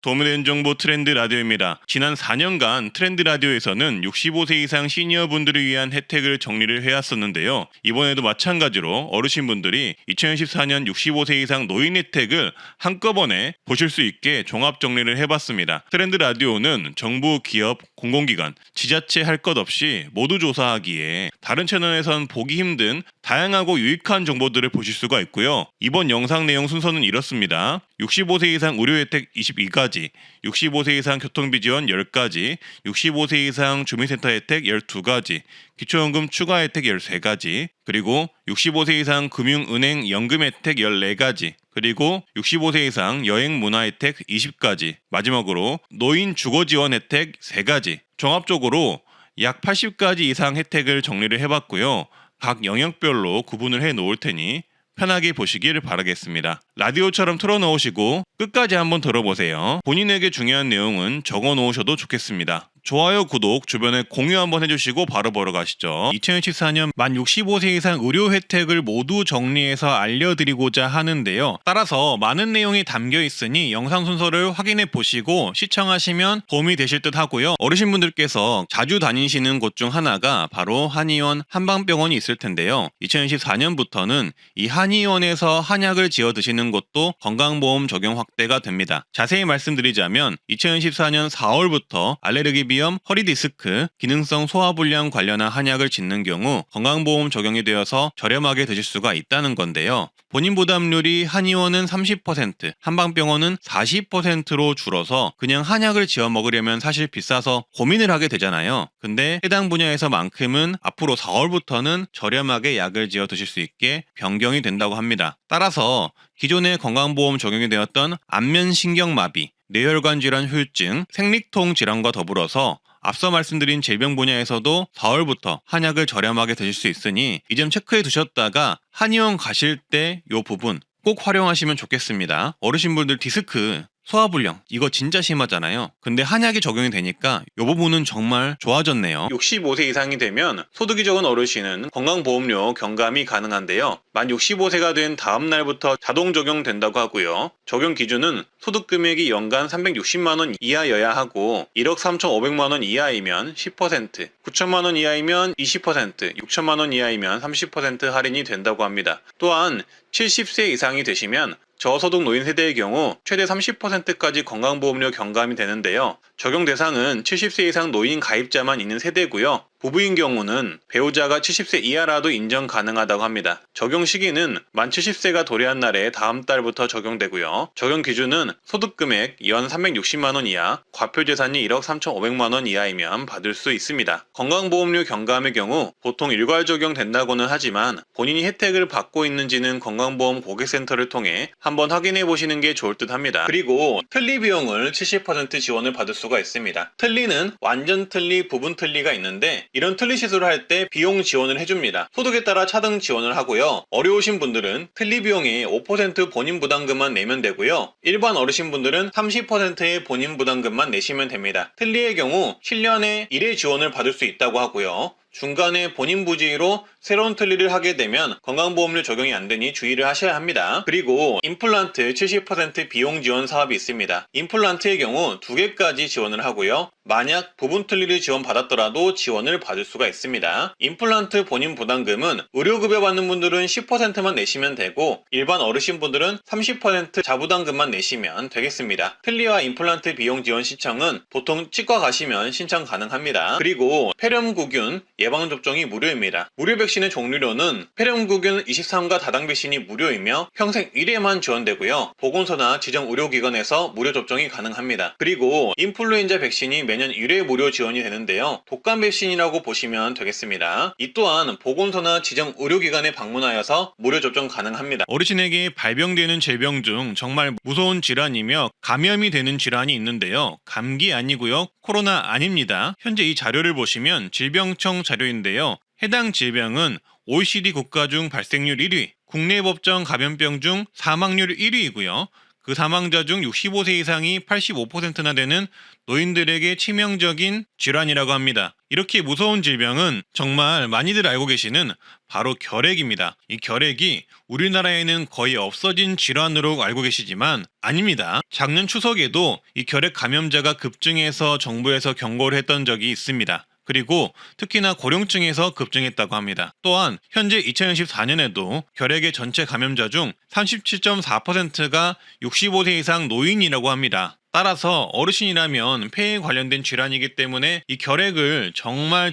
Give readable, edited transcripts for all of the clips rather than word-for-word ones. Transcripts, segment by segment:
도움이 되는 정보 트렌드 라디오입니다. 지난 4년간 트렌드 라디오에서는 65세 이상 시니어분들을 위한 혜택을 정리를 해왔었는데요. 이번에도 마찬가지로 어르신분들이 2014년 65세 이상 노인 혜택을 한꺼번에 보실 수 있게 종합 정리를 해봤습니다. 트렌드 라디오는 정부, 기업, 공공기관, 지자체 할 것 없이 모두 조사하기에 다른 채널에선 보기 힘든 다양하고 유익한 정보들을 보실 수가 있고요. 이번 영상 내용 순서는 이렇습니다. 65세 이상 의료 혜택 22가지, 65세 이상 교통비 지원 10가지, 65세 이상 주민센터 혜택 12가지, 기초연금 추가 혜택 13가지, 그리고 65세 이상 금융은행 연금 혜택 14가지, 그리고 65세 이상 여행 문화 혜택 20가지, 마지막으로 노인 주거 지원 혜택 3가지, 종합적으로 약 80가지 이상 혜택을 정리를 해봤고요. 각 영역별로 구분을 해 놓을 테니 편하게 보시길 바라겠습니다. 라디오처럼 틀어놓으시고 끝까지 한번 들어보세요. 본인에게 중요한 내용은 적어 놓으셔도 좋겠습니다. 좋아요, 구독, 주변에 공유 한번 해주시고 바로 보러 가시죠. 2014년 만 65세 이상 의료 혜택을 모두 정리해서 알려드리고자 하는데요. 따라서 많은 내용이 담겨 있으니 영상 순서를 확인해 보시고 시청하시면 도움이 되실 듯 하고요. 어르신분들께서 자주 다니시는 곳 중 하나가 바로 한의원 한방병원이 있을 텐데요. 2024년부터는 이 한의원에서 한약을 지어 드시는 것도 건강보험 적용 확대가 됩니다. 자세히 말씀드리자면 2014년 4월부터 알레르기 비염, 허리 디스크, 기능성 소화불량 관련한 한약을 짓는 경우 건강보험 적용이 되어서 저렴하게 드실 수가 있다는 건데요. 본인 부담률이 한의원은 30%, 한방병원은 40%로 줄어서 그냥 한약을 지어 먹으려면 사실 비싸서 고민을 하게 되잖아요. 근데 해당 분야에서만큼은 앞으로 4월부터는 저렴하게 약을 지어 드실 수 있게 변경이 된다고 합니다. 따라서 기존의 건강보험 적용이 되었던 안면신경마비, 뇌혈관 질환 후유증, 생리통 질환과 더불어서 앞서 말씀드린 질병 분야에서도 4월부터 한약을 저렴하게 드실 수 있으니 이 점 체크해 두셨다가 한의원 가실 때 이 부분 꼭 활용하시면 좋겠습니다. 어르신분들 디스크, 소화불량 이거 진짜 심하잖아요. 근데 한약이 적용이 되니까 이 부분은 정말 좋아졌네요. 65세 이상이 되면 소득이 적은 어르신은 건강보험료 경감이 가능한데요. 만 65세가 된 다음 날부터 자동 적용된다고 하고요. 적용 기준은 소득 금액이 연간 360만원 이하여야 하고 1억 3,500만원 이하이면 10%, 9천만원 이하이면 20%, 6천만원 이하이면 30% 할인이 된다고 합니다. 또한 70세 이상이 되시면 저소득 노인 세대의 경우 최대 30%까지 건강보험료 경감이 되는데요. 적용 대상은 70세 이상 노인 가입자만 있는 세대고요. 부부인 경우는 배우자가 70세 이하라도 인정 가능하다고 합니다. 적용 시기는 만 70세가 도래한 날에 다음 달부터 적용되고요. 적용 기준은 소득금액 연 360만원 이하, 과표재산이 1억 3,500만원 이하이면 받을 수 있습니다. 건강보험료 경감의 경우 보통 일괄 적용된다고는 하지만 본인이 혜택을 받고 있는지는 건강보험 고객센터를 통해 한번 확인해 보시는 게 좋을 듯 합니다. 그리고 틀니 비용을 70% 지원을 받을 수가 있습니다. 틀니는 완전 틀니, 부분 틀니가 있는데 이런 틀니 시술을 할 때 비용 지원을 해줍니다. 소득에 따라 차등 지원을 하고요. 어려우신 분들은 틀니 비용의 5% 본인 부담금만 내면 되고요. 일반 어르신분들은 30%의 본인 부담금만 내시면 됩니다. 틀니의 경우 7년에 1회 지원을 받을 수 있다고 하고요. 중간에 본인 부지로 새로운 틀니를 하게 되면 건강보험료 적용이 안 되니 주의를 하셔야 합니다. 그리고 임플란트 70% 비용 지원 사업이 있습니다. 임플란트의 경우 2개까지 지원을 하고요. 만약 부분 틀니를 지원받았더라도 지원을 받을 수가 있습니다. 임플란트 본인 부담금은 의료급여 받는 분들은 10%만 내시면 되고 일반 어르신분들은 30% 자부담금만 내시면 되겠습니다. 틀니와 임플란트 비용 지원 신청은 보통 치과 가시면 신청 가능합니다. 그리고 폐렴구균 예방접종이 무료입니다. 무료 백신의 종류로는 폐렴구균 23가 다당 백신이 무료이며 평생 1회만 지원되고요. 보건소나 지정 의료기관에서 무료 접종이 가능합니다. 그리고 인플루엔자 백신이 매년 1회 무료 지원이 되는데요. 독감 백신이라고 보시면 되겠습니다. 이 또한 보건소나 지정 의료기관에 방문하여서 무료 접종 가능합니다. 어르신에게 발병되는 질병 중 정말 무서운 질환이며 감염이 되는 질환이 있는데요. 감기 아니고요. 코로나 아닙니다. 현재 이 자료를 보시면 질병청 자료인데요. 해당 질병은 OECD 국가 중 발생률 1위, 국내 법정 감염병 중 사망률 1위이고요. 그 사망자 중 65세 이상이 85%나 되는 노인들에게 치명적인 질환이라고 합니다. 이렇게 무서운 질병은 정말 많이들 알고 계시는 바로 결핵입니다. 이 결핵이 우리나라에는 거의 없어진 질환으로 알고 계시지만 아닙니다. 작년 추석에도 이 결핵 감염자가 급증해서 정부에서 경고를 했던 적이 있습니다. 그리고 특히나 고령층에서 급증했다고 합니다. 또한 현재 2014년에도 결핵의 전체 감염자 중 37.4%가 65세 이상 노인이라고 합니다. 따라서 어르신이라면 폐에 관련된 질환이기 때문에 이 결핵을 정말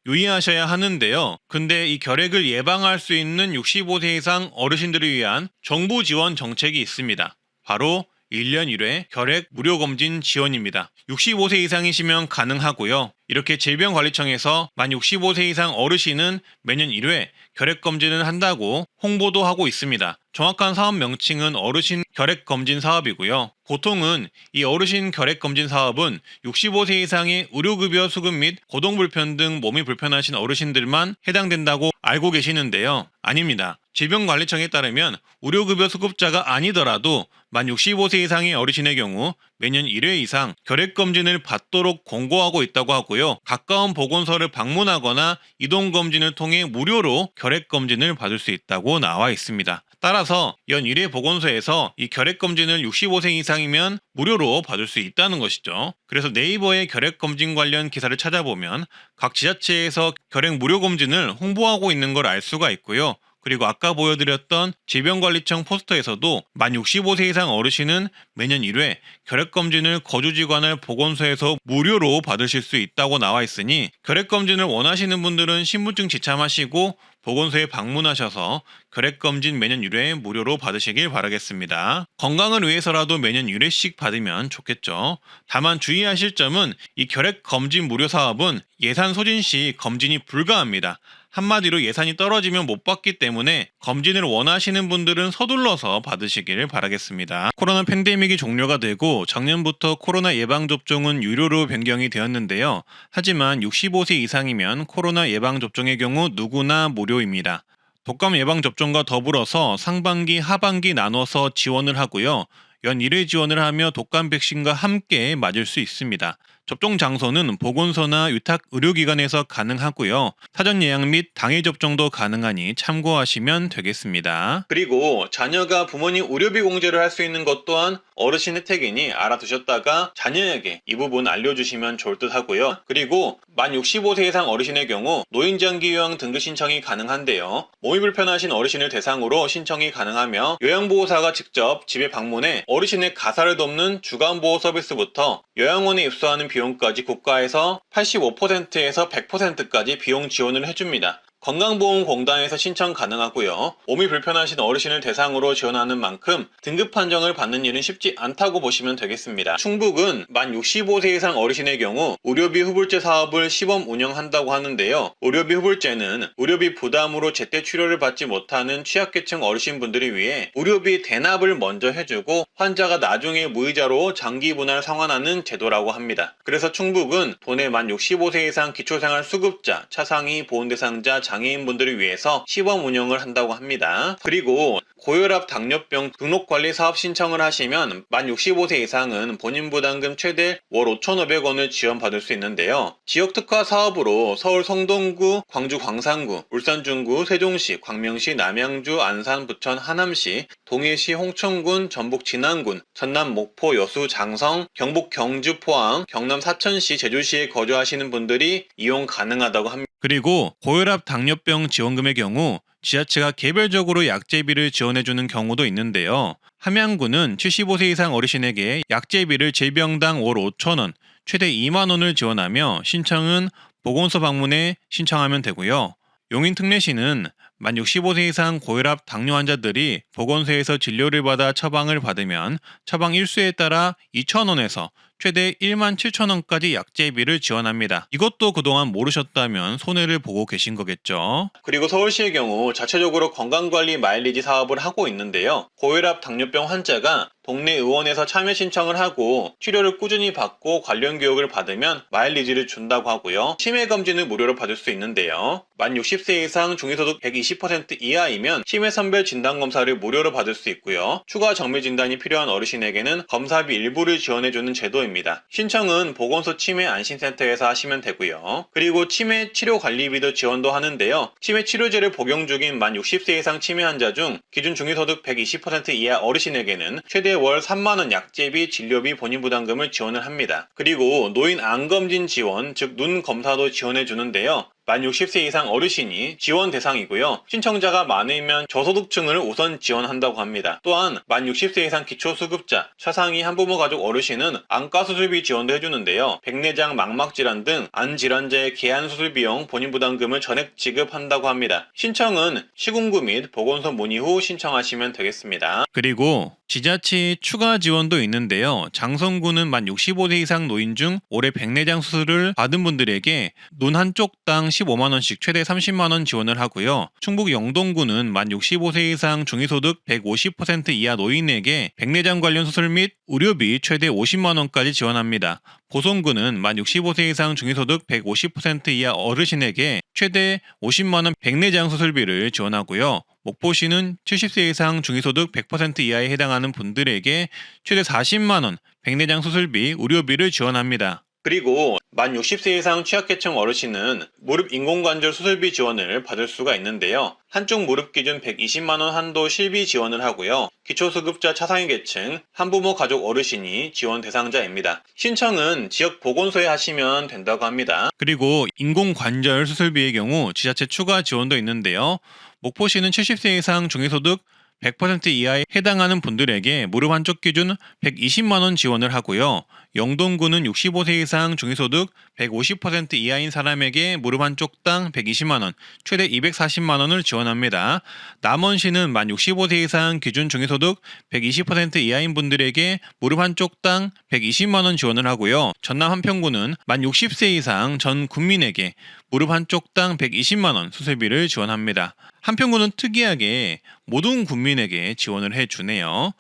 유의하셔야 하는데요. 근데 이 결핵을 예방할 수 있는 65세 이상 어르신들을 위한 정부 지원 정책이 있습니다. 바로 1년 1회 결핵 무료검진 지원입니다. 65세 이상이시면 가능하고요. 이렇게 질병관리청에서 만 65세 이상 어르신은 매년 1회 결핵검진을 한다고 홍보도 하고 있습니다. 정확한 사업 명칭은 어르신 결핵검진 사업이고요. 보통은 이 어르신 결핵검진 사업은 65세 이상의 의료급여 수급 및 거동불편 등 몸이 불편하신 어르신들만 해당된다고 알고 계시는데요. 아닙니다. 질병관리청에 따르면 의료급여 수급자가 아니더라도 만 65세 이상의 어르신의 경우 매년 1회 이상 결핵검진을 받도록 권고하고 있다고 하고요. 가까운 보건소를 방문하거나 이동검진을 통해 무료로 결핵검진을 받을 수 있다고 나와 있습니다. 따라서 연 1회 보건소에서 이 결핵검진을 65세 이상이면 무료로 받을 수 있다는 것이죠. 그래서 네이버에 결핵검진 관련 기사를 찾아보면 각 지자체에서 결핵 무료검진을 홍보하고 있는 걸 알 수가 있고요. 그리고 아까 보여드렸던 질병관리청 포스터에서도 만 65세 이상 어르신은 매년 1회 결핵검진을 거주지관을 보건소에서 무료로 받으실 수 있다고 나와 있으니 결핵검진을 원하시는 분들은 신분증 지참하시고 보건소에 방문하셔서 결핵검진 매년 1회 무료로 받으시길 바라겠습니다. 건강을 위해서라도 매년 1회씩 받으면 좋겠죠. 다만 주의하실 점은 이 결핵검진 무료 사업은 예산 소진 시 검진이 불가합니다. 한마디로 예산이 떨어지면 못 받기 때문에 검진을 원하시는 분들은 서둘러서 받으시길 바라겠습니다. 코로나 팬데믹이 종료가 되고 작년부터 코로나 예방접종은 유료로 변경이 되었는데요. 하지만 65세 이상이면 코로나 예방접종의 경우 누구나 무료입니다. 독감 예방접종과 더불어서 상반기, 하반기 나눠서 지원을 하고요. 연 1회 지원을 하며 독감 백신과 함께 맞을 수 있습니다. 접종 장소는 보건소나 위탁 의료기관에서 가능하고요. 사전 예약 및 당일 접종도 가능하니 참고하시면 되겠습니다. 그리고 자녀가 부모님 의료비 공제를 할 수 있는 것 또한 어르신 혜택이니 알아두셨다가 자녀에게 이 부분 알려주시면 좋을 듯 하고요. 그리고 만 65세 이상 어르신의 경우 노인장기 요양 등급 신청이 가능한데요. 몸이 불편하신 어르신을 대상으로 신청이 가능하며 요양보호사가 직접 집에 방문해 어르신의 가사를 돕는 주간보호 서비스부터 요양원에 입소하는 비용까지 국가에서 85%에서 100%까지 비용 지원을 해줍니다. 건강보험공단에서 신청 가능하고요. 몸이 불편하신 어르신을 대상으로 지원하는 만큼 등급 판정을 받는 일은 쉽지 않다고 보시면 되겠습니다. 충북은 만 65세 이상 어르신의 경우 의료비 후불제 사업을 시범 운영한다고 하는데요. 의료비 후불제는 의료비 부담으로 제때 치료를 받지 못하는 취약계층 어르신분들을 위해 의료비 대납을 먼저 해주고 환자가 나중에 무이자로 장기 분할 상환하는 제도라고 합니다. 그래서 충북은 도내 만 65세 이상 기초생활수급자, 차상위 보훈대상자, 장애인분들을 위해서 시범 운영을 한다고 합니다. 그리고 고혈압 당뇨병 등록관리 사업 신청을 하시면 만 65세 이상은 본인 부담금 최대 월 5,500원을 지원받을 수 있는데요. 지역특화 사업으로 서울 성동구, 광주 광산구, 울산 중구, 세종시, 광명시, 남양주, 안산, 부천, 하남시, 동해시, 홍천군, 전북 진안군, 전남 목포, 여수, 장성, 경북 경주, 포항, 경남 사천시, 제주시에 거주하시는 분들이 이용 가능하다고 합니다. 그리고 고혈압 당뇨병 지원금의 경우 지자체가 개별적으로 약제비를 지원해주는 경우도 있는데요. 함양구는 75세 이상 어르신에게 약제비를 질병당 월 5,000원, 최대 2만원을 지원하며 신청은 보건소 방문해 신청하면 되고요. 용인특례시는 만 65세 이상 고혈압 당뇨 환자들이 보건소에서 진료를 받아 처방을 받으면 처방 일수에 따라 2,000원에서 최대 17,000원까지 약제비를 지원합니다. 이것도 그동안 모르셨다면 손해를 보고 계신 거겠죠. 그리고 서울시의 경우 자체적으로 건강관리 마일리지 사업을 하고 있는데요. 고혈압, 당뇨병 환자가 동네 의원에서 참여 신청을 하고 치료를 꾸준히 받고 관련 교육을 받으면 마일리지를 준다고 하고요. 치매 검진을 무료로 받을 수 있는데요. 만 60세 이상 중위소득 120% 이하이면 치매 선별 진단 검사를 무료로 받을 수 있고요. 추가 정밀 진단이 필요한 어르신에게는 검사비 일부를 지원해주는 제도입니다. 신청은 보건소 치매 안심센터에서 하시면 되고요. 그리고 치매 치료 관리비도 지원도 하는데요. 치매 치료제를 복용 중인 만 60세 이상 치매 환자 중 기준 중위소득 120% 이하 어르신에게는 최대 월 3만원 약제비, 진료비, 본인부담금을 지원을 합니다. 그리고 노인 암검진 지원, 즉 눈 검사도 지원해 주는데요. 만 60세 이상 어르신이 지원 대상이고요. 신청자가 많으면 저소득층을 우선 지원한다고 합니다. 또한 만 60세 이상 기초수급자, 차상위 한부모 가족 어르신은 안과수술비 지원도 해주는데요. 백내장, 망막질환 등 안질환자의 개안수술 비용 본인부담금을 전액 지급한다고 합니다. 신청은 시군구 및 보건소 문의 후 신청하시면 되겠습니다. 그리고 지자체 추가 지원도 있는데요. 장성구는 만 65세 이상 노인 중 올해 백내장 수술을 받은 분들에게 눈 한쪽당 15만원씩 최대 30만원 지원을 하고요. 충북 영동구는 만 65세 이상 중위소득 150% 이하 노인에게 백내장 관련 수술 및 의료비 최대 50만원까지 지원합니다. 보성구는 만 65세 이상 중위소득 150% 이하 어르신에게 최대 50만원 백내장 수술비를 지원하고요. 목포시는 70세 이상 중위소득 100% 이하에 해당하는 분들에게 최대 40만원 백내장 수술비, 의료비를 지원합니다. 그리고 만 60세 이상 취약계층 어르신은 무릎 인공관절 수술비 지원을 받을 수가 있는데요. 한쪽 무릎 기준 120만원 한도 실비 지원을 하고요. 기초수급자 차상위 계층, 한부모 가족 어르신이 지원 대상자입니다. 신청은 지역 보건소에 하시면 된다고 합니다. 그리고 인공관절 수술비의 경우 지자체 추가 지원도 있는데요. 목포시는 70세 이상 중위소득 100% 이하에 해당하는 분들에게 무릎 한쪽 기준 120만원 지원을 하고요. 영동구는 65세 이상 중위소득 150% 이하인 사람에게 무릎 한쪽당 120만원, 최대 240만원을 지원합니다. 남원시는 만 65세 이상 기준 중위소득 120% 이하인 분들에게 무릎 한쪽당 120만원 지원을 하고요. 전남 한평구는 만 60세 이상 전 국민에게 무릎 한쪽당 120만원 수술비를 지원합니다. 한평구는 특이하게 모든 국민에게 지원을 해주네요.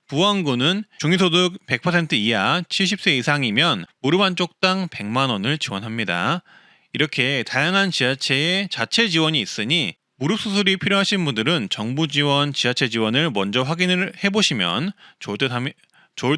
부안구는 중위소득 100% 이하 70세 이상이면 무릎 한쪽당 100만원을 지원합니다. 이렇게 다양한 지자체의 자체 지원이 있으니 무릎 수술이 필요하신 분들은 정부 지원, 지자체 지원을 먼저 확인을 해보시면 좋을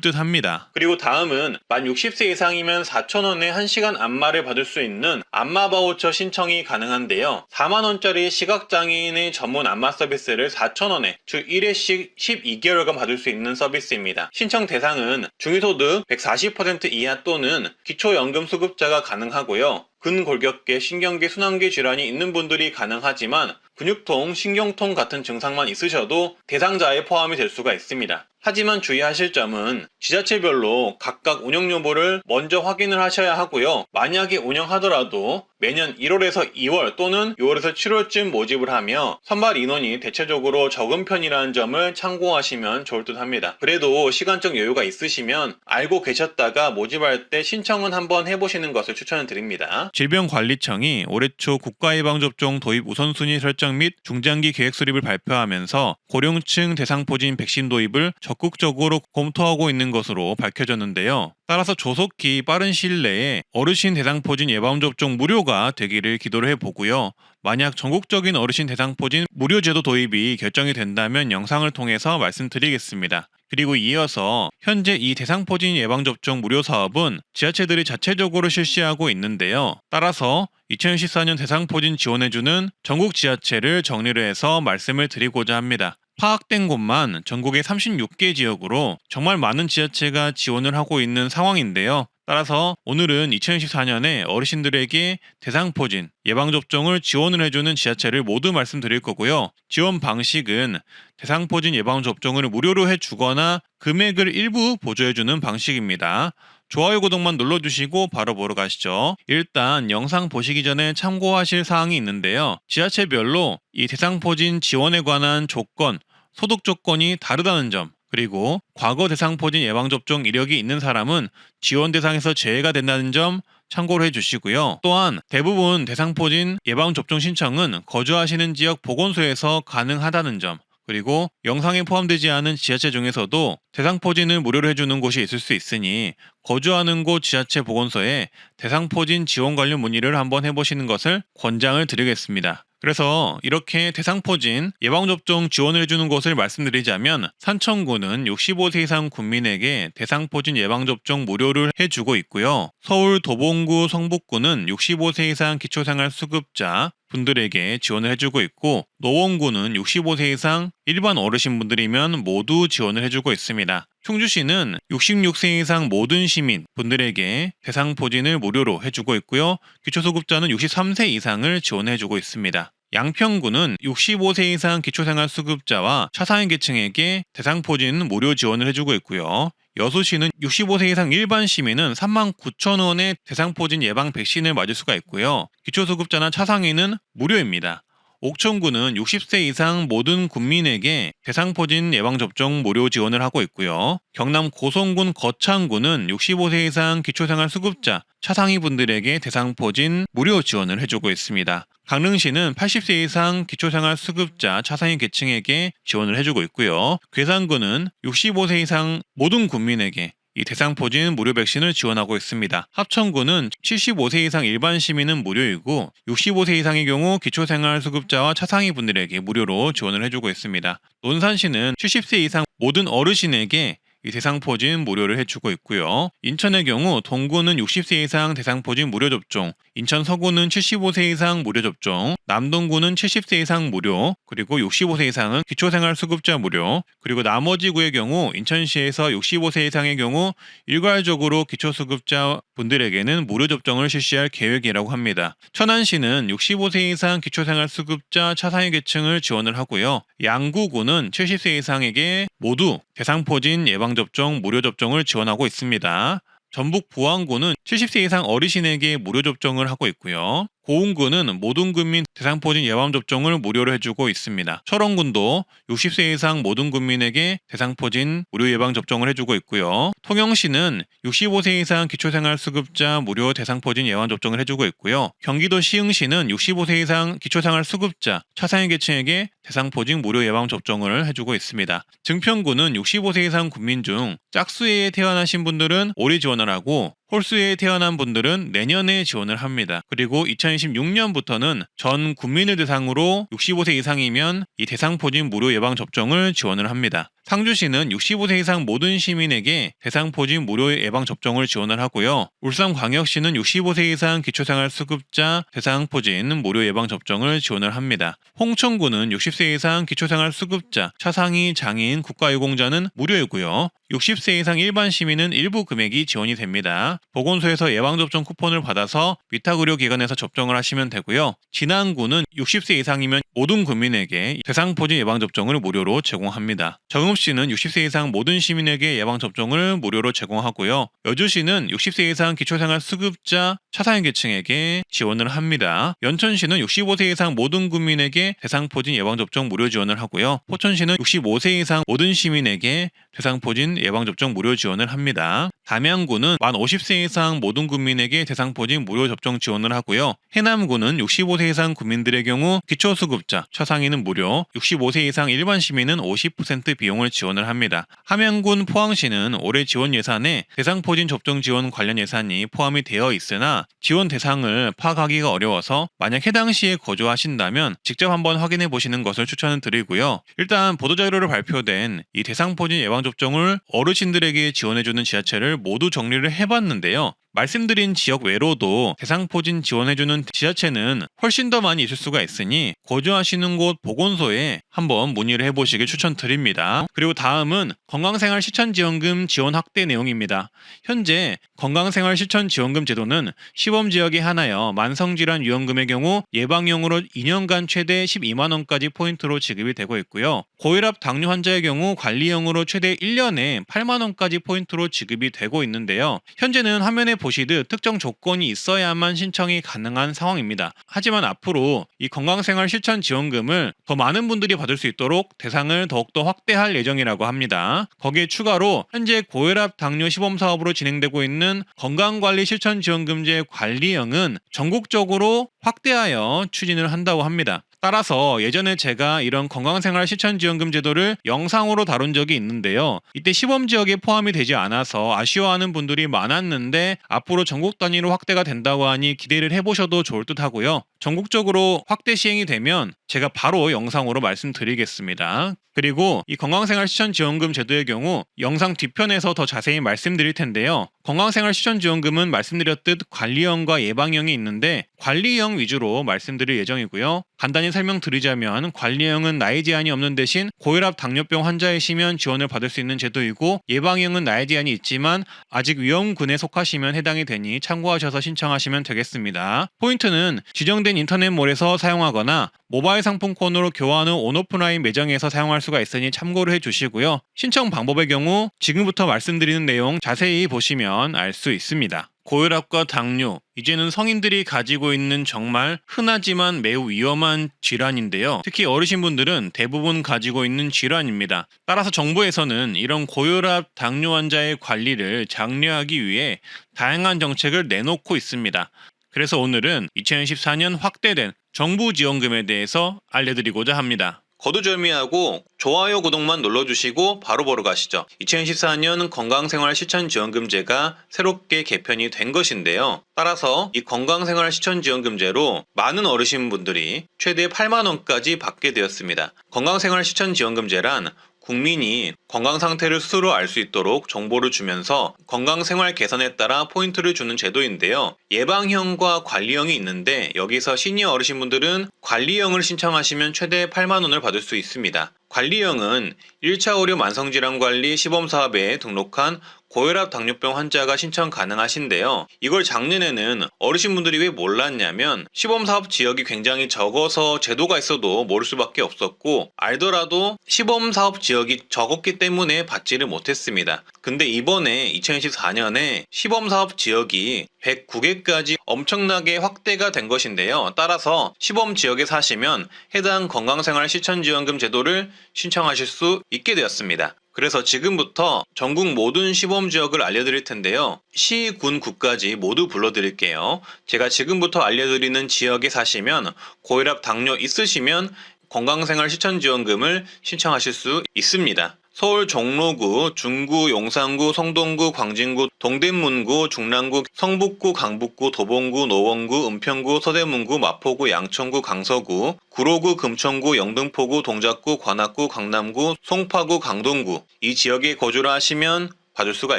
듯 합니다. 그리고 다음은 만 60세 이상이면 4,000원에 1시간 안마를 받을 수 있는 안마 바우처 신청이 가능한데요. 4만원짜리 시각장애인의 전문 안마 서비스를 4,000원에 주 1회씩 12개월간 받을 수 있는 서비스입니다. 신청 대상은 중위소득 140% 이하 또는 기초연금 수급자가 가능하고요. 근골격계, 신경계, 순환계 질환이 있는 분들이 가능하지만 근육통, 신경통 같은 증상만 있으셔도 대상자에 포함이 될 수가 있습니다. 하지만 주의하실 점은 지자체별로 각각 운영 여부를 먼저 확인을 하셔야 하고요. 만약에 운영하더라도 매년 1월에서 2월 또는 6월에서 7월쯤 모집을 하며 선발 인원이 대체적으로 적은 편이라는 점을 참고하시면 좋을 듯 합니다. 그래도 시간적 여유가 있으시면 알고 계셨다가 모집할 때 신청은 한번 해보시는 것을 추천을 드립니다. 질병관리청이 올해 초 국가예방접종 도입 우선순위 설정 및 중장기 계획 수립을 발표하면서 고령층 대상포진 백신 도입을 적극적으로 검토하고 있는 것으로 밝혀졌는데요. 따라서 조속히 빠른 시일 내에 어르신 대상포진 예방접종 무료가 되기를 기도를 해보고요. 만약 전국적인 어르신 대상포진 무료제도 도입이 결정이 된다면 영상을 통해서 말씀드리겠습니다. 그리고 이어서 현재 이 대상포진 예방접종 무료 사업은 지자체들이 자체적으로 실시하고 있는데요. 따라서 2014년 대상포진 지원해주는 전국 지자체를 정리를 해서 말씀을 드리고자 합니다. 파악된 곳만 전국의 36개 지역으로 정말 많은 지자체가 지원을 하고 있는 상황인데요. 따라서 오늘은 2024년에 어르신들에게 대상포진 예방접종을 지원을 해주는 지자체를 모두 말씀드릴 거고요. 지원 방식은 대상포진 예방접종을 무료로 해주거나 금액을 일부 보조해주는 방식입니다. 좋아요, 구독만 눌러주시고 바로 보러 가시죠. 일단 영상 보시기 전에 참고하실 사항이 있는데요. 지자체별로 이 대상포진 지원에 관한 조건, 소득 조건이 다르다는 점 그리고 과거 대상포진 예방접종 이력이 있는 사람은 지원 대상에서 제외가 된다는 점 참고를 해주시고요. 또한 대부분 대상포진 예방접종 신청은 거주하시는 지역 보건소에서 가능하다는 점, 그리고 영상에 포함되지 않은 지자체 중에서도 대상포진을 무료로 해주는 곳이 있을 수 있으니 거주하는 곳 지자체 보건소에 대상포진 지원 관련 문의를 한번 해보시는 것을 권장을 드리겠습니다. 그래서 이렇게 대상포진 예방접종 지원을 해주는 곳을 말씀드리자면 산청구는 65세 이상 국민에게 대상포진 예방접종 무료를 해주고 있고요. 서울 도봉구 성북구는 65세 이상 기초생활수급자 분들에게 지원을 해주고 있고, 노원구는 65세 이상 일반 어르신분들이면 모두 지원을 해주고 있습니다. 충주시는 66세 이상 모든 시민 분들에게 대상포진을 무료로 해주고 있고요. 기초수급자는 63세 이상을 지원해주고 있습니다. 양평구는 65세 이상 기초생활수급자와 차상위 계층에게 대상포진 무료 지원을 해주고 있고요. 여수시는 65세 이상 일반 시민은 39,000원의 대상포진 예방 백신을 맞을 수가 있고요. 기초수급자나 차상위는 무료입니다. 옥천구는 60세 이상 모든 국민에게 대상포진 예방접종 무료 지원을 하고 있고요. 경남 고성군 거창구는 65세 이상 기초생활수급자, 차상위 분들에게 대상포진 무료 지원을 해주고 있습니다. 강릉시는 80세 이상 기초생활수급자, 차상위 계층에게 지원을 해주고 있고요. 괴산구는 65세 이상 모든 국민에게 이 대상포진 무료 백신을 지원하고 있습니다. 합천구는 75세 이상 일반 시민은 무료이고 65세 이상의 경우 기초생활수급자와 차상위 분들에게 무료로 지원을 해주고 있습니다. 논산시는 70세 이상 모든 어르신에게 이 대상포진 무료를 해주고 있고요. 인천의 경우 동구는 60세 이상 대상포진 무료 접종, 인천 서구는 75세 이상 무료 접종, 남동구는 70세 이상 무료, 그리고 65세 이상은 기초생활수급자 무료, 그리고 나머지 구의 경우 인천시에서 65세 이상의 경우 일괄적으로 기초수급자 분들에게는 무료 접종을 실시할 계획이라고 합니다. 천안시는 65세 이상 기초생활수급자 차상위 계층을 지원을 하고요. 양구구는 70세 이상에게 모두 대상포진 예방접종 무료 접종을 지원하고 있습니다. 전북 부안구는 70세 이상 어르신에게 무료 접종을 하고 있고요. 고흥구는 모든 국민 대상포진 예방접종을 무료로 해주고 있습니다. 철원군도 60세 이상 모든 국민에게 대상포진 무료 예방접종을 해주고 있고요. 통영시는 65세 이상 기초생활수급자 무료 대상포진 예방접종을 해주고 있고요. 경기도 시흥시는 65세 이상 기초생활수급자 차상위 계층에게 대상포진 무료 예방접종을 해주고 있습니다. 증평구는 65세 이상 국민 중 짝수해에 태어나신 분들은 올해 지원을 하고 홀수에 태어난 분들은 내년에 지원을 합니다. 그리고 2026년부터는 전 국민을 대상으로 65세 이상이면 이 대상포진 무료 예방접종을 지원을 합니다. 상주시는 65세 이상 모든 시민에게 대상포진 무료 예방접종을 지원을 하고요. 울산광역시는 65세 이상 기초생활수급자 대상포진 무료 예방접종을 지원을 합니다. 홍천구는 60세 이상 기초생활수급자, 차상위 장애인 국가유공자는 무료이고요. 60세 이상 일반 시민은 일부 금액이 지원이 됩니다. 보건소에서 예방접종 쿠폰을 받아서 위탁의료기관에서 접종을 하시면 되고요. 진안구는 60세 이상이면 모든 국민에게 대상포진 예방접종을 무료로 제공합니다. 정읍시는 60세 이상 모든 시민에게 예방접종을 무료로 제공하고요. 여주시는 60세 이상 기초생활수급자 차상위 계층에게 지원을 합니다. 연천시는 65세 이상 모든 국민에게 대상포진 예방접종 무료 지원을 하고요. 포천시는 65세 이상 모든 시민에게 대상포진 예방접종 무료 지원을 합니다. 담양구는 만 50세 이상 모든 국민에게 대상포진 무료 접종 지원을 하고요. 해남구는 65세 이상 국민들의 경우 기초수급자, 차상위는 무료, 65세 이상 일반 시민은 50% 비용을 지원을 합니다. 함양군 포항시는 올해 지원 예산에 대상포진 접종 지원 관련 예산이 포함이 되어 있으나 지원 대상을 파악하기가 어려워서 만약 해당 시에 거주하신다면 직접 한번 확인해 보시는 것을 추천을 드리고요. 일단 보도자료로 발표된 이 대상포진 예방접종을 어르신들에게 지원해주는 지자체를 모두 정리를 해봤는데요. 말씀드린 지역 외로도 대상포진 지원해주는 지자체는 훨씬 더 많이 있을 수가 있으니 거주하시는 곳 보건소에 한번 문의를 해보시길 추천드립니다. 그리고 다음은 건강생활실천지원금 지원 확대 내용입니다. 현재 건강생활실천지원금 제도는 시범지역에 한하여 만성질환위험금의 경우 예방용으로 2년간 최대 12만원까지 포인트로 지급이 되고 있고요. 고혈압 당뇨 환자의 경우 관리용으로 최대 1년에 8만원까지 포인트로 지급이 되고 있는데요. 현재는 화면에 보시듯 특정 조건이 있어야만 신청이 가능한 상황입니다. 하지만 앞으로 이 건강생활실천지원금을 더 많은 분들이 받을 수 있도록 대상을 더욱더 확대할 예정이라고 합니다. 거기에 추가로 현재 고혈압 당뇨 시범사업으로 진행되고 있는 건강관리실천지원금제 관리형은 전국적으로 확대하여 추진을 한다고 합니다. 따라서 예전에 제가 이런 건강생활 실천지원금 제도를 영상으로 다룬 적이 있는데요. 이때 시범지역에 포함이 되지 않아서 아쉬워하는 분들이 많았는데 앞으로 전국 단위로 확대가 된다고 하니 기대를 해보셔도 좋을 듯 하고요. 전국적으로 확대 시행이 되면 제가 바로 영상으로 말씀드리겠습니다. 그리고 이 건강생활 실천지원금 제도의 경우 영상 뒤편에서 더 자세히 말씀드릴 텐데요. 건강생활 실천지원금은 말씀드렸듯 관리형과 예방형이 있는데 관리형 위주로 말씀드릴 예정이고요. 간단히 설명드리자면 관리형은 나이 제한이 없는 대신 고혈압 당뇨병 환자이시면 지원을 받을 수 있는 제도이고 예방형은 나이 제한이 있지만 아직 위험군에 속하시면 해당이 되니 참고하셔서 신청하시면 되겠습니다. 포인트는 지정된 인터넷몰에서 사용하거나 모바일 상품권으로 교환 후 온오프라인 매장에서 사용할 수가 있으니 참고를 해주시고요. 신청 방법의 경우 지금부터 말씀드리는 내용 자세히 보시면 알 수 있습니다. 고혈압과 당뇨, 이제는 성인들이 가지고 있는 정말 흔하지만 매우 위험한 질환인데요. 특히 어르신분들은 대부분 가지고 있는 질환입니다. 따라서 정부에서는 이런 고혈압, 당뇨 환자의 관리를 장려하기 위해 다양한 정책을 내놓고 있습니다. 그래서 오늘은 2014년 확대된 정부 지원금에 대해서 알려드리고자 합니다. 거두절미하고 좋아요 구독만 눌러주시고 바로 보러 가시죠. 2014년 건강생활 실천지원금제가 새롭게 개편이 된 것인데요. 따라서 이 건강생활 실천지원금제로 많은 어르신분들이 최대 8만원까지 받게 되었습니다. 건강생활 실천지원금제란 국민이 건강 상태를 스스로 알 수 있도록 정보를 주면서 건강 생활 개선에 따라 포인트를 주는 제도인데요. 예방형과 관리형이 있는데 여기서 시니어 어르신분들은 관리형을 신청하시면 최대 8만 원을 받을 수 있습니다. 관리형은 1차 의료 만성질환관리 시범사업에 등록한 고혈압 당뇨병 환자가 신청 가능하신데요. 이걸 작년에는 어르신분들이 왜 몰랐냐면 시범사업 지역이 굉장히 적어서 제도가 있어도 모를 수밖에 없었고 알더라도 시범사업 지역이 적었기 때문에 받지를 못했습니다. 근데 이번에 2024년에 시범사업 지역이 109개까지 엄청나게 확대가 된 것인데요. 따라서 시범지역에 사시면 해당 건강생활 실천지원금 제도를 신청하실 수 있게 되었습니다. 그래서 지금부터 전국 모든 시범지역을 알려드릴 텐데요. 시, 군, 구까지 모두 불러드릴게요. 제가 지금부터 알려드리는 지역에 사시면 고혈압, 당뇨 있으시면 건강생활 실천지원금을 신청하실 수 있습니다. 서울 종로구, 중구, 용산구, 성동구, 광진구, 동대문구, 중랑구, 성북구, 강북구, 도봉구, 노원구, 은평구, 서대문구, 마포구, 양천구, 강서구, 구로구, 금천구, 영등포구, 동작구, 관악구, 강남구, 송파구, 강동구 이 지역에 거주를 하시면 받을 수가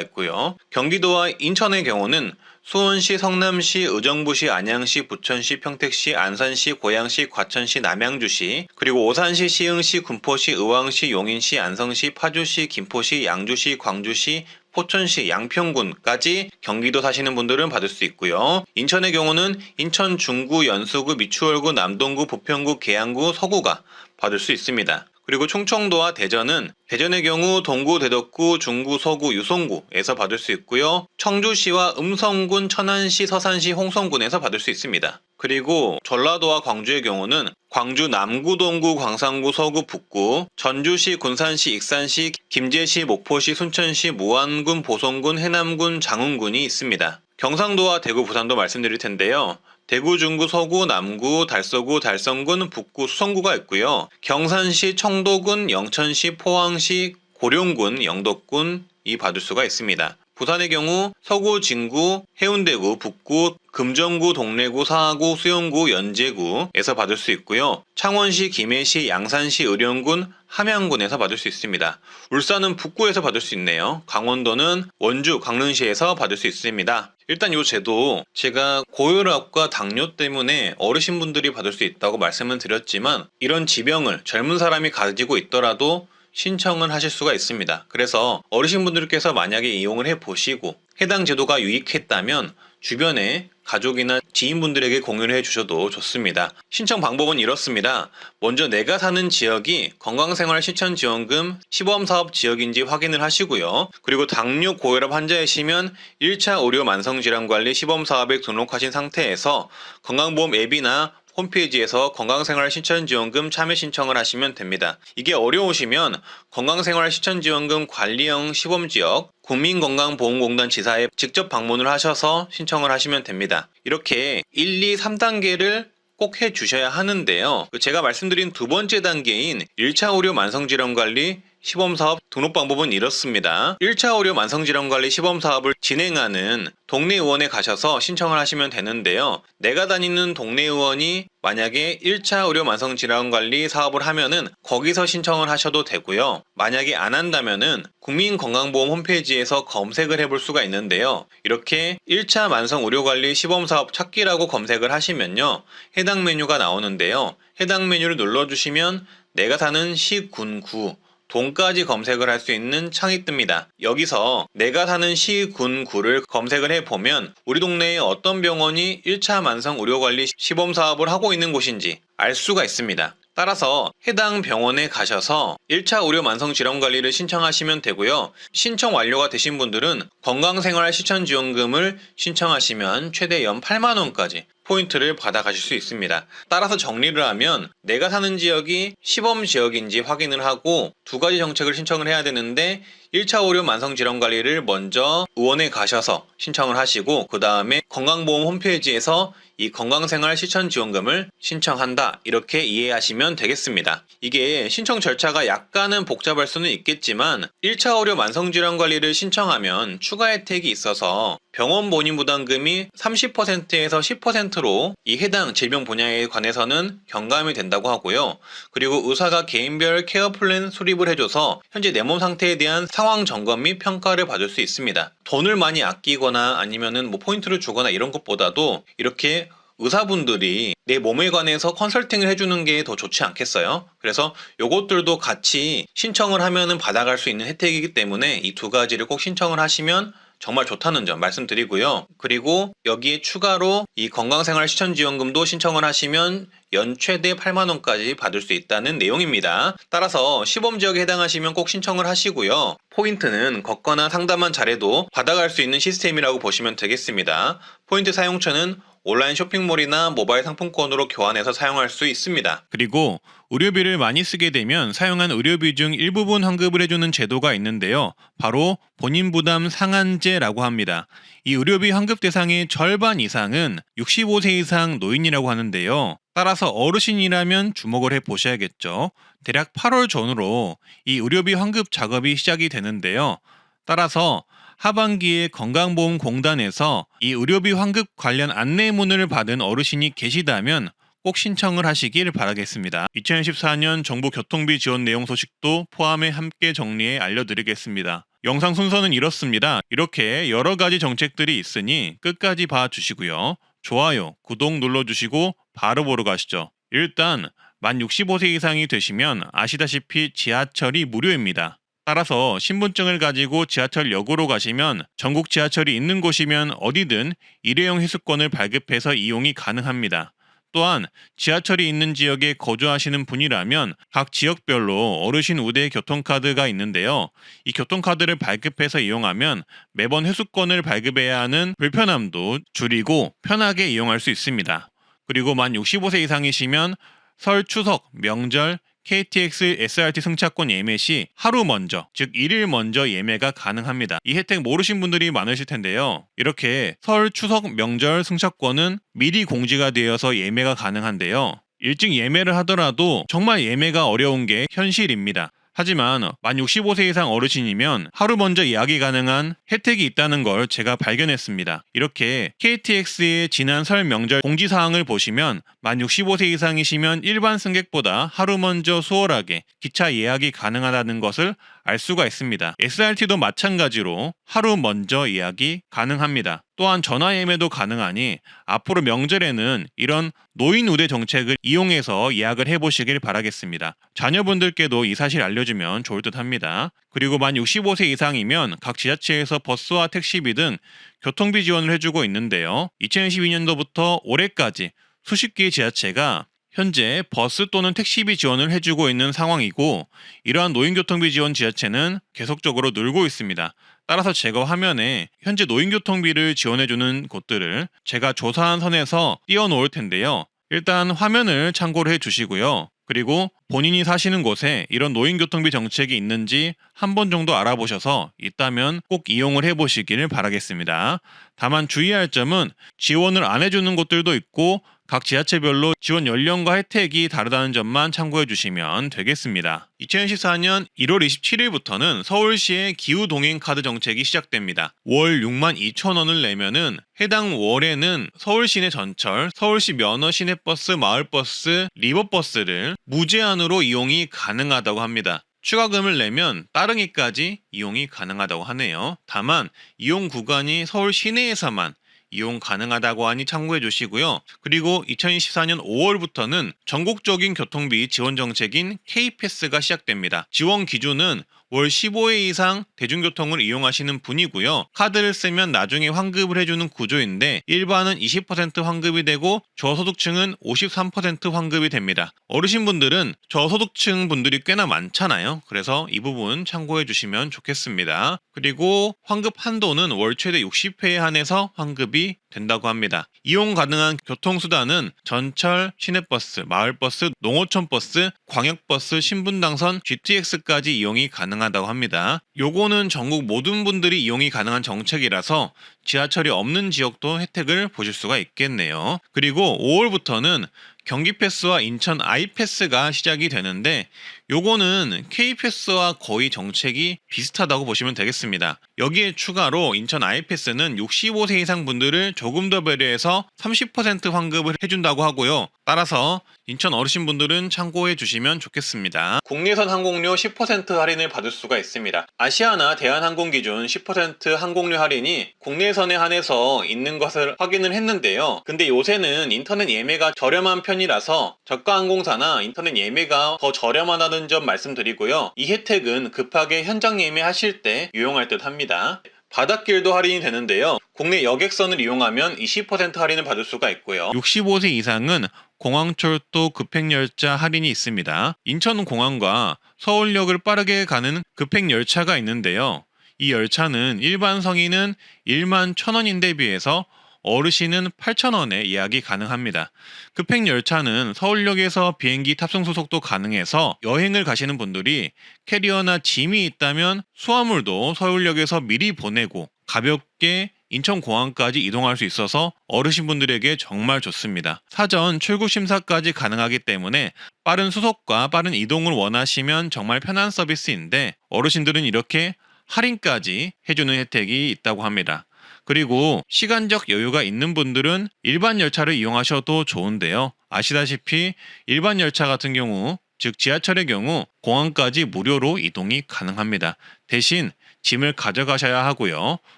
있고요. 경기도와 인천의 경우는 수원시, 성남시, 의정부시, 안양시, 부천시, 평택시, 안산시, 고양시, 과천시, 남양주시, 그리고 오산시, 시흥시, 군포시, 의왕시, 용인시, 안성시, 파주시, 김포시, 양주시, 광주시, 포천시, 양평군까지 경기도 사시는 분들은 받을 수 있고요. 인천의 경우는 인천 중구, 연수구, 미추홀구, 남동구, 부평구, 계양구, 서구가 받을 수 있습니다. 그리고 충청도와 대전은 대전의 경우 동구, 대덕구, 중구, 서구, 유성구에서 받을 수 있고요. 청주시와 음성군, 천안시, 서산시, 홍성군에서 받을 수 있습니다. 그리고 전라도와 광주의 경우는 광주 남구, 동구, 광산구, 서구, 북구, 전주시, 군산시, 익산시, 김제시, 목포시, 순천시, 무안군, 보성군, 해남군, 장흥군이 있습니다. 경상도와 대구, 부산도 말씀드릴 텐데요. 대구, 중구, 서구, 남구, 달서구, 달성군, 북구, 수성구가 있고요. 경산시, 청도군, 영천시, 포항시, 고령군, 영덕군이 받을 수가 있습니다. 부산의 경우 서구, 진구, 해운대구, 북구, 금정구, 동래구, 사하구, 수영구, 연제구에서 받을 수 있고요. 창원시, 김해시, 양산시, 의령군, 함양군에서 받을 수 있습니다. 울산은 북구에서 받을 수 있네요. 강원도는 원주, 강릉시에서 받을 수 있습니다. 일단 이 제도 제가 고혈압과 당뇨 때문에 어르신분들이 받을 수 있다고 말씀을 드렸지만 이런 지병을 젊은 사람이 가지고 있더라도 신청을 하실 수가 있습니다. 그래서 어르신분들께서 만약에 이용을 해보시고 해당 제도가 유익했다면 주변에 가족이나 지인분들에게 공유를 해주셔도 좋습니다. 신청 방법은 이렇습니다. 먼저 내가 사는 지역이 건강생활실천지원금 시범사업 지역인지 확인을 하시고요. 그리고 당뇨 고혈압 환자이시면 1차 의료 만성질환관리 시범사업에 등록하신 상태에서 건강보험 앱이나 홈페이지에서 건강생활실천지원금 참여 신청을 하시면 됩니다. 이게 어려우시면 건강생활실천지원금 관리형 시범지역 국민건강보험공단 지사에 직접 방문을 하셔서 신청을 하시면 됩니다. 이렇게 1, 2, 3단계를 꼭 해주셔야 하는데요. 제가 말씀드린 두 번째 단계인 1차 의료 만성질환관리 시범사업 등록 방법은 이렇습니다. 1차 의료 만성질환관리 시범사업을 진행하는 동네 의원에 가셔서 신청을 하시면 되는데요. 내가 다니는 동네 의원이 만약에 1차 의료 만성질환관리 사업을 하면은 거기서 신청을 하셔도 되고요. 만약에 안 한다면은 국민건강보험 홈페이지에서 검색을 해볼 수가 있는데요. 이렇게 1차 만성의료관리 시범사업 찾기라고 검색을 하시면요. 해당 메뉴가 나오는데요. 해당 메뉴를 눌러주시면 내가 사는 시, 군, 구 동까지 검색을 할 수 있는 창이 뜹니다. 여기서 내가 사는 시, 군, 구를 검색을 해보면 우리 동네에 어떤 병원이 1차 만성의료관리 시범사업을 하고 있는 곳인지 알 수가 있습니다. 따라서 해당 병원에 가셔서 1차 의료 만성질환관리를 신청하시면 되고요. 신청 완료가 되신 분들은 건강생활실천지원금을 신청하시면 최대 연 8만원까지 포인트를 받아가실 수 있습니다. 따라서 정리를 하면 내가 사는 지역이 시범 지역인지 확인을 하고 두 가지 정책을 신청을 해야 되는데 1차 의료 만성질환관리를 먼저 의원에 가셔서 신청을 하시고 그 다음에 건강보험 홈페이지에서 이 건강생활실천지원금을 신청한다 이렇게 이해하시면 되겠습니다. 이게 신청 절차가 약간은 복잡할 수는 있겠지만 1차 의료 만성질환관리를 신청하면 추가 혜택이 있어서 병원 본인 부담금이 30%에서 10%로 이 해당 질병 분야에 관해서는 경감이 된다고 하고요. 그리고 의사가 개인별 케어 플랜 수립을 해줘서 현재 내 몸 상태에 대한 상황 점검 및 평가를 받을 수 있습니다. 돈을 많이 아끼거나 아니면은 포인트를 주거나 이런 것보다도 이렇게 의사분들이 내 몸에 관해서 컨설팅을 해주는 게 더 좋지 않겠어요? 그래서 요것들도 같이 신청을 하면은 받아갈 수 있는 혜택이기 때문에 이 두 가지를 꼭 신청을 하시면 정말 좋다는 점 말씀드리고요. 그리고 여기에 추가로 이 건강생활실천지원금도 신청을 하시면 연 최대 8만원까지 받을 수 있다는 내용입니다. 따라서 시범지역에 해당하시면 꼭 신청을 하시고요. 포인트는 걷거나 상담만 잘해도 받아갈 수 있는 시스템이라고 보시면 되겠습니다. 포인트 사용처는 온라인 쇼핑몰이나 모바일 상품권으로 교환해서 사용할 수 있습니다. 그리고 의료비를 많이 쓰게 되면 사용한 의료비 중 일부분 환급을 해주는 제도가 있는데요. 바로 본인 부담 상한제라고 합니다. 이 의료비 환급 대상의 절반 이상은 65세 이상 노인이라고 하는데요. 따라서 어르신이라면 주목을 해보셔야겠죠. 대략 8월 전후로 이 의료비 환급 작업이 시작이 되는데요. 따라서 하반기에 건강보험공단에서 이 의료비 환급 관련 안내문을 받은 어르신이 계시다면 꼭 신청을 하시길 바라겠습니다. 2014년 정부 교통비 지원 내용 소식도 포함해 함께 정리해 알려드리겠습니다. 영상 순서는 이렇습니다. 이렇게 여러 가지 정책들이 있으니 끝까지 봐주시고요. 좋아요, 구독 눌러주시고 바로 보러 가시죠. 일단 만 65세 이상이 되시면 아시다시피 지하철이 무료입니다. 따라서 신분증을 가지고 지하철역으로 가시면 전국 지하철이 있는 곳이면 어디든 일회용 회수권을 발급해서 이용이 가능합니다. 또한 지하철이 있는 지역에 거주하시는 분이라면 각 지역별로 어르신 우대 교통카드가 있는데요. 이 교통카드를 발급해서 이용하면 매번 회수권을 발급해야 하는 불편함도 줄이고 편하게 이용할 수 있습니다. 그리고 만 65세 이상이시면 설, 추석, 명절, KTX, SRT 승차권 예매 시 하루 먼저, 즉 1일 먼저 예매가 가능합니다. 이 혜택 모르신 분들이 많으실 텐데요. 이렇게 설, 추석, 명절 승차권은 미리 공지가 되어서 예매가 가능한데요. 일찍 예매를 하더라도 정말 예매가 어려운 게 현실입니다. 하지만 만 65세 이상 어르신이면 하루 먼저 예약이 가능한 혜택이 있다는 걸 제가 발견했습니다. 이렇게 KTX의 지난 설 명절 공지사항을 보시면 만 65세 이상이시면 일반 승객보다 하루 먼저 수월하게 기차 예약이 가능하다는 것을 알 수가 있습니다. SRT도 마찬가지로 하루 먼저 예약이 가능합니다. 또한 전화 예매도 가능하니 앞으로 명절에는 이런 노인 우대 정책을 이용해서 예약을 해보시길 바라겠습니다. 자녀분들께도 이 사실 알려주면 좋을 듯 합니다. 그리고 만 65세 이상이면 각 지자체에서 버스와 택시비 등 교통비 지원을 해주고 있는데요. 2012년도부터 올해까지 수십 개의 지자체가 현재 버스 또는 택시비 지원을 해주고 있는 상황이고, 이러한 노인교통비 지원 지자체는 계속적으로 늘고 있습니다. 따라서 제가 화면에 현재 노인교통비를 지원해주는 곳들을 제가 조사한 선에서 띄워놓을 텐데요. 일단 화면을 참고를 해주시고요. 그리고 본인이 사시는 곳에 이런 노인교통비 정책이 있는지 한 번 정도 알아보셔서 있다면 꼭 이용을 해보시길 바라겠습니다. 다만 주의할 점은 지원을 안 해주는 곳들도 있고 각 지자체별로 지원 연령과 혜택이 다르다는 점만 참고해 주시면 되겠습니다. 2014년 1월 27일부터는 서울시의 기후동행카드 정책이 시작됩니다. 월 62,000원을 내면은 해당 월에는 서울시내 전철, 서울시 면허 시내버스, 마을버스, 리버버스를 무제한으로 이용이 가능하다고 합니다. 추가금을 내면 따릉이까지 이용이 가능하다고 하네요. 다만 이용 구간이 서울 시내에서만 이용 가능하다고 하니 참고해 주시고요. 그리고 2024년 5월부터는 전국적인 교통비 지원 정책인 K패스가 시작됩니다. 지원 기준은 월 15회 이상 대중교통을 이용하시는 분이고요. 카드를 쓰면 나중에 환급을 해주는 구조인데 일반은 20% 환급이 되고 저소득층은 53% 환급이 됩니다. 어르신분들은 저소득층 분들이 꽤나 많잖아요. 그래서 이 부분 참고해 주시면 좋겠습니다. 그리고 환급 한도는 월 최대 60회에 한해서 환급이 된다고 합니다. 이용 가능한 교통수단은 전철, 시내버스, 마을버스, 농어촌버스, 광역버스, 신분당선, GTX까지 이용이 가능하다고 합니다. 요거는 전국 모든 분들이 이용이 가능한 정책이라서 지하철이 없는 지역도 혜택을 보실 수가 있겠네요. 그리고 5월부터는 경기패스와 인천 아이패스가 시작이 되는데 요거는 K패스와 거의 정책이 비슷하다고 보시면 되겠습니다. 여기에 추가로 인천 아이패스는 65세 이상 분들을 조금 더 배려해서 30% 환급을 해준다고 하고요. 따라서 인천 어르신분들은 참고해 주시면 좋겠습니다. 국내선 항공료 10% 할인을 받을 수가 있습니다. 아시아나 대한항공 기준 10% 항공료 할인이 국내선에 한해서 있는 것을 확인을 했는데요. 근데 요새는 인터넷 예매가 저렴한 편이라서 저가 항공사나 인터넷 예매가 더 저렴하다는 점 말씀드리고요. 이 혜택은 급하게 현장 예매하실 때 유용할 듯 합니다. 바닷길도 할인이 되는데요. 국내 여객선을 이용하면 20% 할인을 받을 수가 있고요. 65세 이상은 공항철도 급행열차 할인이 있습니다. 인천공항과 서울역을 빠르게 가는 급행열차가 있는데요. 이 열차는 일반 성인은 11,000원인데 비해서 어르신은 8,000원에 예약이 가능합니다. 급행열차는 서울역에서 비행기 탑승 소속도 가능해서 여행을 가시는 분들이 캐리어나 짐이 있다면 수화물도 서울역에서 미리 보내고 가볍게 인천공항까지 이동할 수 있어서 어르신분들에게 정말 좋습니다. 사전 출국 심사까지 가능하기 때문에 빠른 수속과 빠른 이동을 원하시면 정말 편한 서비스인데 어르신들은 이렇게 할인까지 해주는 혜택이 있다고 합니다. 그리고 시간적 여유가 있는 분들은 일반 열차를 이용하셔도 좋은데요. 아시다시피 일반 열차 같은 경우, 즉 지하철의 경우 공항까지 무료로 이동이 가능합니다. 대신 짐을 가져가셔야 하고요.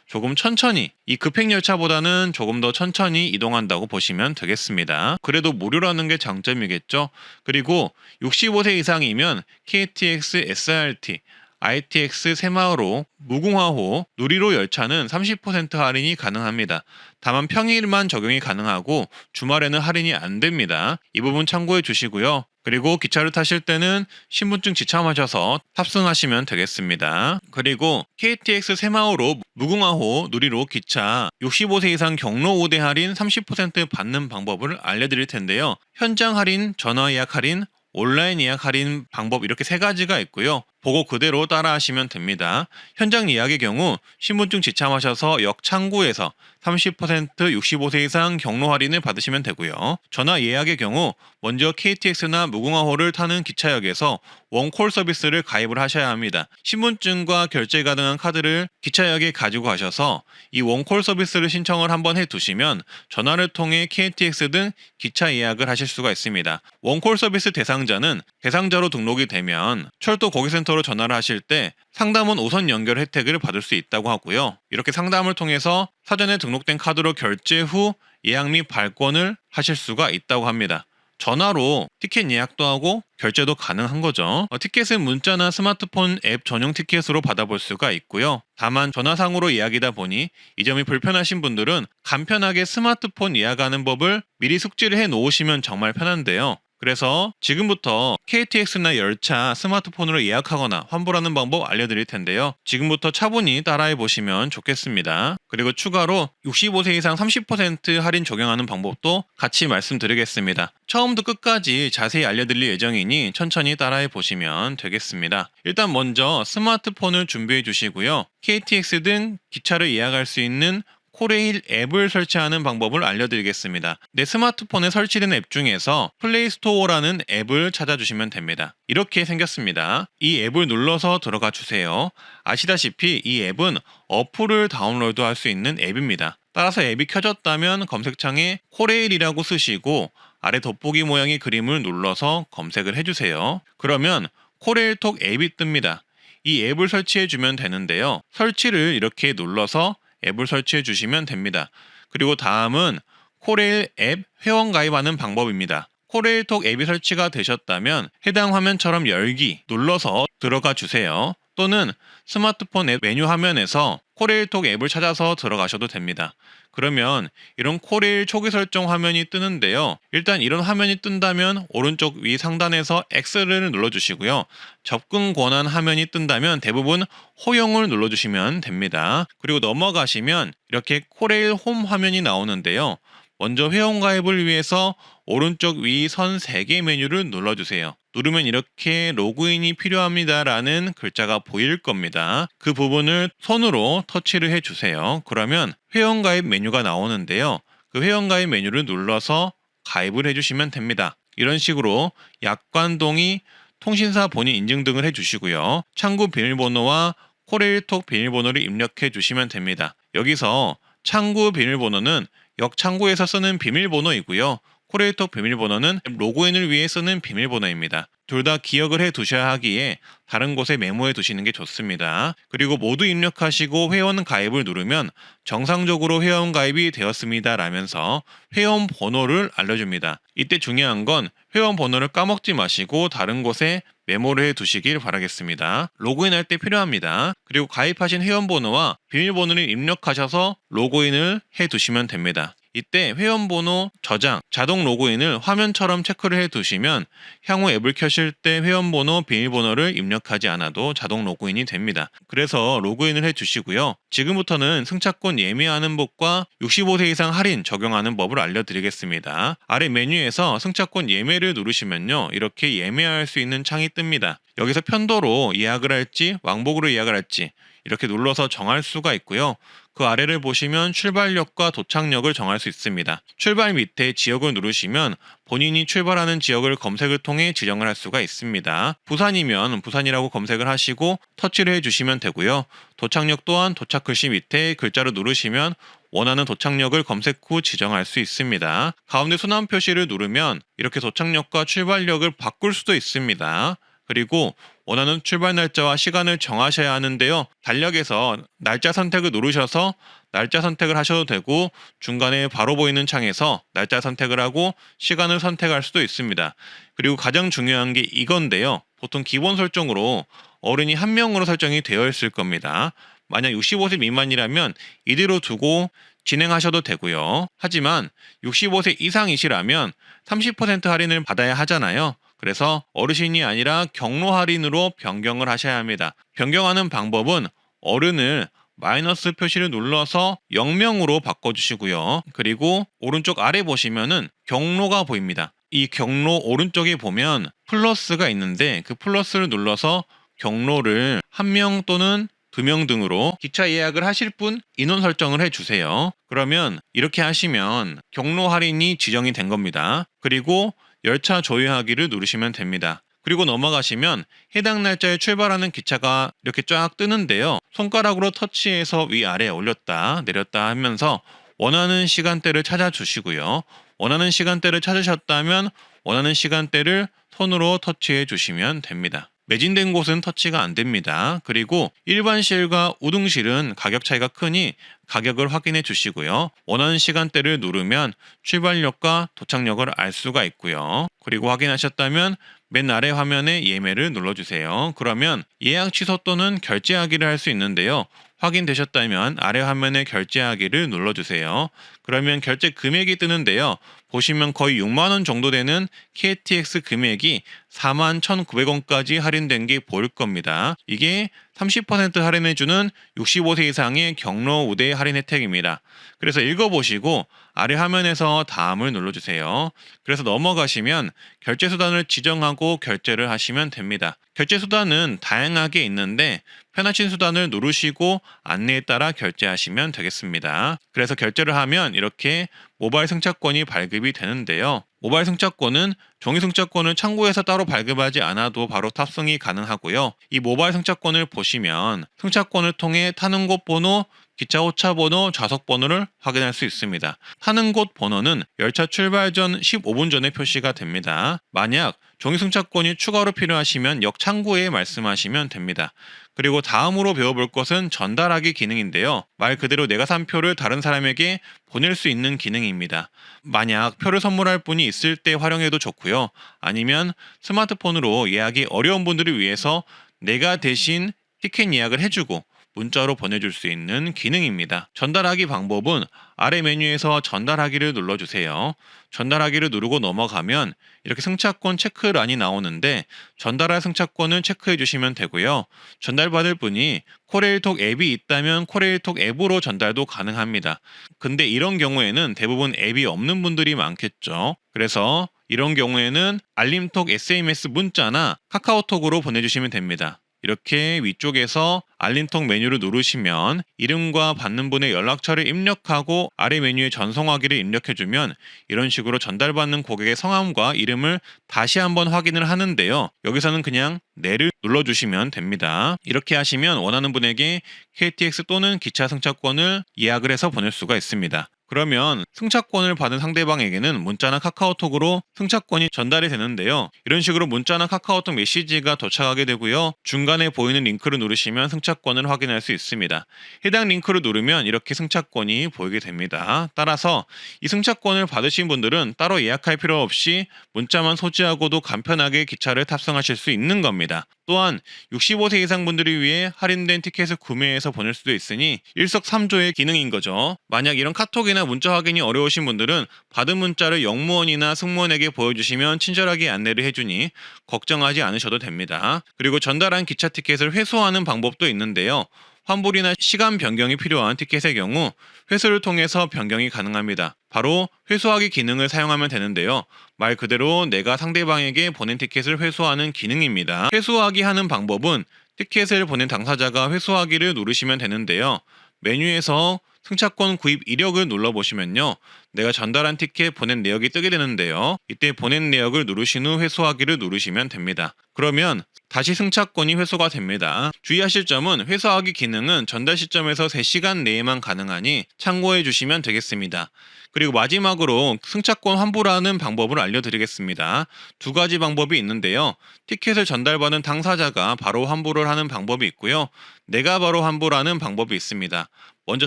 조금 천천히, 이 급행열차보다는 조금 더 천천히 이동한다고 보시면 되겠습니다. 그래도 무료라는 게 장점이겠죠. 그리고 65세 이상이면 KTX, SRT, ITX 새마을호, 무궁화호, 누리호 열차는 30% 할인이 가능합니다. 다만 평일만 적용이 가능하고 주말에는 할인이 안 됩니다. 이 부분 참고해 주시고요. 그리고 기차를 타실 때는 신분증 지참하셔서 탑승하시면 되겠습니다. 그리고 KTX 새마을호, 무궁화호, 누리호 기차 65세 이상 경로 우대 할인 30% 받는 방법을 알려드릴 텐데요. 현장 할인, 전화 예약 할인, 온라인 예약 할인 방법 이렇게 세 가지가 있고요. 보고 그대로 따라하시면 됩니다. 현장 예약의 경우 신분증 지참하셔서 역 창구에서 30% 65세 이상 경로 할인을 받으시면 되고요. 전화 예약의 경우 먼저 KTX나 무궁화호를 타는 기차역에서 원콜 서비스를 가입을 하셔야 합니다. 신분증과 결제 가능한 카드를 기차역에 가지고 가셔서 이 원콜 서비스를 신청을 한번 해두시면 전화를 통해 KTX 등 기차 예약을 하실 수가 있습니다. 원콜 서비스 대상자는 대상자로 등록이 되면 철도 고객센터로 전화를 하실 때 상담원 우선 연결 혜택을 받을 수 있다고 하고요. 이렇게 상담을 통해서 사전에 등록된 카드로 결제 후 예약 및 발권을 하실 수가 있다고 합니다. 전화로 티켓 예약도 하고 결제도 가능한 거죠. 티켓은 문자나 스마트폰 앱 전용 티켓으로 받아볼 수가 있고요. 다만 전화상으로 예약이다 보니 이 점이 불편하신 분들은 간편하게 스마트폰 예약하는 법을 미리 숙지를 해 놓으시면 정말 편한데요. 그래서 지금부터 KTX나 열차 스마트폰으로 예약하거나 환불하는 방법 알려드릴 텐데요. 지금부터 차분히 따라해 보시면 좋겠습니다. 그리고 추가로 65세 이상 30% 할인 적용하는 방법도 같이 말씀드리겠습니다. 처음부터 끝까지 자세히 알려드릴 예정이니 천천히 따라해 보시면 되겠습니다. 일단 먼저 스마트폰을 준비해 주시고요. KTX 등 기차를 예약할 수 있는 코레일 앱을 설치하는 방법을 알려드리겠습니다. 내 스마트폰에 설치된 앱 중에서 플레이스토어라는 앱을 찾아주시면 됩니다. 이렇게 생겼습니다. 이 앱을 눌러서 들어가 주세요. 아시다시피 이 앱은 어플을 다운로드할 수 있는 앱입니다. 따라서 앱이 켜졌다면 검색창에 코레일이라고 쓰시고 아래 돋보기 모양의 그림을 눌러서 검색을 해주세요. 그러면 코레일톡 앱이 뜹니다. 이 앱을 설치해주면 되는데요. 설치를 이렇게 눌러서 앱을 설치해 주시면 됩니다. 그리고 다음은 코레일 앱 회원 가입하는 방법입니다. 코레일톡 앱이 설치가 되셨다면 해당 화면처럼 열기 눌러서 들어가 주세요. 또는 스마트폰 앱 메뉴 화면에서 코레일톡 앱을 찾아서 들어가셔도 됩니다. 그러면 이런 코레일 초기 설정 화면이 뜨는데요. 일단 이런 화면이 뜬다면 오른쪽 위 상단에서 X를 눌러주시고요. 접근 권한 화면이 뜬다면 대부분 허용을 눌러주시면 됩니다. 그리고 넘어가시면 이렇게 코레일 홈 화면이 나오는데요. 먼저 회원가입을 위해서 오른쪽 위 선 3개 메뉴를 눌러주세요. 누르면 이렇게 로그인이 필요합니다 라는 글자가 보일 겁니다. 그 부분을 손으로 터치를 해주세요. 그러면 회원가입 메뉴가 나오는데요. 그 회원가입 메뉴를 눌러서 가입을 해주시면 됩니다. 이런 식으로 약관 동의, 통신사 본인 인증 등을 해주시고요. 창구 비밀번호와 코레일톡 비밀번호를 입력해 주시면 됩니다. 여기서 창구 비밀번호는 역창구에서 쓰는 비밀번호이고요. 코레일톡 비밀번호는 로그인을 위해 쓰는 비밀번호입니다. 둘 다 기억을 해 두셔야 하기에 다른 곳에 메모해 두시는 게 좋습니다. 그리고 모두 입력하시고 회원 가입을 누르면 정상적으로 회원 가입이 되었습니다 라면서 회원 번호를 알려줍니다. 이때 중요한 건 회원 번호를 까먹지 마시고 다른 곳에 메모를 해 두시길 바라겠습니다. 로그인할 때 필요합니다. 그리고 가입하신 회원 번호와 비밀번호를 입력하셔서 로그인을 해 두시면 됩니다. 이때 회원번호 저장, 자동 로그인을 화면처럼 체크를 해 두시면 향후 앱을 켜실 때 회원번호, 비밀번호를 입력하지 않아도 자동 로그인이 됩니다. 그래서 로그인을 해 주시고요. 지금부터는 승차권 예매하는 법과 65세 이상 할인 적용하는 법을 알려드리겠습니다. 아래 메뉴에서 승차권 예매를 누르시면요. 이렇게 예매할 수 있는 창이 뜹니다. 여기서 편도로 예약을 할지 왕복으로 예약을 할지 이렇게 눌러서 정할 수가 있고요. 그 아래를 보시면 출발역과 도착역을 정할 수 있습니다. 출발 밑에 지역을 누르시면 본인이 출발하는 지역을 검색을 통해 지정을 할 수가 있습니다. 부산이면 부산이라고 검색을 하시고 터치를 해주시면 되고요. 도착역 또한 도착 글씨 밑에 글자를 누르시면 원하는 도착역을 검색 후 지정할 수 있습니다. 가운데 순환 표시를 누르면 이렇게 도착역과 출발역을 바꿀 수도 있습니다. 그리고 원하는 출발 날짜와 시간을 정하셔야 하는데요. 달력에서 날짜 선택을 누르셔서 날짜 선택을 하셔도 되고 중간에 바로 보이는 창에서 날짜 선택을 하고 시간을 선택할 수도 있습니다. 그리고 가장 중요한 게 이건데요. 보통 기본 설정으로 어른이 1명으로 설정이 되어 있을 겁니다. 만약 65세 미만이라면 이대로 두고 진행하셔도 되고요. 하지만 65세 이상이시라면 30% 할인을 받아야 하잖아요. 그래서 어르신이 아니라 경로 할인으로 변경을 하셔야 합니다. 변경하는 방법은 어른을 마이너스 표시를 눌러서 0명으로 바꿔주시고요. 그리고 오른쪽 아래 보시면은 경로가 보입니다. 이 경로 오른쪽에 보면 플러스가 있는데 그 플러스를 눌러서 경로를 1명 또는 2명 등으로 기차 예약을 하실 분 인원 설정을 해주세요. 그러면 이렇게 하시면 경로 할인이 지정이 된 겁니다. 그리고 열차 조회하기를 누르시면 됩니다. 그리고 넘어가시면 해당 날짜에 출발하는 기차가 이렇게 쫙 뜨는데요. 손가락으로 터치해서 위아래 올렸다 내렸다 하면서 원하는 시간대를 찾아주시고요. 원하는 시간대를 찾으셨다면 원하는 시간대를 손으로 터치해 주시면 됩니다. 매진된 곳은 터치가 안 됩니다. 그리고 일반실과 우등실은 가격 차이가 크니 가격을 확인해 주시고요. 원하는 시간대를 누르면 출발역과 도착역을 알 수가 있고요. 그리고 확인하셨다면 맨 아래 화면에 예매를 눌러주세요. 그러면 예약 취소 또는 결제하기를 할 수 있는데요. 확인되셨다면 아래 화면에 결제하기를 눌러주세요. 그러면 결제 금액이 뜨는데요. 보시면 거의 6만원 정도 되는 KTX 금액이 41,900원까지 할인된 게 보일 겁니다. 이게 30% 할인해주는 65세 이상의 경로 우대 할인 혜택입니다. 그래서 읽어보시고 아래 화면에서 다음을 눌러주세요. 그래서 넘어가시면 결제 수단을 지정하고 결제를 하시면 됩니다. 결제 수단은 다양하게 있는데 편하신 수단을 누르시고 안내에 따라 결제하시면 되겠습니다. 그래서 결제를 하면 이렇게 모바일 승차권이 발급이 되는데요. 모바일 승차권은 종이 승차권을 창구에서 따로 발급하지 않아도 바로 탑승이 가능하고요. 이 모바일 승차권을 보시면 승차권을 통해 타는 곳 번호, 기차 호차 번호, 좌석 번호를 확인할 수 있습니다. 타는 곳 번호는 열차 출발 전 15분 전에 표시가 됩니다. 만약 종이 승차권이 추가로 필요하시면 역 창구에 말씀하시면 됩니다. 그리고 다음으로 배워볼 것은 전달하기 기능인데요. 말 그대로 내가 산 표를 다른 사람에게 보낼 수 있는 기능입니다. 만약 표를 선물할 분이 있을 때 활용해도 좋고요. 아니면 스마트폰으로 예약이 어려운 분들을 위해서 내가 대신 티켓 예약을 해주고 문자로 보내줄 수 있는 기능입니다. 전달하기 방법은 아래 메뉴에서 전달하기를 눌러주세요. 전달하기를 누르고 넘어가면 이렇게 승차권 체크란이 나오는데 전달할 승차권을 체크해 주시면 되고요. 전달받을 분이 코레일톡 앱이 있다면 코레일톡 앱으로 전달도 가능합니다. 근데 이런 경우에는 대부분 앱이 없는 분들이 많겠죠. 그래서 이런 경우에는 알림톡 SMS 문자나 카카오톡으로 보내주시면 됩니다. 이렇게 위쪽에서 알림톡 메뉴를 누르시면 이름과 받는 분의 연락처를 입력하고 아래 메뉴에 전송하기를 입력해주면 이런 식으로 전달받는 고객의 성함과 이름을 다시 한번 확인을 하는데요. 여기서는 그냥 네를 눌러주시면 됩니다. 이렇게 하시면 원하는 분에게 KTX 또는 기차 승차권을 예약을 해서 보낼 수가 있습니다. 그러면 승차권을 받은 상대방에게는 문자나 카카오톡으로 승차권이 전달이 되는데요. 이런 식으로 문자나 카카오톡 메시지가 도착하게 되고요. 중간에 보이는 링크를 누르시면 승차권을 확인할 수 있습니다. 해당 링크를 누르면 이렇게 승차권이 보이게 됩니다. 따라서 이 승차권을 받으신 분들은 따로 예약할 필요 없이 문자만 소지하고도 간편하게 기차를 탑승하실 수 있는 겁니다. 또한 65세 이상 분들을 위해 할인된 티켓을 구매해서 보낼 수도 있으니 일석삼조의 기능인 거죠. 만약 이런 카톡이나 문자 확인이 어려우신 분들은 받은 문자를 역무원이나 승무원에게 보여주시면 친절하게 안내를 해주니 걱정하지 않으셔도 됩니다. 그리고 전달한 기차 티켓을 회수하는 방법도 있는데요. 환불이나 시간 변경이 필요한 티켓의 경우 회수를 통해서 변경이 가능합니다. 바로 회수하기 기능을 사용하면 되는데요. 말 그대로 내가 상대방에게 보낸 티켓을 회수하는 기능입니다. 회수하기 하는 방법은 티켓을 보낸 당사자가 회수하기를 누르시면 되는데요. 메뉴에서 승차권 구입 이력을 눌러보시면요. 내가 전달한 티켓 보낸 내역이 뜨게 되는데요. 이때 보낸 내역을 누르신 후 회수하기를 누르시면 됩니다. 그러면 다시 승차권이 회수가 됩니다. 주의하실 점은 회수하기 기능은 전달 시점에서 3시간 내에만 가능하니 참고해 주시면 되겠습니다. 그리고 마지막으로 승차권 환불하는 방법을 알려드리겠습니다. 2가지 방법이 있는데요. 티켓을 전달받은 당사자가 바로 환불을 하는 방법이 있고요. 내가 바로 환불하는 방법이 있습니다. 먼저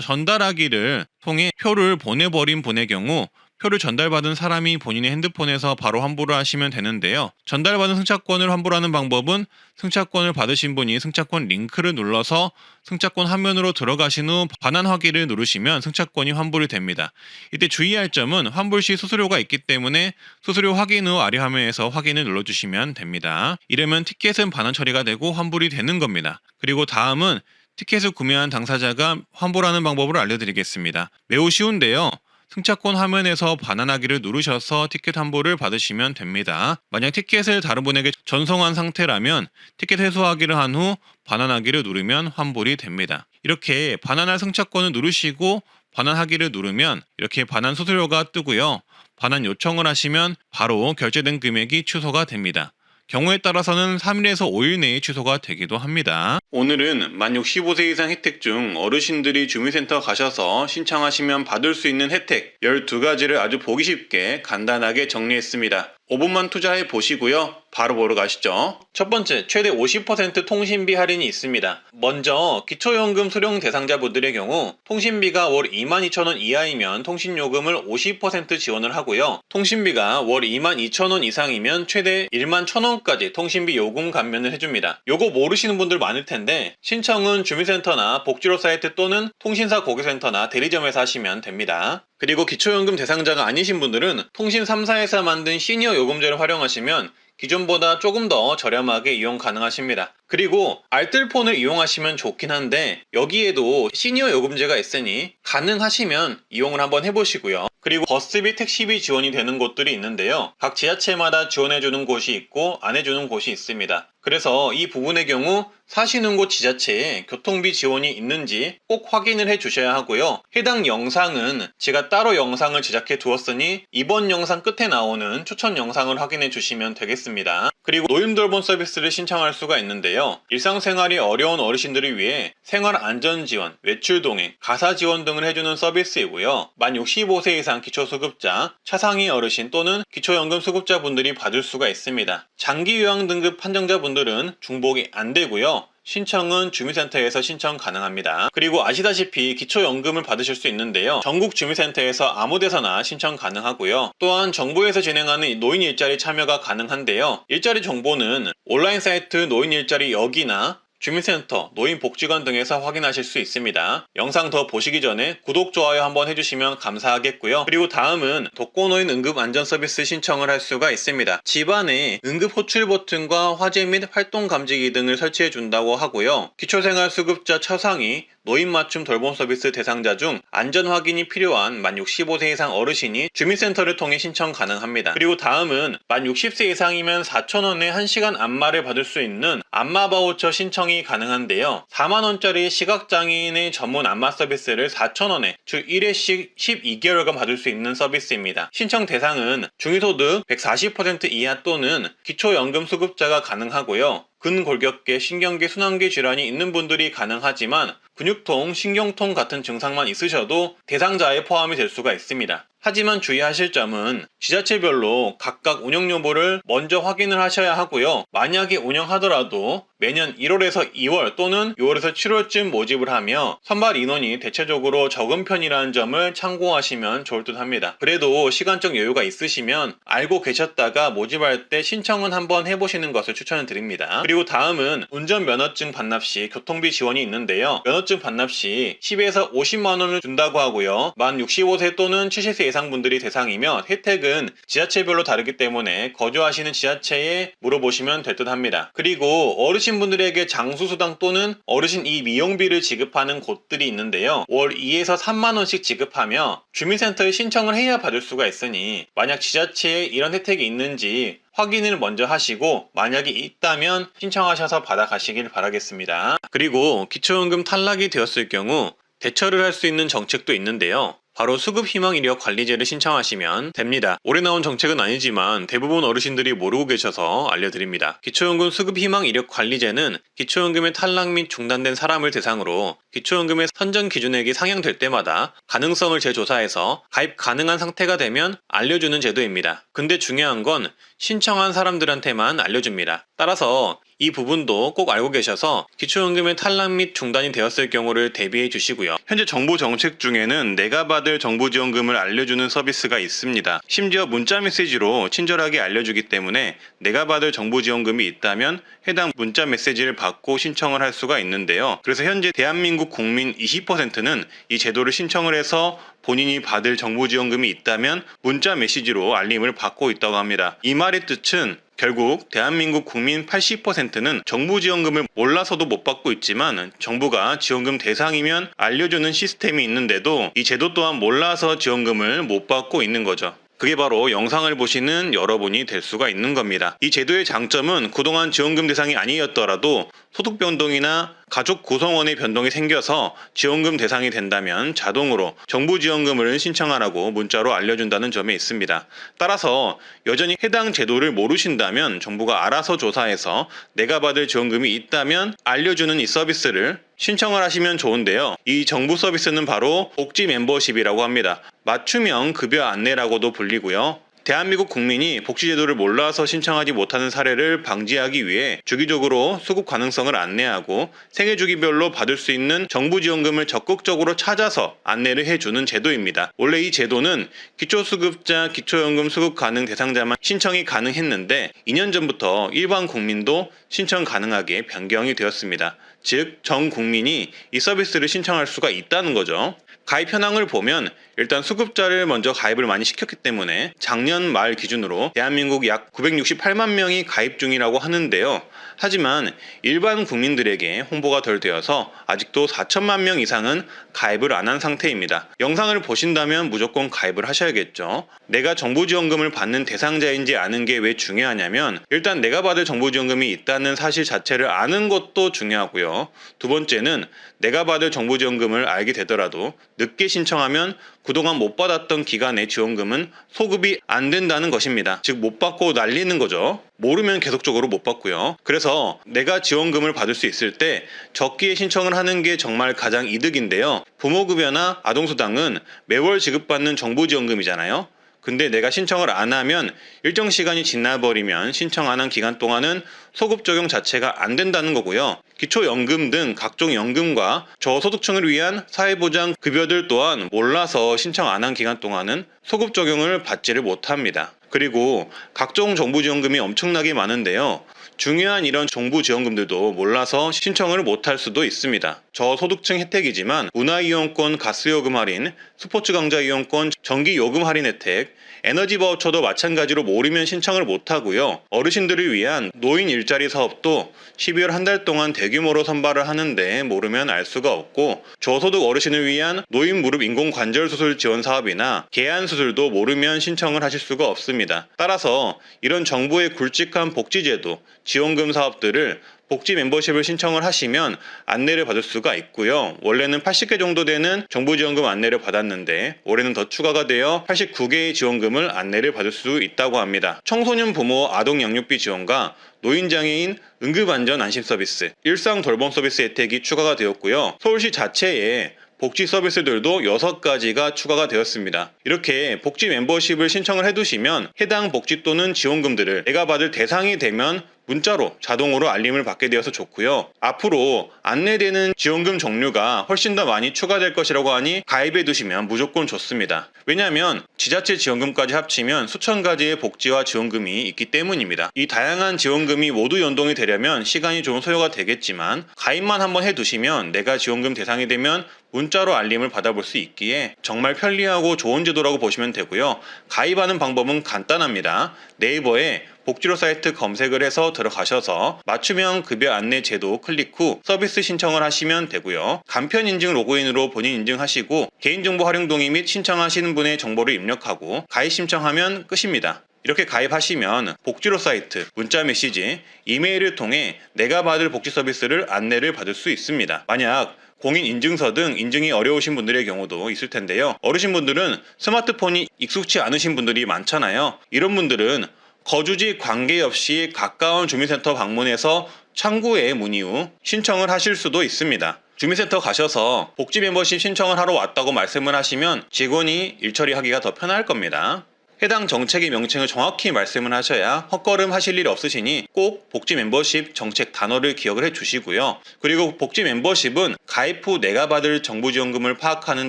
전달하기를 통해 표를 보내버린 분의 경우 표를 전달받은 사람이 본인의 핸드폰에서 바로 환불을 하시면 되는데요. 전달받은 승차권을 환불하는 방법은 승차권을 받으신 분이 승차권 링크를 눌러서 승차권 화면으로 들어가신 후 반환 확인을 누르시면 승차권이 환불이 됩니다. 이때 주의할 점은 환불 시 수수료가 있기 때문에 수수료 확인 후 아래 화면에서 확인을 눌러주시면 됩니다. 이러면 티켓은 반환 처리가 되고 환불이 되는 겁니다. 그리고 다음은 티켓을 구매한 당사자가 환불하는 방법을 알려드리겠습니다. 매우 쉬운데요. 승차권 화면에서 반환하기를 누르셔서 티켓 환불을 받으시면 됩니다. 만약 티켓을 다른 분에게 전송한 상태라면 티켓 회수하기를 한 후 반환하기를 누르면 환불이 됩니다. 이렇게 반환할 승차권을 누르시고 반환하기를 누르면 이렇게 반환 수수료가 뜨고요. 반환 요청을 하시면 바로 결제된 금액이 취소가 됩니다. 경우에 따라서는 3일에서 5일 내에 취소가 되기도 합니다. 오늘은 만 65세 이상 혜택 중 어르신들이 주민센터 가셔서 신청하시면 받을 수 있는 혜택 12가지를 아주 보기 쉽게 간단하게 정리했습니다. 5분만 투자해 보시고요. 바로 보러 가시죠. 첫 번째, 최대 50% 통신비 할인이 있습니다. 먼저 기초연금 수령 대상자분들의 경우 통신비가 월 22,000원 이하이면 통신요금을 50% 지원을 하고요. 통신비가 월 22,000원 이상이면 최대 11,000원까지 통신비 요금 감면을 해줍니다. 요거 모르시는 분들 많을 텐데 신청은 주민센터나 복지로 사이트 또는 통신사 고객센터나 대리점에서 하시면 됩니다. 그리고 기초연금 대상자가 아니신 분들은 통신 3사에서 만든 시니어 요금제를 활용하시면 기존보다 조금 더 저렴하게 이용 가능하십니다. 그리고 알뜰폰을 이용하시면 좋긴 한데 여기에도 시니어 요금제가 있으니 가능하시면 이용을 한번 해보시고요. 그리고 버스비, 택시비 지원이 되는 곳들이 있는데요. 각 지자체마다 지원해주는 곳이 있고 안 해주는 곳이 있습니다. 그래서 이 부분의 경우 사시는 곳 지자체에 교통비 지원이 있는지 꼭 확인을 해 주셔야 하고요. 해당 영상은 제가 따로 영상을 제작해 두었으니 이번 영상 끝에 나오는 추천 영상을 확인해 주시면 되겠습니다. 그리고 노인돌봄 서비스를 신청할 수가 있는데요. 일상생활이 어려운 어르신들을 위해 생활안전지원, 외출동행, 가사지원 등을 해주는 서비스이고요. 만 65세 이상 기초수급자, 차상위 어르신 또는 기초연금 수급자분들이 받을 수가 있습니다. 장기요양 등급 판정자분들은 중복이 안 되고요. 신청은 주민센터에서 신청 가능합니다. 그리고 아시다시피 기초연금을 받으실 수 있는데요. 전국 주민센터에서 아무 데서나 신청 가능하고요. 또한 정부에서 진행하는 노인 일자리 참여가 가능한데요. 일자리 정보는 온라인 사이트 노인 일자리 여기나 주민센터, 노인복지관 등에서 확인하실 수 있습니다. 영상 더 보시기 전에 구독, 좋아요 한번 해주시면 감사하겠고요. 그리고 다음은 독거노인 응급안전서비스 신청을 할 수가 있습니다. 집안에 응급호출 버튼과 화재 및 활동감지기 등을 설치해 준다고 하고요. 기초생활수급자 차상위, 노인맞춤 돌봄 서비스 대상자 중 안전 확인이 필요한 만 65세 이상 어르신이 주민센터를 통해 신청 가능합니다. 그리고 다음은 만 60세 이상이면 4,000원에 1시간 안마를 받을 수 있는 안마 바우처 신청이 가능한데요. 4만원짜리 시각장애인의 전문 안마 서비스를 4,000원에 주 1회씩 12개월간 받을 수 있는 서비스입니다. 신청 대상은 중위소득 140% 이하 또는 기초연금 수급자가 가능하고요. 근골격계, 신경계, 순환계 질환이 있는 분들이 가능하지만 근육통, 신경통 같은 증상만 있으셔도 대상자에 포함이 될 수가 있습니다. 하지만 주의하실 점은 지자체별로 각각 운영 여부를 먼저 확인을 하셔야 하고요. 만약에 운영하더라도 매년 1월에서 2월 또는 6월에서 7월쯤 모집을 하며 선발 인원이 대체적으로 적은 편이라는 점을 참고하시면 좋을 듯 합니다. 그래도 시간적 여유가 있으시면 알고 계셨다가 모집할 때 신청은 한번 해보시는 것을 추천을 드립니다. 그리고 다음은 운전면허증 반납 시 교통비 지원이 있는데요. 면허증 반납 시 10에서 50만원을 준다고 하고요. 만 65세 또는 70세 이상 분들이 대상이며 혜택은 지자체별로 다르기 때문에 거주하시는 지자체에 물어보시면 될 듯 합니다. 그리고 어르신분들에게 장수수당 또는 어르신 미용비를 지급하는 곳들이 있는데요. 월 2에서 3만원씩 지급하며 주민센터에 신청을 해야 받을 수가 있으니 만약 지자체에 이런 혜택이 있는지 확인을 먼저 하시고 만약에 있다면 신청하셔서 받아가시길 바라겠습니다. 그리고 기초연금 탈락이 되었을 경우 대처를 할 수 있는 정책도 있는데요. 바로 수급희망이력관리제를 신청하시면 됩니다. 올해 나온 정책은 아니지만 대부분 어르신들이 모르고 계셔서 알려드립니다. 기초연금 수급희망이력관리제는 기초연금의 탈락 및 중단된 사람을 대상으로 기초연금의 선정 기준액이 상향될 때마다 가능성을 재조사해서 가입 가능한 상태가 되면 알려주는 제도입니다. 근데 중요한 건 신청한 사람들한테만 알려줍니다. 따라서 이 부분도 꼭 알고 계셔서 기초연금의 탈락 및 중단이 되었을 경우를 대비해 주시고요. 현재 정부 정책 중에는 내가 받을 정부지원금을 알려주는 서비스가 있습니다. 심지어 문자 메시지로 친절하게 알려주기 때문에 내가 받을 정부지원금이 있다면 해당 문자 메시지를 받고 신청을 할 수가 있는데요. 그래서 현재 대한민국 국민 20%는 이 제도를 신청을 해서 본인이 받을 정부지원금이 있다면 문자 메시지로 알림을 받고 있다고 합니다. 이 말의 뜻은 결국 대한민국 국민 80%는 정부 지원금을 몰라서도 못 받고 있지만 정부가 지원금 대상이면 알려주는 시스템이 있는데도 이 제도 또한 몰라서 지원금을 못 받고 있는 거죠. 그게 바로 영상을 보시는 여러분이 될 수가 있는 겁니다. 이 제도의 장점은 그동안 지원금 대상이 아니었더라도 소득 변동이나 가족 구성원의 변동이 생겨서 지원금 대상이 된다면 자동으로 정부 지원금을 신청하라고 문자로 알려준다는 점에 있습니다. 따라서 여전히 해당 제도를 모르신다면 정부가 알아서 조사해서 내가 받을 지원금이 있다면 알려주는 이 서비스를 신청을 하시면 좋은데요. 이 정부 서비스는 바로 복지 멤버십이라고 합니다. 맞춤형 급여 안내라고도 불리고요. 대한민국 국민이 복지제도를 몰라서 신청하지 못하는 사례를 방지하기 위해 주기적으로 수급 가능성을 안내하고 생애주기별로 받을 수 있는 정부 지원금을 적극적으로 찾아서 안내를 해주는 제도입니다. 원래 이 제도는 기초수급자, 기초연금 수급 가능 대상자만 신청이 가능했는데 2년 전부터 일반 국민도 신청 가능하게 변경이 되었습니다. 즉, 전 국민이 이 서비스를 신청할 수가 있다는 거죠. 가입 현황을 보면 일단 수급자를 먼저 가입을 많이 시켰기 때문에 작년 말 기준으로 대한민국 약 968만 명이 가입 중이라고 하는데요. 하지만 일반 국민들에게 홍보가 덜 되어서 아직도 4천만 명 이상은 가입을 안 한 상태입니다. 영상을 보신다면 무조건 가입을 하셔야겠죠. 내가 정부 지원금을 받는 대상자인지 아는 게 왜 중요하냐면 일단 내가 받을 정부 지원금이 있다는 사실 자체를 아는 것도 중요하고요. 두 번째는 내가 받을 정부 지원금을 알게 되더라도 늦게 신청하면 그동안 못 받았던 기간의 지원금은 소급이 안 된다는 것입니다. 즉 못 받고 날리는 거죠. 모르면 계속적으로 못 받고요. 그래서 내가 지원금을 받을 수 있을 때 적기에 신청을 하는 게 정말 가장 이득인데요. 부모급여나 아동수당은 매월 지급받는 정부 지원금이잖아요. 근데 내가 신청을 안 하면 일정 시간이 지나버리면 신청 안 한 기간 동안은 소급 적용 자체가 안 된다는 거고요. 기초연금 등 각종 연금과 저소득층을 위한 사회보장 급여들 또한 몰라서 신청 안 한 기간 동안은 소급 적용을 받지를 못합니다. 그리고 각종 정부 지원금이 엄청나게 많은데요. 중요한 이런 정부 지원금들도 몰라서 신청을 못할 수도 있습니다. 저소득층 혜택이지만 문화이용권 가스요금 할인, 스포츠 강좌 이용권 전기요금 할인 혜택, 에너지 바우처도 마찬가지로 모르면 신청을 못하고요. 어르신들을 위한 노인 일자리 사업도 12월 한 달 동안 대규모로 선발을 하는데 모르면 알 수가 없고 저소득 어르신을 위한 노인 무릎 인공 관절 수술 지원 사업이나 개안 수술도 모르면 신청을 하실 수가 없습니다. 따라서 이런 정부의 굵직한 복지제도, 지원금 사업들을 복지 멤버십을 신청을 하시면 안내를 받을 수가 있고요. 원래는 80개 정도 되는 정부 지원금 안내를 받았는데 올해는 더 추가가 되어 89개의 지원금을 안내를 받을 수 있다고 합니다. 청소년 부모 아동 양육비 지원과 노인장애인 응급안전 안심 서비스, 일상 돌봄 서비스 혜택이 추가가 되었고요. 서울시 자체에 복지 서비스들도 6가지가 추가가 되었습니다. 이렇게 복지 멤버십을 신청을 해두시면 해당 복지 또는 지원금들을 내가 받을 대상이 되면 문자로 자동으로 알림을 받게 되어서 좋고요. 앞으로 안내되는 지원금 종류가 훨씬 더 많이 추가될 것이라고 하니 가입해 두시면 무조건 좋습니다. 왜냐하면 지자체 지원금까지 합치면 수천 가지의 복지와 지원금이 있기 때문입니다. 이 다양한 지원금이 모두 연동이 되려면 시간이 좀 소요가 되겠지만 가입만 한번 해두시면 내가 지원금 대상이 되면 문자로 알림을 받아볼 수 있기에 정말 편리하고 좋은 제도라고 보시면 되고요. 가입하는 방법은 간단합니다. 네이버에 복지로 사이트 검색을 해서 들어가셔서 맞춤형 급여 안내 제도 클릭 후 서비스 신청을 하시면 되고요. 간편 인증 로그인으로 본인 인증하시고 개인정보 활용 동의 및 신청하시는 분의 정보를 입력하고 가입 신청하면 끝입니다. 이렇게 가입하시면 복지로 사이트, 문자 메시지, 이메일을 통해 내가 받을 복지 서비스를 안내를 받을 수 있습니다. 만약 공인인증서 등 인증이 어려우신 분들의 경우도 있을 텐데요. 어르신분들은 스마트폰이 익숙치 않으신 분들이 많잖아요. 이런 분들은 거주지 관계없이 가까운 주민센터 방문해서 창구에 문의 후 신청을 하실 수도 있습니다. 주민센터 가셔서 복지 멤버십 신청을 하러 왔다고 말씀을 하시면 직원이 일 처리하기가 더 편할 겁니다. 해당 정책의 명칭을 정확히 말씀을 하셔야 헛걸음 하실 일 없으시니 꼭 복지 멤버십 정책 단어를 기억을 해주시고요. 그리고 복지 멤버십은 가입 후 내가 받을 정부 지원금을 파악하는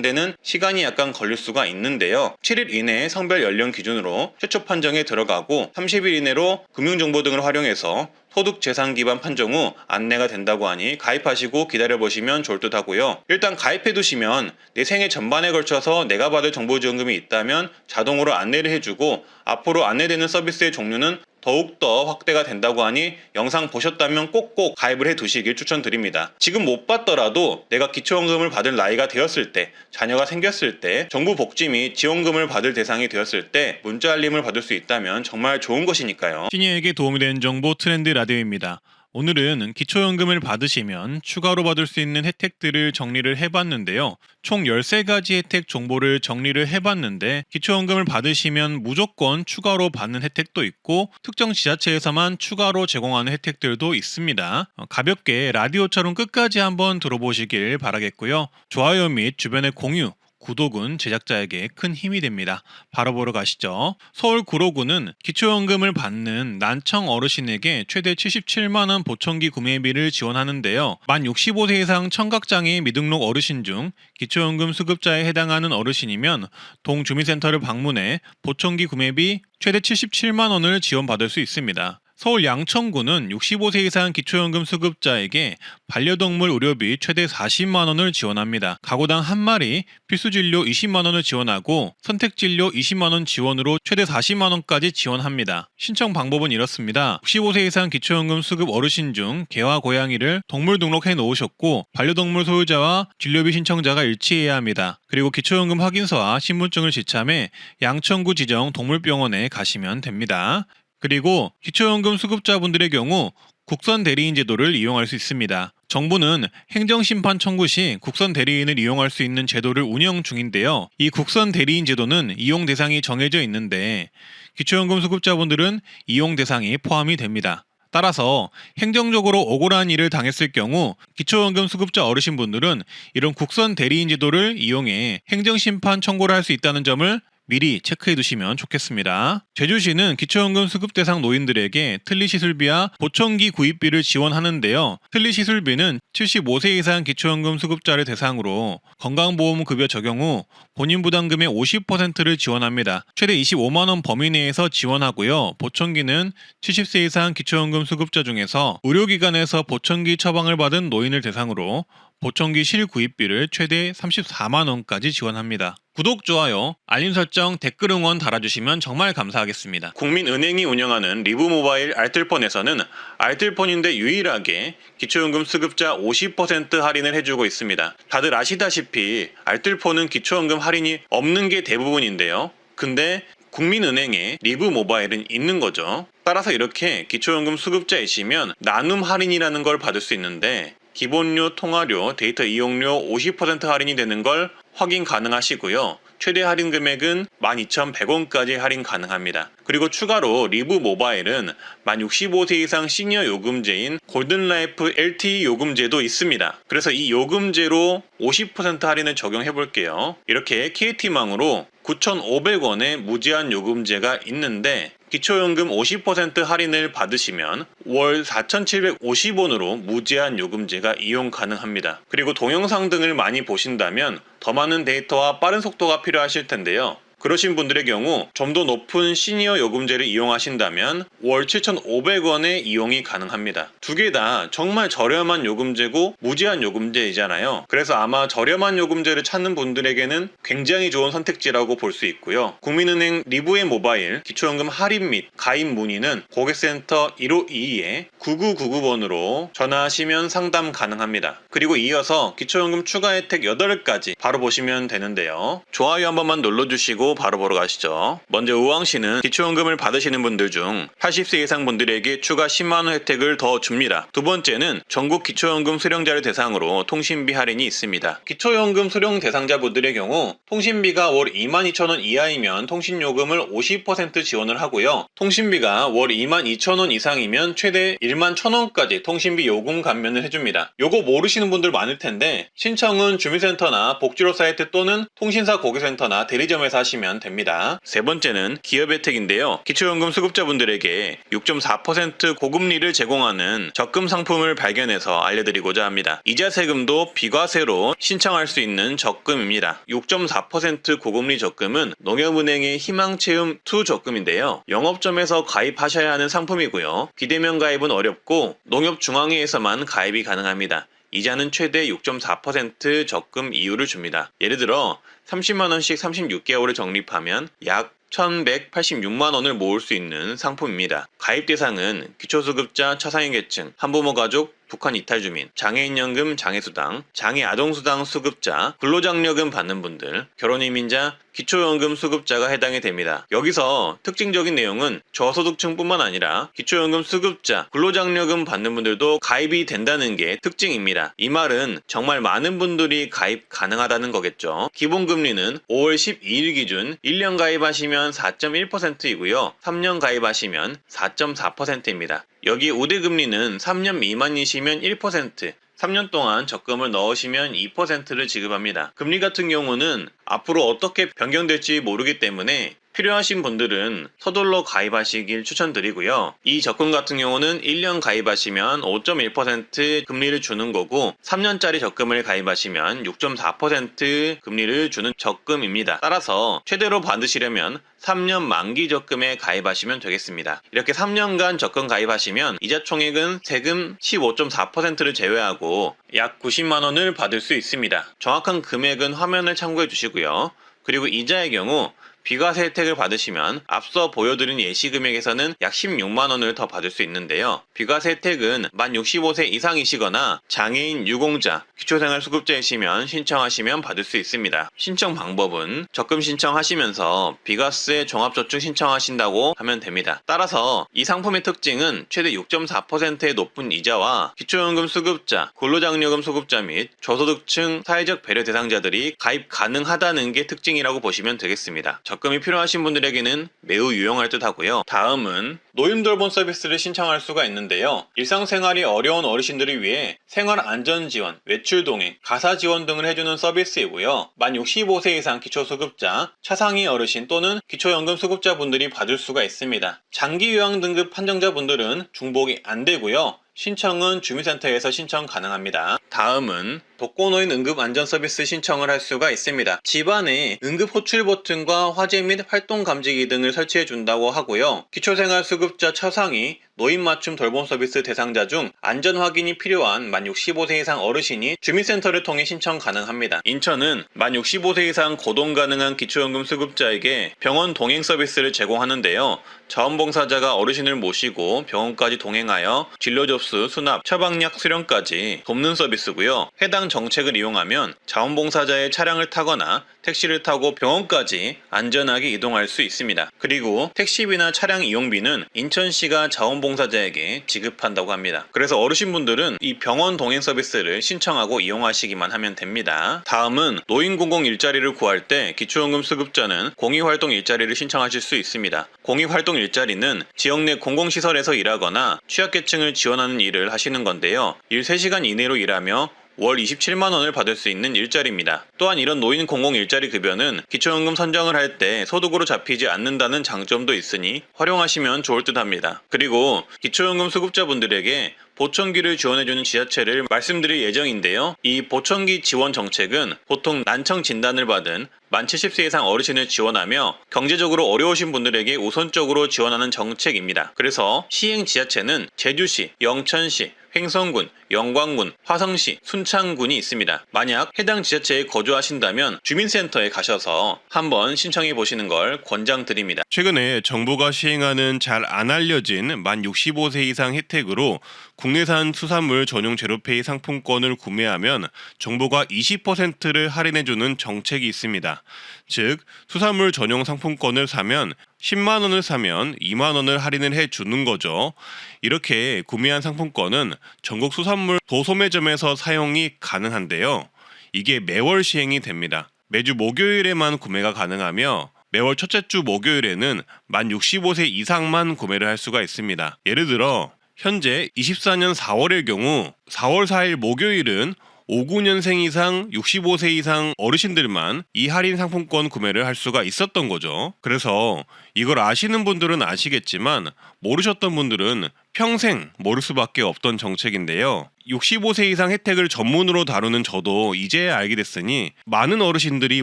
데는 시간이 약간 걸릴 수가 있는데요. 7일 이내에 성별 연령 기준으로 최초 판정에 들어가고 30일 이내로 금융정보 등을 활용해서 소득 재산 기반 판정 후 안내가 된다고 하니 가입하시고 기다려보시면 좋을 듯 하고요. 일단 가입해두시면 내 생애 전반에 걸쳐서 내가 받을 정보 지원금이 있다면 자동으로 안내를 해주고 앞으로 안내되는 서비스의 종류는 더욱더 확대가 된다고 하니 영상 보셨다면 꼭꼭 가입을 해 두시길 추천드립니다. 지금 못 받더라도 내가 기초연금을 받을 나이가 되었을 때, 자녀가 생겼을 때, 정부 복지 및 지원금을 받을 대상이 되었을 때 문자 알림을 받을 수 있다면 정말 좋은 것이니까요. 시니어에게 도움이 되는 정보 트렌드 라디오입니다. 오늘은 기초연금을 받으시면 추가로 받을 수 있는 혜택들을 정리를 해봤는데요. 총 13가지 혜택 정보를 정리를 해봤는데 기초연금을 받으시면 무조건 추가로 받는 혜택도 있고 특정 지자체에서만 추가로 제공하는 혜택들도 있습니다. 가볍게 라디오처럼 끝까지 한번 들어보시길 바라겠고요. 좋아요 및 주변의 공유, 구독은 제작자에게 큰 힘이 됩니다. 바로 보러 가시죠. 서울 구로구는 기초연금을 받는 난청 어르신에게 최대 77만원 보청기 구매비를 지원하는데요. 만 65세 이상 청각장애 미등록 어르신 중 기초연금 수급자에 해당하는 어르신이면 동주민센터를 방문해 보청기 구매비 최대 77만원을 지원받을 수 있습니다. 서울 양천구는 65세 이상 기초연금 수급자에게 반려동물 의료비 최대 40만원을 지원합니다. 가구당 한 마리 필수진료 20만원을 지원하고 선택진료 20만원 지원으로 최대 40만원까지 지원합니다. 신청 방법은 이렇습니다. 65세 이상 기초연금 수급 어르신 중 개와 고양이를 동물 등록해 놓으셨고 반려동물 소유자와 진료비 신청자가 일치해야 합니다. 그리고 기초연금 확인서와 신분증을 지참해 양천구 지정 동물병원에 가시면 됩니다. 그리고 기초연금 수급자분들의 경우 국선 대리인 제도를 이용할 수 있습니다. 정부는 행정심판 청구 시 국선 대리인을 이용할 수 있는 제도를 운영 중인데요. 이 국선 대리인 제도는 이용 대상이 정해져 있는데 기초연금 수급자분들은 이용 대상이 포함이 됩니다. 따라서 행정적으로 억울한 일을 당했을 경우 기초연금 수급자 어르신분들은 이런 국선 대리인 제도를 이용해 행정심판 청구를 할 수 있다는 점을 미리 체크해 두시면 좋겠습니다. 제주시는 기초연금 수급 대상 노인들에게 틀니시술비와 보청기 구입비를 지원하는데요. 틀니시술비는 75세 이상 기초연금 수급자를 대상으로 건강보험급여 적용 후 본인 부담금의 50%를 지원합니다. 최대 25만원 범위 내에서 지원하고요. 보청기는 70세 이상 기초연금 수급자 중에서 의료기관에서 보청기 처방을 받은 노인을 대상으로 보청기 실구입비를 최대 34만원까지 지원합니다. 구독, 좋아요, 알림 설정, 댓글 응원 달아주시면 정말 감사하겠습니다. 국민은행이 운영하는 리브모바일 알뜰폰에서는 알뜰폰인데 유일하게 기초연금 수급자 50% 할인을 해주고 있습니다. 다들 아시다시피 알뜰폰은 기초연금 할인이 없는 게 대부분인데요. 근데 국민은행에 리브모바일은 있는 거죠. 따라서 이렇게 기초연금 수급자이시면 나눔 할인이라는 걸 받을 수 있는데 기본료, 통화료, 데이터 이용료 50% 할인이 되는 걸 확인 가능하시고요. 최대 할인 금액은 12,100원까지 할인 가능합니다. 그리고 추가로 리브 모바일은 만 65세 이상 시니어 요금제인 골든라이프 LTE 요금제도 있습니다. 그래서 이 요금제로 50% 할인을 적용해 볼게요. 이렇게 KT망으로 9,500원의 무제한 요금제가 있는데 기초연금 50% 할인을 받으시면 월 4,750원으로 무제한 요금제가 이용 가능합니다. 그리고 동영상 등을 많이 보신다면 더 많은 데이터와 빠른 속도가 필요하실 텐데요. 그러신 분들의 경우 좀 더 높은 시니어 요금제를 이용하신다면 월 7,500원의 이용이 가능합니다. 두 개 다 정말 저렴한 요금제고 무제한 요금제이잖아요. 그래서 아마 저렴한 요금제를 찾는 분들에게는 굉장히 좋은 선택지라고 볼 수 있고요. 국민은행 리브의 모바일 기초연금 할인 및 가입 문의는 고객센터 1522-9999번으로 전화하시면 상담 가능합니다. 그리고 이어서 기초연금 추가 혜택 8가지 바로 보시면 되는데요. 좋아요 한 번만 눌러주시고 바로 보러 가시죠. 먼저 우왕시는 기초연금을 받으시는 분들 중 80세 이상 분들에게 추가 10만원 혜택을 더 줍니다. 두 번째는 전국 기초연금 수령자를 대상으로 통신비 할인이 있습니다. 기초연금 수령 대상자분들의 경우 통신비가 월 22,000원 이하이면 통신요금을 50% 지원을 하고요. 통신비가 월 22,000원 이상이면 최대 11,000원까지 통신비 요금 감면을 해줍니다. 요거 모르시는 분들 많을 텐데 신청은 주민센터나 복지로 사이트 또는 통신사 고객센터나 대리점에서 하시면 됩니다. 세 번째는 기업 혜택인데요. 기초연금 수급자분들에게 6.4% 고금리를 제공하는 적금 상품을 발견해서 알려드리고자 합니다. 이자 세금도 비과세로 신청할 수 있는 적금입니다. 6.4% 고금리 적금은 농협은행의 희망체험 2 적금인데요. 영업점에서 가입하셔야 하는 상품이고요. 비대면 가입은 어렵고 농협중앙회에서만 가입이 가능합니다. 이자는 최대 6.4% 적금 이율을 줍니다. 예를 들어 30만원씩 36개월을 적립하면 약 1186만 원을 모을 수 있는 상품입니다. 가입 대상은 기초수급자 차상위계층, 한부모 가족, 북한 이탈주민, 장애인연금 장애수당, 장애아동수당 수급자, 근로장려금 받는 분들, 결혼이민자, 기초연금 수급자가 해당이 됩니다. 여기서 특징적인 내용은 저소득층뿐만 아니라 기초연금 수급자, 근로장려금 받는 분들도 가입이 된다는 게 특징입니다. 이 말은 정말 많은 분들이 가입 가능하다는 거겠죠. 기본금리는 5월 12일 기준 1년 가입하시면 4.1%이고요. 3년 가입하시면 4.4%입니다. 여기 우대금리는 3년 미만이시면 1%, 3년 동안 적금을 넣으시면 2%를 지급합니다. 금리 같은 경우는 앞으로 어떻게 변경될지 모르기 때문에 필요하신 분들은 서둘러 가입하시길 추천드리고요. 이 적금 같은 경우는 1년 가입하시면 5.1% 금리를 주는 거고 3년짜리 적금을 가입하시면 6.4% 금리를 주는 적금입니다. 따라서 최대로 받으시려면 3년 만기 적금에 가입하시면 되겠습니다. 이렇게 3년간 적금 가입하시면 이자 총액은 세금 15.4%를 제외하고 약 90만 원을 받을 수 있습니다. 정확한 금액은 화면을 참고해 주시고요. 그리고 이자의 경우 비과세 혜택을 받으시면 앞서 보여드린 예시금액에서는 약 16만 원을 더 받을 수 있는데요. 비과세 혜택은 만 65세 이상이시거나 장애인, 유공자, 기초생활수급자이시면 신청하시면 받을 수 있습니다. 신청 방법은 적금 신청하시면서 비과세 종합저축 신청하신다고 하면 됩니다. 따라서 이 상품의 특징은 최대 6.4%의 높은 이자와 기초연금 수급자, 근로장려금 수급자 및 저소득층 사회적 배려 대상자들이 가입 가능하다는 게 특징이라고 보시면 되겠습니다. 적금이 필요하신 분들에게는 매우 유용할 듯 하고요. 다음은 노인돌봄 서비스를 신청할 수가 있는데요. 일상생활이 어려운 어르신들을 위해 생활안전지원, 외출동행, 가사지원 등을 해주는 서비스이고요. 만 65세 이상 기초수급자, 차상위 어르신 또는 기초연금 수급자분들이 받을 수가 있습니다. 장기요양 등급 판정자분들은 중복이 안 되고요. 신청은 주민센터에서 신청 가능합니다. 다음은 독거노인 응급안전서비스 신청을 할 수가 있습니다. 집안에 응급호출 버튼과 화재 및 활동감지기 등을 설치해 준다고 하고요. 기초생활수급자 차상위 노인 맞춤 돌봄 서비스 대상자 중 안전 확인이 필요한 만 65세 이상 어르신이 주민센터를 통해 신청 가능합니다. 인천은 만 65세 이상 고동 가능한 기초연금 수급자에게 병원 동행 서비스를 제공하는데요. 자원봉사자가 어르신을 모시고 병원까지 동행하여 진료 접수, 수납, 처방약 수령까지 돕는 서비스고요. 해당 정책을 이용하면 자원봉사자의 차량을 타거나 택시를 타고 병원까지 안전하게 이동할 수 있습니다. 그리고 택시비나 차량 이용비는 인천시가 자원봉사자에게 지급한다고 합니다. 그래서 어르신분들은 이 병원 동행 서비스를 신청하고 이용하시기만 하면 됩니다. 다음은 노인공공 일자리를 구할 때 기초연금 수급자는 공익활동 일자리를 신청하실 수 있습니다. 공익활동 일자리는 지역 내 공공시설에서 일하거나 취약계층을 지원하는 일을 하시는 건데요. 일 3시간 이내로 일하며 월 27만 원을 받을 수 있는 일자리입니다. 또한 이런 노인 공공 일자리 급여는 기초연금 선정을 할 때 소득으로 잡히지 않는다는 장점도 있으니 활용하시면 좋을 듯 합니다. 그리고 기초연금 수급자분들에게 보청기를 지원해주는 지자체를 말씀드릴 예정인데요. 이 보청기 지원 정책은 보통 난청 진단을 받은 만 70세 이상 어르신을 지원하며 경제적으로 어려우신 분들에게 우선적으로 지원하는 정책입니다. 그래서 시행 지자체는 제주시, 영천시, 횡성군, 영광군, 화성시, 순창군이 있습니다. 만약 해당 지자체에 거주하신다면 주민센터에 가셔서 한번 신청해 보시는 걸 권장드립니다. 최근에 정부가 시행하는 잘 안 알려진 만 65세 이상 혜택으로 국내산 수산물 전용 제로페이 상품권을 구매하면 정부가 20%를 할인해주는 정책이 있습니다. 즉 수산물 전용 상품권을 사면 10만 원을 사면 2만 원을 할인을 해주는 거죠. 이렇게 구매한 상품권은 전국 수산물 도소매점에서 사용이 가능한데요. 이게 매월 시행이 됩니다. 매주 목요일에만 구매가 가능하며 매월 첫째 주 목요일에는 만 65세 이상만 구매를 할 수가 있습니다. 예를 들어 현재 24년 4월의 경우 4월 4일 목요일은 59년생 이상 65세 이상 어르신들만 이 할인 상품권 구매를 할 수가 있었던 거죠. 그래서 이걸 아시는 분들은 아시겠지만 모르셨던 분들은 평생 모를 수밖에 없던 정책인데요. 65세 이상 혜택을 전문으로 다루는 저도 이제야 알게 됐으니 많은 어르신들이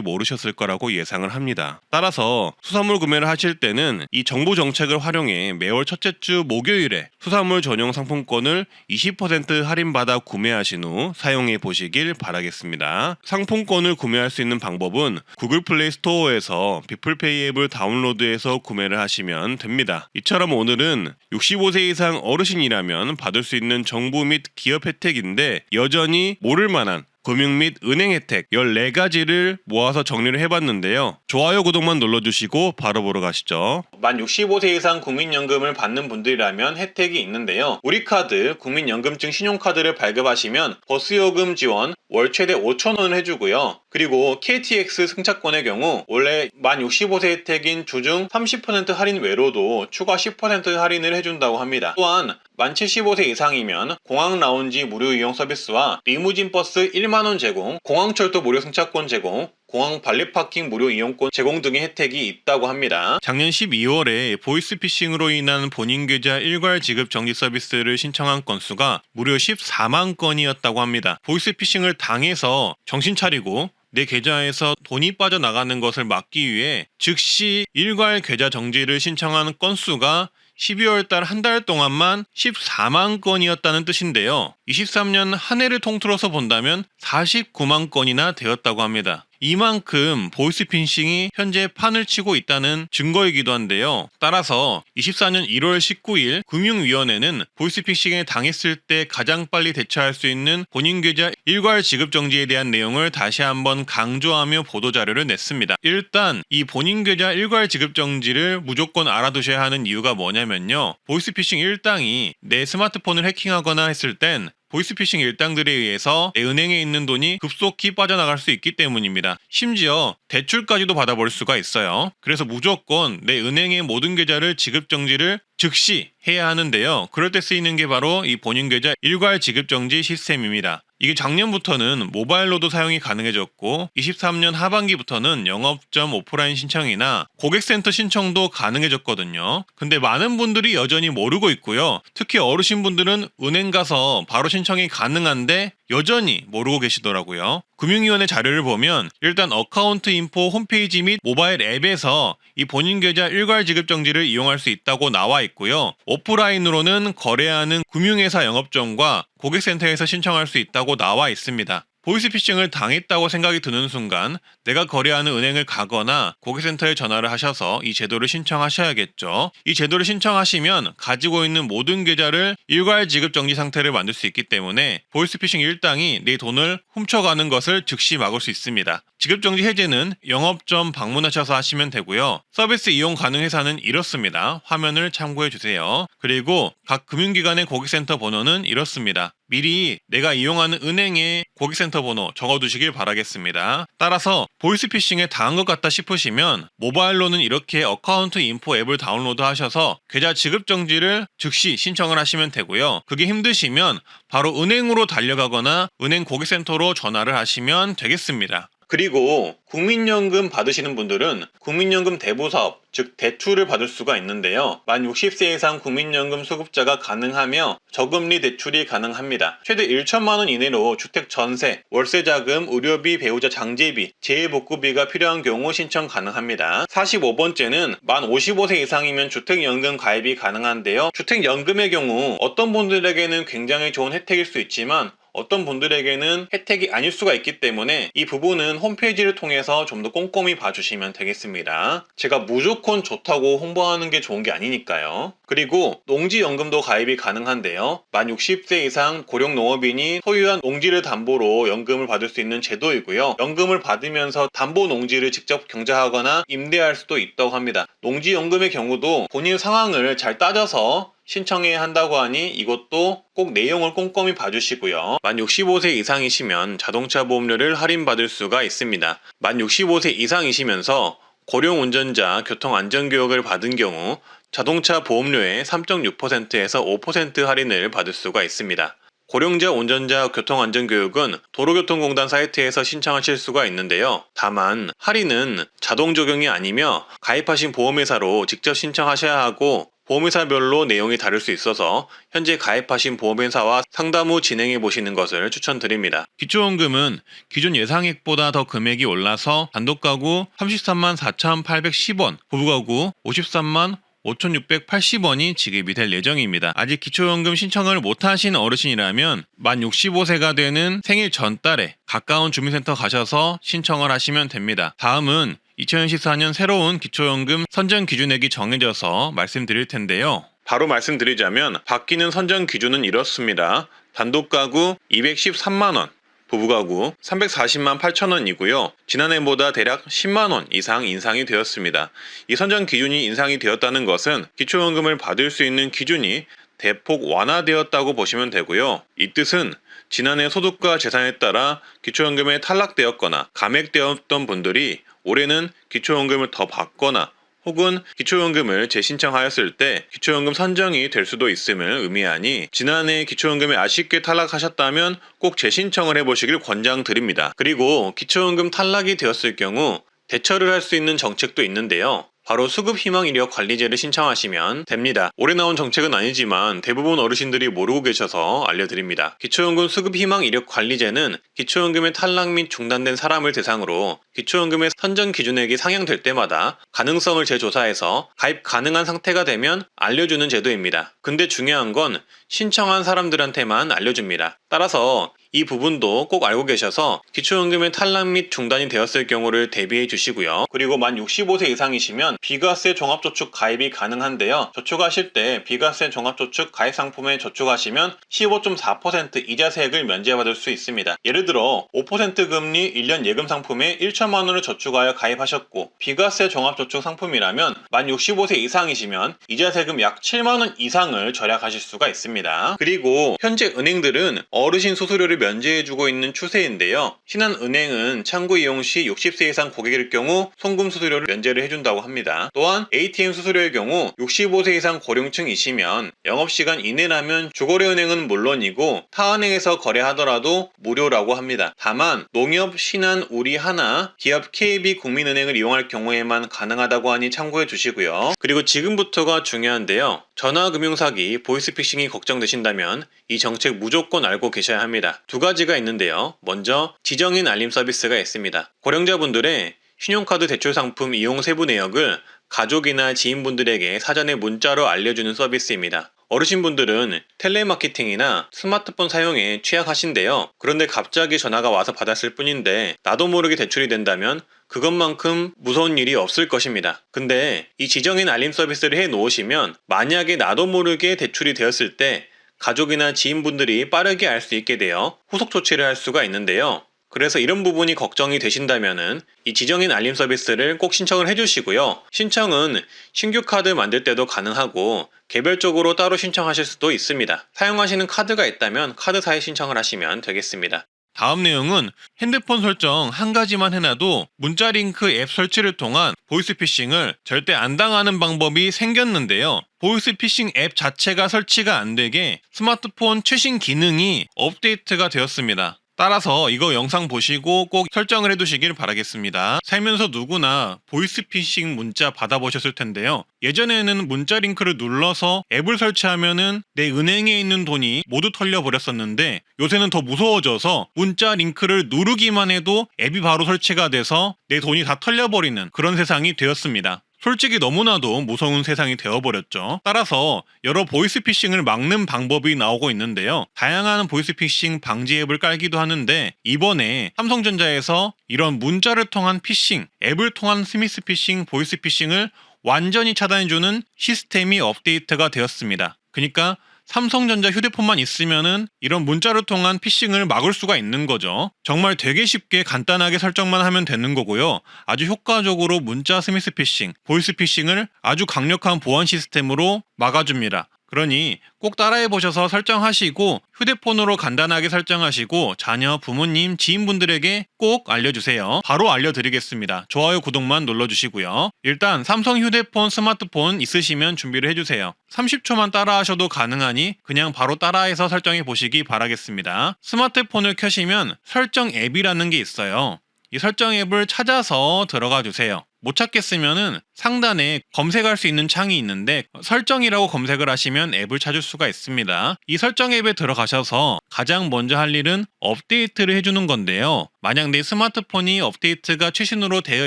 모르셨을 거라고 예상을 합니다. 따라서 수산물 구매를 하실 때는 이 정부 정책을 활용해 매월 첫째 주 목요일에 수산물 전용 상품권을 20% 할인받아 구매하신 후 사용해 보시길 바라겠습니다. 상품권을 구매할 수 있는 방법은 구글 플레이 스토어에서 비플페이 앱을 다운로드해서 구매를 하시면 됩니다. 이처럼 오늘은 65세 이상 어르신이라면 받을 수 있는 정부 및 기업 혜택인데 여전히 모를 만한 금융 및 은행 혜택 14가지를 모아서 정리를 해봤는데요. 좋아요, 구독만 눌러주시고 바로 보러 가시죠. 만 65세 이상 국민연금을 받는 분들이라면 혜택이 있는데요. 우리카드, 국민연금증 신용카드를 발급하시면 버스요금 지원 월 최대 5,000원을 해주고요. 그리고 KTX 승차권의 경우 원래 만 65세 혜택인 주중 30% 할인 외로도 추가 10% 할인을 해준다고 합니다. 또한 만 75세 이상이면 공항 라운지 무료 이용 서비스와 리무진 버스 1만원 제공, 공항철도 무료 승차권 제공, 공항 발리파킹 무료 이용권 제공 등의 혜택이 있다고 합니다. 작년 12월에 보이스피싱으로 인한 본인 계좌 일괄 지급 정지 서비스를 신청한 건수가 무려 14만 건이었다고 합니다. 보이스피싱을 당해서 정신 차리고 내 계좌에서 돈이 빠져나가는 것을 막기 위해 즉시 일괄 계좌 정지를 신청한 건수가 12월 달 한 달 동안만 14만 건이었다는 뜻인데요. 23년 한 해를 통틀어서 본다면 49만 건이나 되었다고 합니다. 이만큼 보이스피싱이 현재 판을 치고 있다는 증거이기도 한데요. 따라서 24년 1월 19일 금융위원회는 보이스피싱에 당했을 때 가장 빨리 대처할 수 있는 본인 계좌 일괄 지급 정지에 대한 내용을 다시 한번 강조하며 보도자료를 냈습니다. 일단 이 본인 계좌 일괄 지급 정지를 무조건 알아두셔야 하는 이유가 뭐냐면요. 보이스피싱 일당이 내 스마트폰을 해킹하거나 했을 땐 보이스피싱 일당들에 의해서 내 은행에 있는 돈이 급속히 빠져나갈 수 있기 때문입니다. 심지어 대출까지도 받아볼 수가 있어요. 그래서 무조건 내 은행의 모든 계좌를 지급 정지를 즉시 해야 하는데요. 그럴 때 쓰이는 게 바로 이 본인 계좌 일괄 지급 정지 시스템입니다. 이게 작년부터는 모바일로도 사용이 가능해졌고 23년 하반기부터는 영업점 오프라인 신청이나 고객센터 신청도 가능해졌거든요. 근데 많은 분들이 여전히 모르고 있고요. 특히 어르신분들은 은행 가서 바로 신청이 가능한데 여전히 모르고 계시더라고요. 금융위원회 자료를 보면 일단 어카운트 인포 홈페이지 및 모바일 앱에서 이 본인 계좌 일괄 지급 정지를 이용할 수 있다고 나와 있고요. 오프라인으로는 거래하는 금융회사 영업점과 고객센터에서 신청할 수 있다고 나와 있습니다. 보이스피싱을 당했다고 생각이 드는 순간 내가 거래하는 은행을 가거나 고객센터에 전화를 하셔서 이 제도를 신청하셔야겠죠. 이 제도를 신청하시면 가지고 있는 모든 계좌를 일괄 지급 정지 상태를 만들 수 있기 때문에 보이스피싱 일당이 내 돈을 훔쳐가는 것을 즉시 막을 수 있습니다. 지급정지 해제는 영업점 방문하셔서 하시면 되고요. 서비스 이용 가능 회사는 이렇습니다. 화면을 참고해주세요. 그리고 각 금융기관의 고객센터 번호는 이렇습니다. 미리 내가 이용하는 은행의 고객센터 번호 적어두시길 바라겠습니다. 따라서 보이스피싱에 당한 것 같다 싶으시면 모바일로는 이렇게 어카운트 인포 앱을 다운로드 하셔서 계좌 지급정지를 즉시 신청을 하시면 되고요. 그게 힘드시면 바로 은행으로 달려가거나 은행 고객센터로 전화를 하시면 되겠습니다. 그리고 국민연금 받으시는 분들은 국민연금 대부사업, 즉 대출을 받을 수가 있는데요. 만 60세 이상 국민연금 수급자가 가능하며 저금리 대출이 가능합니다. 최대 1천만 원 이내로 주택 전세, 월세자금, 의료비, 배우자 장제비, 재해복구비가 필요한 경우 신청 가능합니다. 45번째는 만 55세 이상이면 주택연금 가입이 가능한데요. 주택연금의 경우 어떤 분들에게는 굉장히 좋은 혜택일 수 있지만 어떤 분들에게는 혜택이 아닐 수가 있기 때문에 이 부분은 홈페이지를 통해서 좀 더 꼼꼼히 봐주시면 되겠습니다. 제가 무조건 좋다고 홍보하는 게 좋은 게 아니니까요. 그리고 농지연금도 가입이 가능한데요. 만 60세 이상 고령농업인이 소유한 농지를 담보로 연금을 받을 수 있는 제도이고요. 연금을 받으면서 담보 농지를 직접 경자하거나 임대할 수도 있다고 합니다. 농지연금의 경우도 본인 상황을 잘 따져서 신청해야 한다고 하니 이것도 꼭 내용을 꼼꼼히 봐주시고요. 만 65세 이상이시면 자동차 보험료를 할인받을 수가 있습니다. 만 65세 이상이시면서 고령 운전자 교통안전교육을 받은 경우 자동차 보험료의 3.6%에서 5% 할인을 받을 수가 있습니다. 고령자 운전자 교통안전교육은 도로교통공단 사이트에서 신청하실 수가 있는데요. 다만 할인은 자동 적용이 아니며 가입하신 보험회사로 직접 신청하셔야 하고 보험회사별로 내용이 다를 수 있어서 현재 가입하신 보험회사와 상담 후 진행해 보시는 것을 추천드립니다. 기초연금은 기존 예상액보다 더 금액이 올라서 단독가구 33만 4,810원, 부부가구 53만 5,680원이 지급이 될 예정입니다. 아직 기초연금 신청을 못하신 어르신이라면 만 65세가 되는 생일 전달에 가까운 주민센터 가셔서 신청을 하시면 됩니다. 다음은 2014년 새로운 기초연금 선정 기준액이 정해져서 말씀드릴 텐데요. 바로 말씀드리자면 바뀌는 선정 기준은 이렇습니다. 단독가구 213만원, 부부가구 340만 8천원이고요. 지난해보다 대략 10만원 이상 인상이 되었습니다. 이 선정 기준이 인상이 되었다는 것은 기초연금을 받을 수 있는 기준이 대폭 완화되었다고 보시면 되고요. 이 뜻은 지난해 소득과 재산에 따라 기초연금에 탈락되었거나 감액되었던 분들이 올해는 기초연금을 더 받거나 혹은 기초연금을 재신청하였을 때 기초연금 선정이 될 수도 있음을 의미하니 지난해 기초연금에 아쉽게 탈락하셨다면 꼭 재신청을 해보시길 권장드립니다. 그리고 기초연금 탈락이 되었을 경우 대처를 할 수 있는 정책도 있는데요. 바로 수급희망이력관리제를 신청하시면 됩니다. 올해 나온 정책은 아니지만 대부분 어르신들이 모르고 계셔서 알려드립니다. 기초연금 수급희망이력관리제는 기초연금의 탈락 및 중단된 사람을 대상으로 기초연금의 선정 기준액이 상향될 때마다 가능성을 재조사해서 가입 가능한 상태가 되면 알려주는 제도입니다. 근데 중요한 건 신청한 사람들한테만 알려줍니다. 따라서 이 부분도 꼭 알고 계셔서 기초연금의 탈락 및 중단이 되었을 경우를 대비해 주시고요. 그리고 만 65세 이상이시면 비과세 종합저축 가입이 가능한데요. 저축하실 때 비과세 종합저축 가입 상품에 저축하시면 15.4% 이자세액을 면제받을 수 있습니다. 예를 들어 5% 금리 1년 예금 상품에 1천만 원을 저축하여 가입하셨고 비과세 종합저축 상품이라면 만 65세 이상이시면 이자세금 약 7만 원 이상을 절약하실 수가 있습니다. 그리고 현재 은행들은 어르신 수수료를 면제해주고 있는 추세인데요. 신한은행은 창구 이용 시 60세 이상 고객일 경우 송금 수수료를 면제를 해준다고 합니다. 또한 ATM 수수료의 경우 65세 이상 고령층이시면 영업시간 이내라면 주거래은행은 물론이고 타은행에서 거래하더라도 무료라고 합니다. 다만 농협, 신한, 우리하나, 기업 KB 국민은행을 이용할 경우에만 가능하다고 하니 참고해 주시고요. 그리고 지금부터가 중요한데요. 전화금융사기, 보이스피싱이 걱정되신다면 이 정책 무조건 알고 계셔야 합니다. 두 가지가 있는데요. 먼저 지정인 알림 서비스가 있습니다. 고령자분들의 신용카드 대출 상품 이용 세부 내역을 가족이나 지인분들에게 사전에 문자로 알려주는 서비스입니다. 어르신분들은 텔레마케팅이나 스마트폰 사용에 취약하신데요. 그런데 갑자기 전화가 와서 받았을 뿐인데 나도 모르게 대출이 된다면 그것만큼 무서운 일이 없을 것입니다. 근데 이 지정인 알림 서비스를 해 놓으시면 만약에 나도 모르게 대출이 되었을 때 가족이나 지인분들이 빠르게 알 수 있게 되어 후속 조치를 할 수가 있는데요. 그래서 이런 부분이 걱정이 되신다면은 이 지정인 알림 서비스를 꼭 신청을 해주시고요. 신청은 신규 카드 만들 때도 가능하고 개별적으로 따로 신청하실 수도 있습니다. 사용하시는 카드가 있다면 카드사에 신청을 하시면 되겠습니다. 다음 내용은 핸드폰 설정 한 가지만 해놔도 문자 링크 앱 설치를 통한 보이스피싱을 절대 안 당하는 방법이 생겼는데요. 보이스피싱 앱 자체가 설치가 안 되게 스마트폰 최신 기능이 업데이트가 되었습니다. 따라서 이거 영상 보시고 꼭 설정을 해두시길 바라겠습니다. 살면서 누구나 보이스피싱 문자 받아보셨을 텐데요. 예전에는 문자 링크를 눌러서 앱을 설치하면은 내 은행에 있는 돈이 모두 털려버렸었는데 요새는 더 무서워져서 문자 링크를 누르기만 해도 앱이 바로 설치가 돼서 내 돈이 다 털려버리는 그런 세상이 되었습니다. 솔직히 너무나도 무서운 세상이 되어버렸죠. 따라서 여러 보이스피싱을 막는 방법이 나오고 있는데요. 다양한 보이스피싱 방지 앱을 깔기도 하는데 이번에 삼성전자에서 이런 문자를 통한 피싱, 앱을 통한 스미스피싱, 보이스피싱을 완전히 차단해주는 시스템이 업데이트가 되었습니다. 그러니까 삼성전자 휴대폰만 있으면은 이런 문자를 통한 피싱을 막을 수가 있는 거죠. 정말 되게 쉽게 간단하게 설정만 하면 되는 거고요. 아주 효과적으로 문자 스미스피싱, 보이스피싱을 아주 강력한 보안 시스템으로 막아줍니다. 그러니 꼭 따라해보셔서 설정하시고 휴대폰으로 간단하게 설정하시고 자녀, 부모님, 지인분들에게 꼭 알려주세요. 바로 알려드리겠습니다. 좋아요, 구독만 눌러주시고요. 일단 삼성 휴대폰, 스마트폰 있으시면 준비를 해주세요. 30초만 따라하셔도 가능하니 그냥 바로 따라해서 설정해 보시기 바라겠습니다. 스마트폰을 켜시면 설정 앱이라는 게 있어요. 이 설정 앱을 찾아서 들어가 주세요. 못 찾겠으면은 상단에 검색할 수 있는 창이 있는데 설정이라고 검색을 하시면 앱을 찾을 수가 있습니다. 이 설정 앱에 들어가셔서 가장 먼저 할 일은 업데이트를 해주는 건데요. 만약 내 스마트폰이 업데이트가 최신으로 되어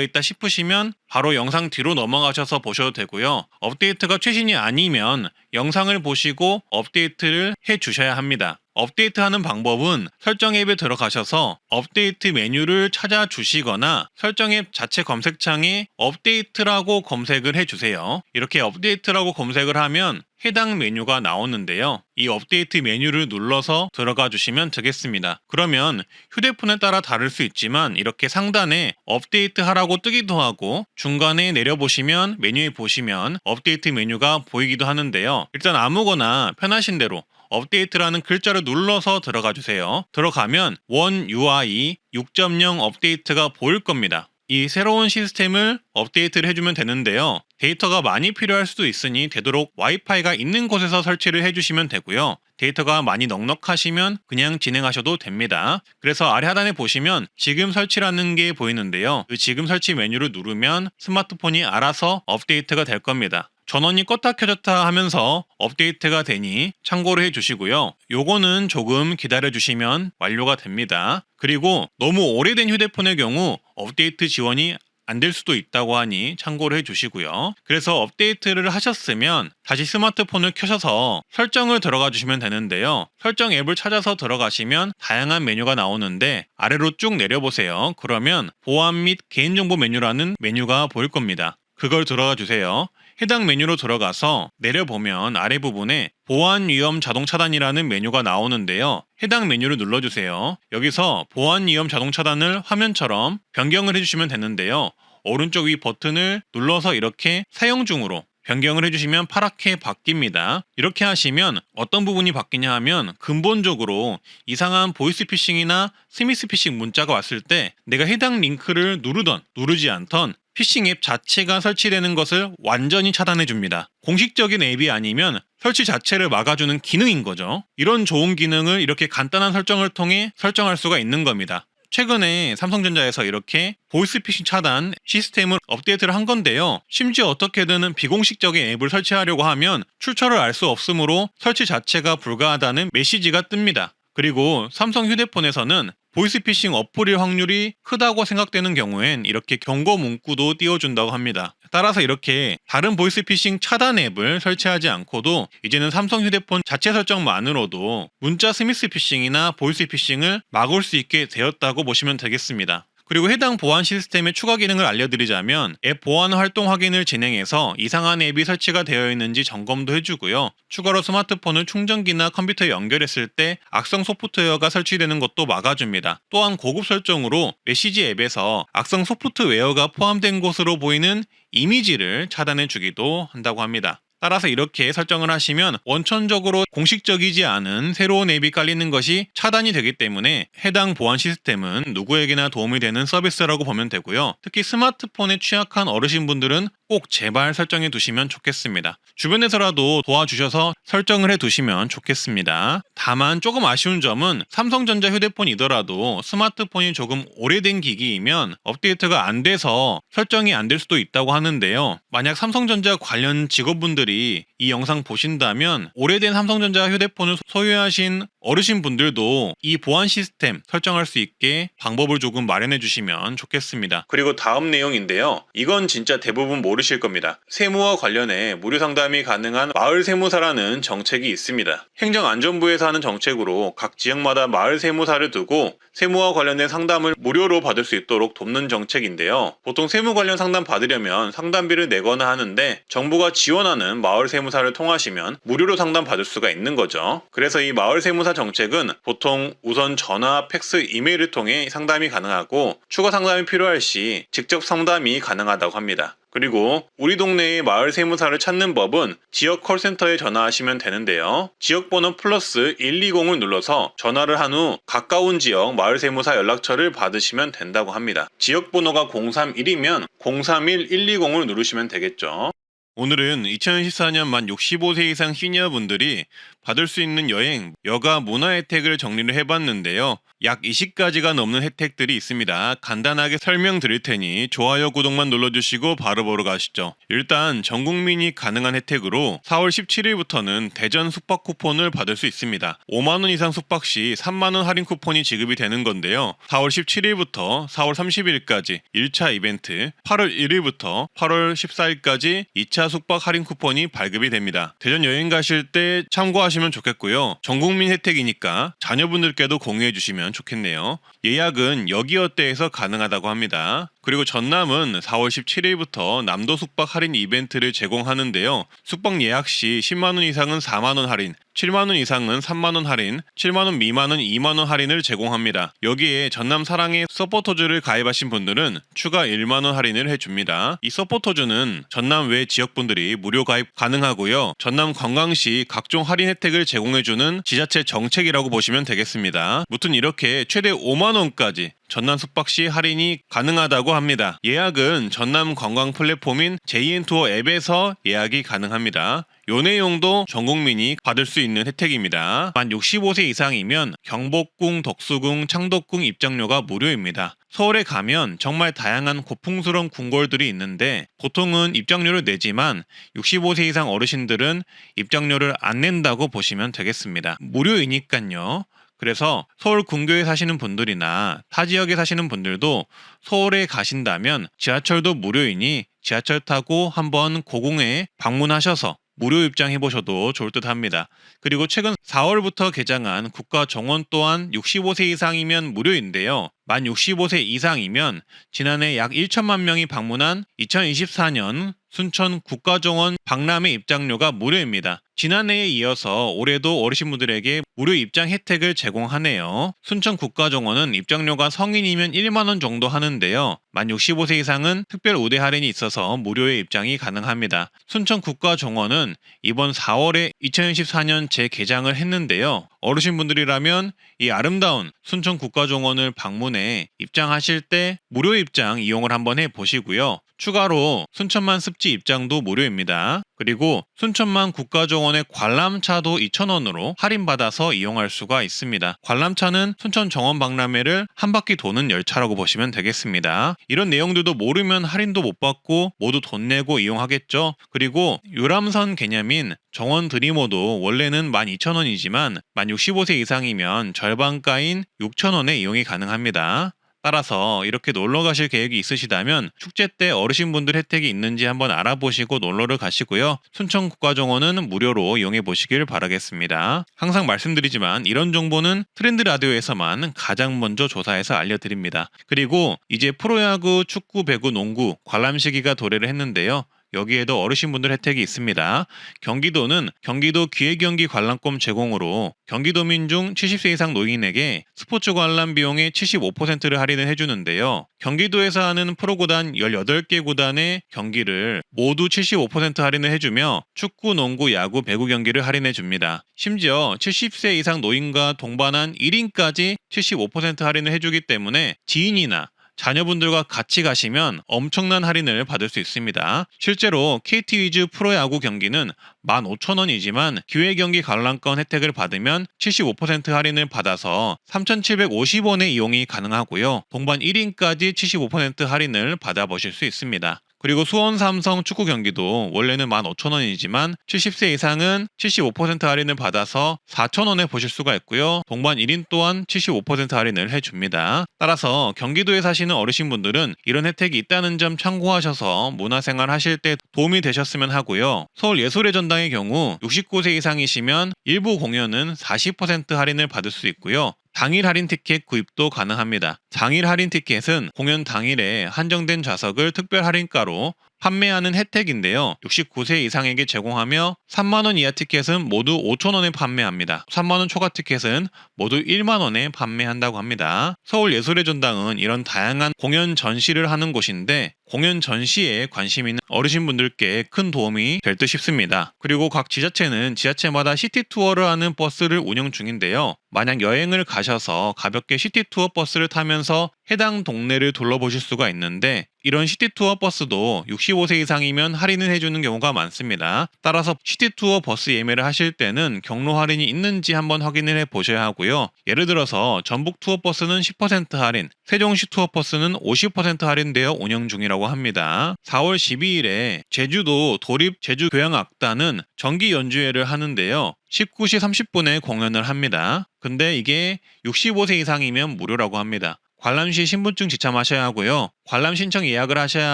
있다 싶으시면 바로 영상 뒤로 넘어가셔서 보셔도 되고요. 업데이트가 최신이 아니면 영상을 보시고 업데이트를 해 주셔야 합니다. 업데이트하는 방법은 설정 앱에 들어가셔서 업데이트 메뉴를 찾아주시거나 설정 앱 자체 검색창에 업데이트라고 검색을 해주세요. 이렇게 업데이트라고 검색을 하면 해당 메뉴가 나오는데요. 이 업데이트 메뉴를 눌러서 들어가 주시면 되겠습니다. 그러면 휴대폰에 따라 다를 수 있지만 이렇게 상단에 업데이트 하라고 뜨기도 하고 중간에 내려보시면 메뉴에 보시면 업데이트 메뉴가 보이기도 하는데요. 일단 아무거나 편하신 대로 업데이트라는 글자를 눌러서 들어가 주세요. 들어가면 원 UI 6.0 업데이트가 보일 겁니다. 이 새로운 시스템을 업데이트를 해주면 되는데요. 데이터가 많이 필요할 수도 있으니 되도록 와이파이가 있는 곳에서 설치를 해주시면 되고요. 데이터가 많이 넉넉하시면 그냥 진행하셔도 됩니다. 그래서 아래 하단에 보시면 지금 설치라는 게 보이는데요. 그 지금 설치 메뉴를 누르면 스마트폰이 알아서 업데이트가 될 겁니다. 전원이 껐다 켜졌다 하면서 업데이트가 되니 참고를 해주시고요. 요거는 조금 기다려주시면 완료가 됩니다. 그리고 너무 오래된 휴대폰의 경우 업데이트 지원이 안 될 수도 있다고 하니 참고를 해주시고요. 그래서 업데이트를 하셨으면 다시 스마트폰을 켜셔서 설정을 들어가 주시면 되는데요. 설정 앱을 찾아서 들어가시면 다양한 메뉴가 나오는데 아래로 쭉 내려보세요. 그러면 보안 및 개인정보 메뉴라는 메뉴가 보일 겁니다. 그걸 들어가 주세요. 해당 메뉴로 들어가서 내려보면 아래 부분에 보안 위험 자동 차단이라는 메뉴가 나오는데요. 해당 메뉴를 눌러주세요. 여기서 보안 위험 자동 차단을 화면처럼 변경을 해주시면 되는데요. 오른쪽 위 버튼을 눌러서 이렇게 사용 중으로 변경을 해주시면 파랗게 바뀝니다. 이렇게 하시면 어떤 부분이 바뀌냐 하면 근본적으로 이상한 보이스피싱이나 스미스피싱 문자가 왔을 때 내가 해당 링크를 누르던 누르지 않던 피싱 앱 자체가 설치되는 것을 완전히 차단해 줍니다. 공식적인 앱이 아니면 설치 자체를 막아주는 기능인 거죠. 이런 좋은 기능을 이렇게 간단한 설정을 통해 설정할 수가 있는 겁니다. 최근에 삼성전자에서 이렇게 보이스피싱 차단 시스템을 업데이트를 한 건데요. 심지어 어떻게든 비공식적인 앱을 설치하려고 하면 출처를 알 수 없으므로 설치 자체가 불가하다는 메시지가 뜹니다. 그리고 삼성 휴대폰에서는 보이스피싱 엎불일 확률이 크다고 생각되는 경우엔 이렇게 경고 문구도 띄워준다고 합니다. 따라서 이렇게 다른 보이스피싱 차단 앱을 설치하지 않고도 이제는 삼성 휴대폰 자체 설정만으로도 문자 스미스피싱이나 보이스피싱을 막을 수 있게 되었다고 보시면 되겠습니다. 그리고 해당 보안 시스템의 추가 기능을 알려드리자면 앱 보안 활동 확인을 진행해서 이상한 앱이 설치가 되어 있는지 점검도 해주고요. 추가로 스마트폰을 충전기나 컴퓨터에 연결했을 때 악성 소프트웨어가 설치되는 것도 막아줍니다. 또한 고급 설정으로 메시지 앱에서 악성 소프트웨어가 포함된 것으로 보이는 이미지를 차단해주기도 한다고 합니다. 따라서 이렇게 설정을 하시면 원천적으로 공식적이지 않은 새로운 앱이 깔리는 것이 차단이 되기 때문에 해당 보안 시스템은 누구에게나 도움이 되는 서비스라고 보면 되고요. 특히 스마트폰에 취약한 어르신분들은 꼭 제발 설정해 두시면 좋겠습니다. 주변에서라도 도와주셔서 설정을 해 두시면 좋겠습니다. 다만 조금 아쉬운 점은 삼성전자 휴대폰이더라도 스마트폰이 조금 오래된 기기이면 업데이트가 안 돼서 설정이 안 될 수도 있다고 하는데요. 만약 삼성전자 관련 직원분들이 이 영상 보신다면 오래된 삼성전자 휴대폰을 소유하신 어르신분들도 이 보안 시스템 설정할 수 있게 방법을 조금 마련해 주시면 좋겠습니다. 그리고 다음 내용인데요. 이건 진짜 대부분 모르실 겁니다. 세무와 관련해 무료 상담이 가능한 마을 세무사라는 정책이 있습니다. 행정안전부에서 하는 정책으로 각 지역마다 마을 세무사를 두고 세무와 관련된 상담을 무료로 받을 수 있도록 돕는 정책인데요. 보통 세무 관련 상담 받으려면 상담비를 내거나 하는데 정부가 지원하는 마을 세무사를 통하시면 무료로 상담 받을 수가 있는 거죠. 그래서 이 마을 세무사 정책은 보통 우선 전화, 팩스, 이메일을 통해 상담이 가능하고 추가 상담이 필요할 시 직접 상담이 가능하다고 합니다. 그리고 우리 동네의 마을 세무사를 찾는 법은 지역 콜센터에 전화하시면 되는데요. 지역번호 플러스 120을 눌러서 전화를 한 후 가까운 지역 마을 세무사 연락처를 받으시면 된다고 합니다. 지역번호가 031이면 031-120을 누르시면 되겠죠. 오늘은 2014년 만 65세 이상 시니어분들이 받을 수 있는 여행, 여가 문화 혜택을 정리를 해봤는데요. 약 20가지가 넘는 혜택들이 있습니다. 간단하게 설명드릴 테니 좋아요, 구독만 눌러주시고 바로 보러 가시죠. 일단 전 국민이 가능한 혜택으로 4월 17일부터는 대전 숙박 쿠폰을 받을 수 있습니다. 5만원 이상 숙박 시 3만원 할인 쿠폰이 지급이 되는 건데요. 4월 17일부터 4월 30일까지 1차 이벤트, 8월 1일부터 8월 14일까지 2차 숙박 할인 쿠폰이 발급이 됩니다. 대전 여행 가실 때 참고하시면 좋겠고요. 전 국민 혜택이니까 자녀분들께도 공유해 주시면 좋겠네요. 예약은 여기어때에서 가능하다고 합니다. 그리고 전남은 4월 17일부터 남도 숙박 할인 이벤트를 제공하는데요. 숙박 예약 시 10만원 이상은 4만원 할인, 7만원 이상은 3만원 할인, 7만원 미만은 2만원 할인을 제공합니다. 여기에 전남 사랑의 서포터즈를 가입하신 분들은 추가 1만원 할인을 해줍니다. 이 서포터즈는 전남 외 지역분들이 무료 가입 가능하고요. 전남 관광 시 각종 할인 혜택을 제공해주는 지자체 정책이라고 보시면 되겠습니다. 무튼 이렇게 최대 5만원까지 전남 숙박 시 할인이 가능하다고 합니다. 예약은 전남 관광 플랫폼인 JN투어 앱에서 예약이 가능합니다. 요 내용도 전 국민이 받을 수 있는 혜택입니다. 만 65세 이상이면 경복궁, 덕수궁, 창덕궁 입장료가 무료입니다. 서울에 가면 정말 다양한 고풍스러운 궁궐들이 있는데 보통은 입장료를 내지만 65세 이상 어르신들은 입장료를 안 낸다고 보시면 되겠습니다. 무료이니까요. 그래서 서울 근교에 사시는 분들이나 타 지역에 사시는 분들도 서울에 가신다면 지하철도 무료이니 지하철 타고 한번 고궁에 방문하셔서 무료 입장해보셔도 좋을 듯 합니다. 그리고 최근 4월부터 개장한 국가정원 또한 65세 이상이면 무료인데요. 만 65세 이상이면 지난해 약 1천만 명이 방문한 2024년 순천 국가정원 박람회 입장료가 무료입니다. 지난해에 이어서 올해도 어르신분들에게 무료 입장 혜택을 제공하네요. 순천 국가정원은 입장료가 성인이면 1만원 정도 하는데요. 만 65세 이상은 특별 우대 할인이 있어서 무료의 입장이 가능합니다. 순천 국가정원은 이번 4월에 2024년 재개장을 했는데요. 어르신분들이라면 이 아름다운 순천 국가정원을 방문해 입장하실 때 무료 입장 이용을 한번 해보시고요. 추가로 순천만 습지 입장도 무료입니다. 그리고 순천만 국가정원의 관람차도 2,000원으로 할인받아서 이용할 수가 있습니다. 관람차는 순천 정원 박람회를 한 바퀴 도는 열차라고 보시면 되겠습니다. 이런 내용들도 모르면 할인도 못 받고 모두 돈 내고 이용하겠죠. 그리고 유람선 개념인 정원 드리모도 원래는 12,000원이지만 만 65세 이상이면 절반가인 6,000원에 이용이 가능합니다. 따라서 이렇게 놀러 가실 계획이 있으시다면 축제 때 어르신분들 혜택이 있는지 한번 알아보시고 놀러를 가시고요. 순천 국가정원은 무료로 이용해 보시길 바라겠습니다. 항상 말씀드리지만 이런 정보는 트렌드 라디오에서만 가장 먼저 조사해서 알려드립니다. 그리고 이제 프로야구, 축구, 배구, 농구 관람 시기가 도래를 했는데요. 여기에도 어르신분들 혜택이 있습니다. 경기도는 경기도 기회경기 관람권 제공으로 경기도민 중 70세 이상 노인에게 스포츠 관람 비용의 75%를 할인을 해주는데요. 경기도에서 하는 프로구단 18개 구단의 경기를 모두 75% 할인을 해주며 축구, 농구, 야구, 배구 경기를 할인해줍니다. 심지어 70세 이상 노인과 동반한 1인까지 75% 할인을 해주기 때문에 지인이나 자녀분들과 같이 가시면 엄청난 할인을 받을 수 있습니다. 실제로 KT 위즈 프로야구 경기는 15,000원이지만 기회경기 관람권 혜택을 받으면 75% 할인을 받아서 3,750원의 이용이 가능하고요. 동반 1인까지 75% 할인을 받아보실 수 있습니다. 그리고 수원 삼성 축구 경기도 원래는 15,000원이지만 70세 이상은 75% 할인을 받아서 4,000원에 보실 수가 있고요. 동반 1인 또한 75% 할인을 해줍니다. 따라서 경기도에 사시는 어르신분들은 이런 혜택이 있다는 점 참고하셔서 문화생활 하실 때 도움이 되셨으면 하고요. 서울예술의 전당의 경우 69세 이상이시면 일부 공연은 40% 할인을 받을 수 있고요. 당일 할인 티켓 구입도 가능합니다. 당일 할인 티켓은 공연 당일에 한정된 좌석을 특별 할인가로 판매하는 혜택인데요. 69세 이상에게 제공하며 3만원 이하 티켓은 모두 5,000원에 판매합니다. 3만원 초과 티켓은 모두 1만원에 판매한다고 합니다. 서울예술의 전당은 이런 다양한 공연 전시를 하는 곳인데 공연 전시에 관심 있는 어르신분들께 큰 도움이 될 듯 싶습니다. 그리고 각 지자체는 지자체마다 시티 투어를 하는 버스를 운영 중인데요. 만약 여행을 가셔서 가볍게 시티 투어 버스를 타면서 해당 동네를 둘러보실 수가 있는데 이런 시티 투어 버스도 65세 이상이면 할인을 해주는 경우가 많습니다. 따라서 시티 투어 버스 예매를 하실 때는 경로 할인이 있는지 한번 확인을 해 보셔야 하고요. 예를 들어서 전북 투어 버스는 10% 할인, 세종시 투어 버스는 50% 할인되어 운영 중이라고 합니다. 4월 12일에 제주도 도립 제주교향악단은 정기 연주회를 하는데요. 19시 30분에 공연을 합니다. 근데 이게 65세 이상이면 무료라고 합니다. 관람시 신분증 지참하셔야 하고요. 관람 신청 예약을 하셔야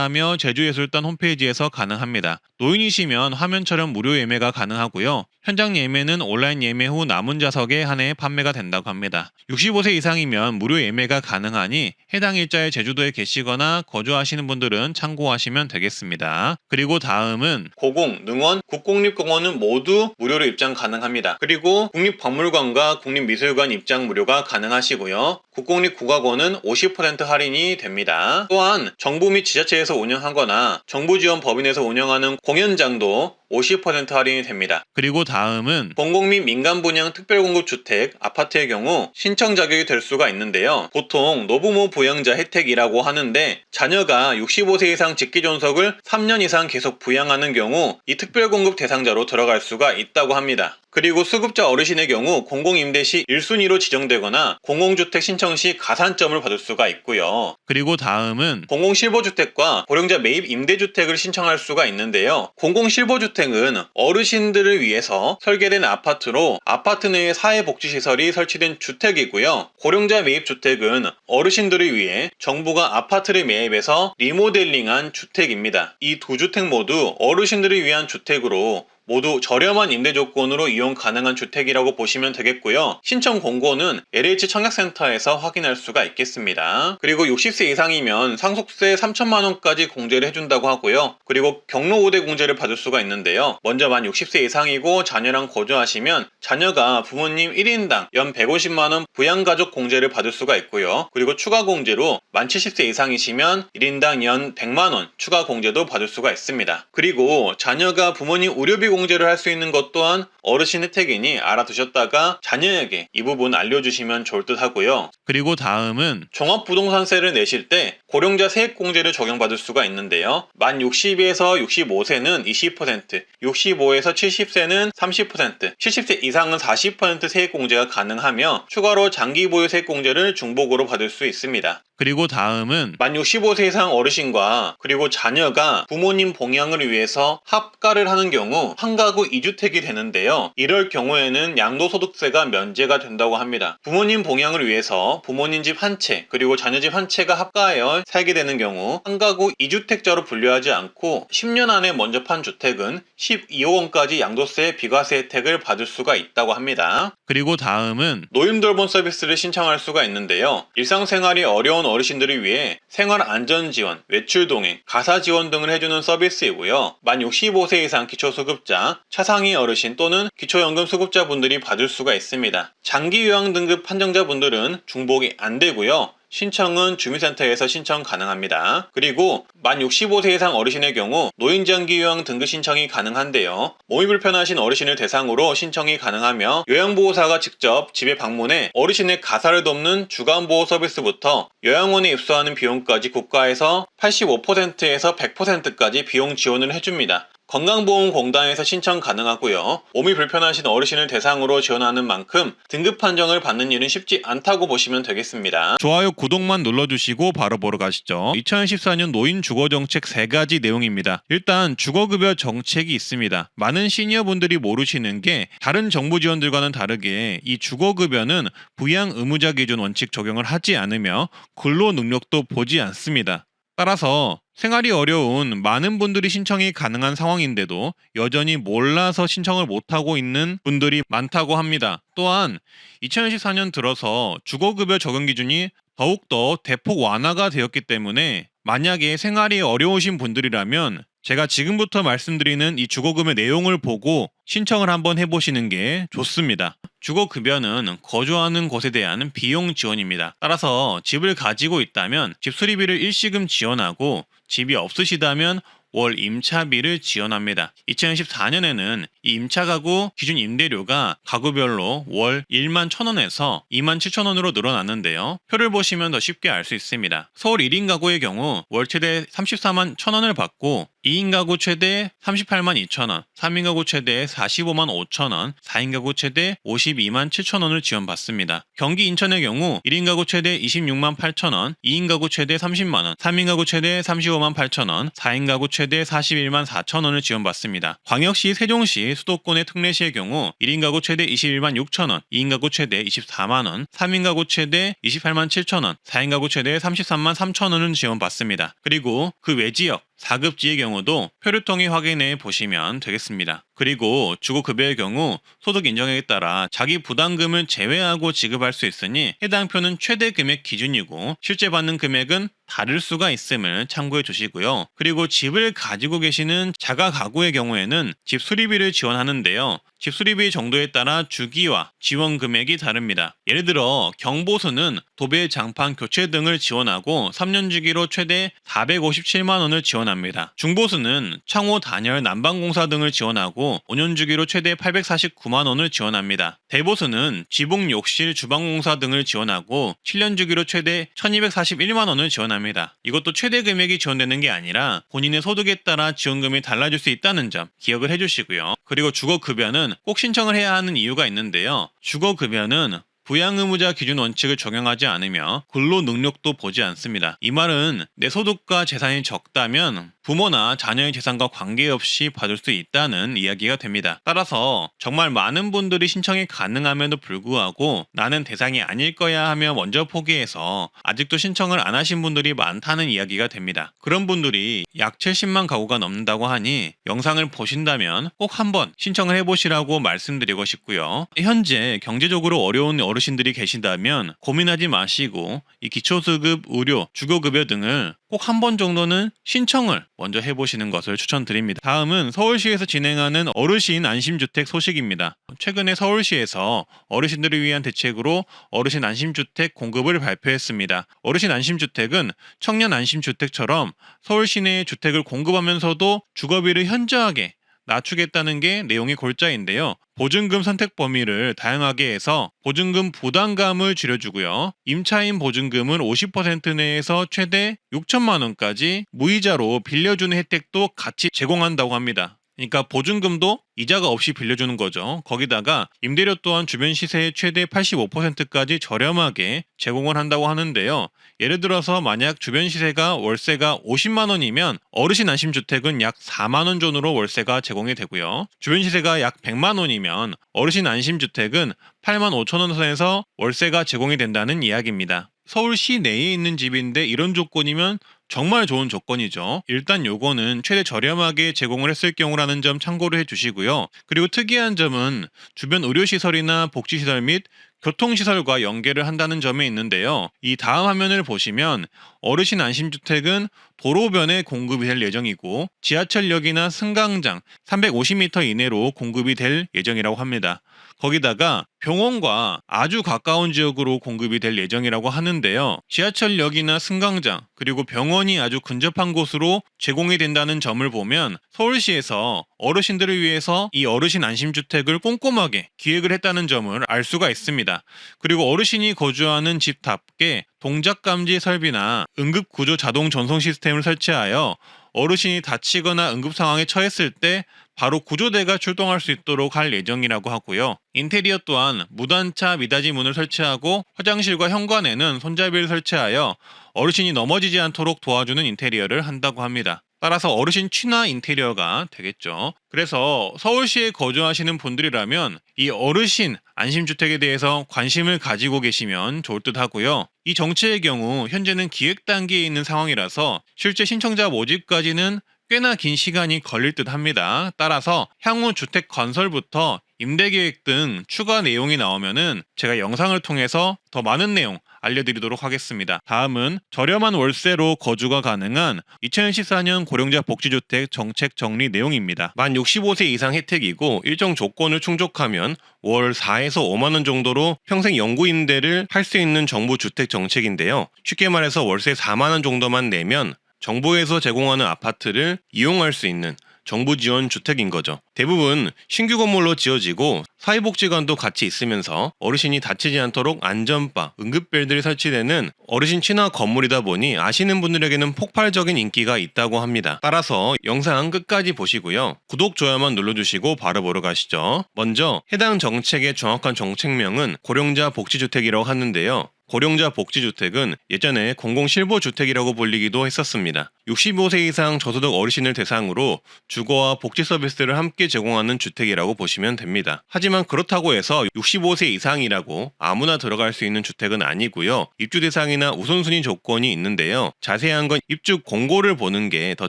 하며 제주예술단 홈페이지에서 가능합니다. 노인이시면 화면처럼 무료 예매가 가능하고요. 현장 예매는 온라인 예매 후 남은 좌석에 한해 판매가 된다고 합니다. 65세 이상이면 무료 예매가 가능하니 해당 일자에 제주도에 계시거나 거주하시는 분들은 참고하시면 되겠습니다. 그리고 다음은 고공, 능원, 국공립공원은 모두 무료로 입장 가능합니다. 그리고 국립박물관과 국립미술관 입장 무료가 가능하시고요. 국공립국악원은 50% 할인이 됩니다. 또한 정부 및 지자체에서 운영하거나 정부 지원 법인에서 운영하는 공연장도 50% 할인이 됩니다. 그리고 다음은 공공 및 민간 분양 특별공급주택, 아파트의 경우 신청 자격이 될 수가 있는데요. 보통 노부모 부양자 혜택이라고 하는데 자녀가 65세 이상 직계존속을 3년 이상 계속 부양하는 경우 이 특별공급 대상자로 들어갈 수가 있다고 합니다. 그리고 수급자 어르신의 경우 공공임대 시 1순위로 지정되거나 공공주택 신청 시 가산점을 받을 수가 있고요. 그리고 다음은 공공실보주택과 고령자 매입 임대주택을 신청할 수가 있는데요. 공공실보주택은 어르신들을 위해서 설계된 아파트로 아파트 내에 사회복지시설이 설치된 주택이고요. 고령자 매입주택은 어르신들을 위해 정부가 아파트를 매입해서 리모델링한 주택입니다. 이 두 주택 모두 어르신들을 위한 주택으로 모두 저렴한 임대 조건으로 이용 가능한 주택이라고 보시면 되겠고요. 신청 공고는 LH 청약센터에서 확인할 수가 있겠습니다. 그리고 60세 이상이면 상속세 3천만 원까지 공제를 해준다고 하고요. 그리고 경로 우대 공제를 받을 수가 있는데요. 먼저 만 60세 이상이고 자녀랑 거주하시면 자녀가 부모님 1인당 연 150만 원 부양가족 공제를 받을 수가 있고요. 그리고 추가 공제로 만 70세 이상이시면 1인당 연 100만 원 추가 공제도 받을 수가 있습니다. 그리고 자녀가 부모님 의료비 공제를 할 수 있는 것 또한 어르신 혜택이니 알아두셨다가 자녀에게 이 부분 알려주시면 좋을 듯 하고요. 그리고 다음은 종합부동산세를 내실 때 고령자 세액공제를 적용받을 수가 있는데요. 만 60에서 65세는 20%, 65에서 70세는 30%, 70세 이상은 40% 세액공제가 가능하며 추가로 장기보유 세액공제를 중복으로 받을 수 있습니다. 그리고 다음은 만 65세 이상 어르신과 그리고 자녀가 부모님 봉양을 위해서 합가를 하는 경우 한 가구 2주택이 되는데요. 이럴 경우에는 양도소득세가 면제가 된다고 합니다. 부모님 봉양을 위해서 부모님 집 한 채 그리고 자녀 집 한 채가 합가하여 살게 되는 경우 한 가구 2주택자로 분류하지 않고 10년 안에 먼저 판 주택은 12억 원까지 양도세 비과세 혜택을 받을 수가 있다고 합니다. 그리고 다음은 노인돌봄 서비스를 신청할 수가 있는데요. 일상생활이 어려운 어르신들을 위해 생활안전지원, 외출동행, 가사지원 등을 해주는 서비스이고요. 만 65세 이상 기초수급자, 차상위 어르신 또는 기초연금 수급자분들이 받을 수가 있습니다. 장기요양 등급 판정자분들은 중복이 안 되고요. 신청은 주민센터에서 신청 가능합니다. 그리고 만 65세 이상 어르신의 경우 노인장기요양 등급 신청이 가능한데요. 몸이 불편하신 어르신을 대상으로 신청이 가능하며 요양보호사가 직접 집에 방문해 어르신의 가사를 돕는 주간보호 서비스부터 요양원에 입소하는 비용까지 국가에서 85%에서 100%까지 비용 지원을 해줍니다. 건강보험공단에서 신청 가능하고요. 몸이 불편하신 어르신을 대상으로 지원하는 만큼 등급 판정을 받는 일은 쉽지 않다고 보시면 되겠습니다. 좋아요, 구독만 눌러주시고 바로 보러 가시죠. 2014년 노인 주거정책 3가지 내용입니다. 일단 주거급여 정책이 있습니다. 많은 시니어분들이 모르시는 게 다른 정부 지원들과는 다르게 이 주거급여는 부양 의무자 기준 원칙 적용을 하지 않으며 근로 능력도 보지 않습니다. 따라서 생활이 어려운 많은 분들이 신청이 가능한 상황인데도 여전히 몰라서 신청을 못하고 있는 분들이 많다고 합니다. 또한 2014년 들어서 주거급여 적용 기준이 더욱더 대폭 완화가 되었기 때문에 만약에 생활이 어려우신 분들이라면 제가 지금부터 말씀드리는 이 주거급여 내용을 보고 신청을 한번 해보시는 게 좋습니다. 주거급여는 거주하는 곳에 대한 비용 지원입니다. 따라서 집을 가지고 있다면 집 수리비를 일시금 지원하고 집이 없으시다면 월 임차비를 지원합니다. 2014년에는 이 임차 가구 기준 임대료가 가구별로 월 1만 1,000원에서 2만 7,000원으로 늘어났는데요. 표를 보시면 더 쉽게 알 수 있습니다. 서울 1인 가구의 경우 월 최대 34만 1,000원을 받고 2인 가구 최대 38만 2천원, 3인 가구 최대 45만 5천원, 4인 가구 최대 52만 7천원을 지원받습니다. 경기 인천의 경우 1인 가구 최대 26만 8천원, 2인 가구 최대 30만원, 3인 가구 최대 35만 8천원, 4인 가구 최대 41만 4천원을 지원받습니다. 광역시 세종시 수도권의 특례시의 경우 1인 가구 최대 21만 6천원, 2인 가구 최대 24만원, 3인 가구 최대 28만 7천원, 4인 가구 최대 33만 3천원을 지원받습니다. 그리고 그 외지역 4급지의 경우도 표를 통해 확인해 보시면 되겠습니다. 그리고 주거급여의 경우 소득 인정액에 따라 자기 부담금을 제외하고 지급할 수 있으니 해당 표는 최대 금액 기준이고 실제 받는 금액은 다를 수가 있음을 참고해 주시고요. 그리고 집을 가지고 계시는 자가 가구의 경우에는 집 수리비를 지원하는데요. 집 수리비 정도에 따라 주기와 지원 금액이 다릅니다. 예를 들어 경보수는 도배, 장판, 교체 등을 지원하고 3년 주기로 최대 457만 원을 지원합니다. 중보수는 창호, 단열, 난방공사 등을 지원하고 5년 주기로 최대 849만 원을 지원합니다. 대보수는 지붕, 욕실, 주방공사 등을 지원하고 7년 주기로 최대 1241만 원을 지원합니다. 이것도 최대 금액이 지원되는 게 아니라 본인의 소득에 따라 지원금이 달라질 수 있다는 점 기억을 해주시고요. 그리고 주거급여는 꼭 신청을 해야 하는 이유가 있는데요. 주거급여는 부양의무자 기준 원칙을 적용하지 않으며 근로 능력도 보지 않습니다. 이 말은 내 소득과 재산이 적다면 부모나 자녀의 재산과 관계없이 받을 수 있다는 이야기가 됩니다. 따라서 정말 많은 분들이 신청이 가능함에도 불구하고 나는 대상이 아닐 거야 하며 먼저 포기해서 아직도 신청을 안 하신 분들이 많다는 이야기가 됩니다. 그런 분들이 약 70만 가구가 넘는다고 하니 영상을 보신다면 꼭 한번 신청을 해보시라고 말씀드리고 싶고요. 현재 경제적으로 어려운 어르신들이 계신다면 고민하지 마시고 이 기초수급, 의료, 주거급여 등을 꼭 한 번 정도는 신청을 먼저 해보시는 것을 추천드립니다. 다음은 서울시에서 진행하는 어르신 안심주택 소식입니다. 최근에 서울시에서 어르신들을 위한 대책으로 어르신 안심주택 공급을 발표했습니다. 어르신 안심주택은 청년 안심주택처럼 서울시 내에 주택을 공급하면서도 주거비를 현저하게 낮추겠다는 게 내용의 골자인데요. 보증금 선택 범위를 다양하게 해서 보증금 부담감을 줄여주고요. 임차인 보증금은 50% 내에서 최대 6천만 원까지 무이자로 빌려주는 혜택도 같이 제공한다고 합니다. 그러니까 보증금도 이자가 없이 빌려주는 거죠. 거기다가 임대료 또한 주변 시세의 최대 85%까지 저렴하게 제공을 한다고 하는데요. 예를 들어서 만약 주변 시세가 월세가 50만 원이면 어르신 안심주택은 약 4만 원 전후로 월세가 제공이 되고요. 주변 시세가 약 100만 원이면 어르신 안심주택은 8만 5천 원 선에서 월세가 제공이 된다는 이야기입니다. 서울 시내에 있는 집인데 이런 조건이면 정말 좋은 조건이죠. 일단 요거는 최대 저렴하게 제공을 했을 경우라는 점 참고를 해주시고요. 그리고 특이한 점은 주변 의료시설이나 복지시설 및 교통시설과 연계를 한다는 점에 있는데요. 이 다음 화면을 보시면 어르신 안심주택은 도로변에 공급이 될 예정이고 지하철역이나 승강장 350m 이내로 공급이 될 예정이라고 합니다. 거기다가 병원과 아주 가까운 지역으로 공급이 될 예정이라고 하는데요. 지하철역이나 승강장 그리고 병원이 아주 근접한 곳으로 제공이 된다는 점을 보면 서울시에서 어르신들을 위해서 이 어르신 안심주택을 꼼꼼하게 기획을 했다는 점을 알 수가 있습니다. 그리고 어르신이 거주하는 집답게 동작감지 설비나 응급구조 자동 전송 시스템을 설치하여 어르신이 다치거나 응급 상황에 처했을 때 바로 구조대가 출동할 수 있도록 할 예정이라고 하고요. 인테리어 또한 무단차 미닫이 문을 설치하고 화장실과 현관에는 손잡이를 설치하여 어르신이 넘어지지 않도록 도와주는 인테리어를 한다고 합니다. 따라서 어르신 친화 인테리어가 되겠죠. 그래서 서울시에 거주하시는 분들이라면 이 어르신 안심주택에 대해서 관심을 가지고 계시면 좋을 듯 하고요. 이 정책의 경우 현재는 기획 단계에 있는 상황이라서 실제 신청자 모집까지는 꽤나 긴 시간이 걸릴 듯 합니다. 따라서 향후 주택 건설부터 임대계획 등 추가 내용이 나오면은 제가 영상을 통해서 더 많은 내용 알려드리도록 하겠습니다. 다음은 저렴한 월세로 거주가 가능한 2014년 고령자 복지주택 정책 정리 내용입니다. 만 65세 이상 혜택이고 일정 조건을 충족하면 월 4에서 5만 원 정도로 평생 영구 임대를 할 수 있는 정부 주택 정책인데요. 쉽게 말해서 월세 4만 원 정도만 내면 정부에서 제공하는 아파트를 이용할 수 있는 정부 지원 주택인 거죠. 대부분 신규 건물로 지어지고 사회복지관도 같이 있으면서 어르신이 다치지 않도록 안전바, 응급벨들이 설치되는 어르신 친화 건물이다 보니 아시는 분들에게는 폭발적인 인기가 있다고 합니다. 따라서 영상 끝까지 보시고요. 구독, 좋아요만 눌러주시고 바로 보러 가시죠. 먼저 해당 정책의 정확한 정책명은 고령자 복지주택이라고 하는데요. 고령자 복지주택은 예전에 공공실보주택이라고 불리기도 했었습니다. 65세 이상 저소득 어르신을 대상으로 주거와 복지 서비스를 함께 제공하는 주택이라고 보시면 됩니다. 하지만 그렇다고 해서 65세 이상이라고 아무나 들어갈 수 있는 주택은 아니고요. 입주 대상이나 우선순위 조건이 있는데요. 자세한 건 입주 공고를 보는 게 더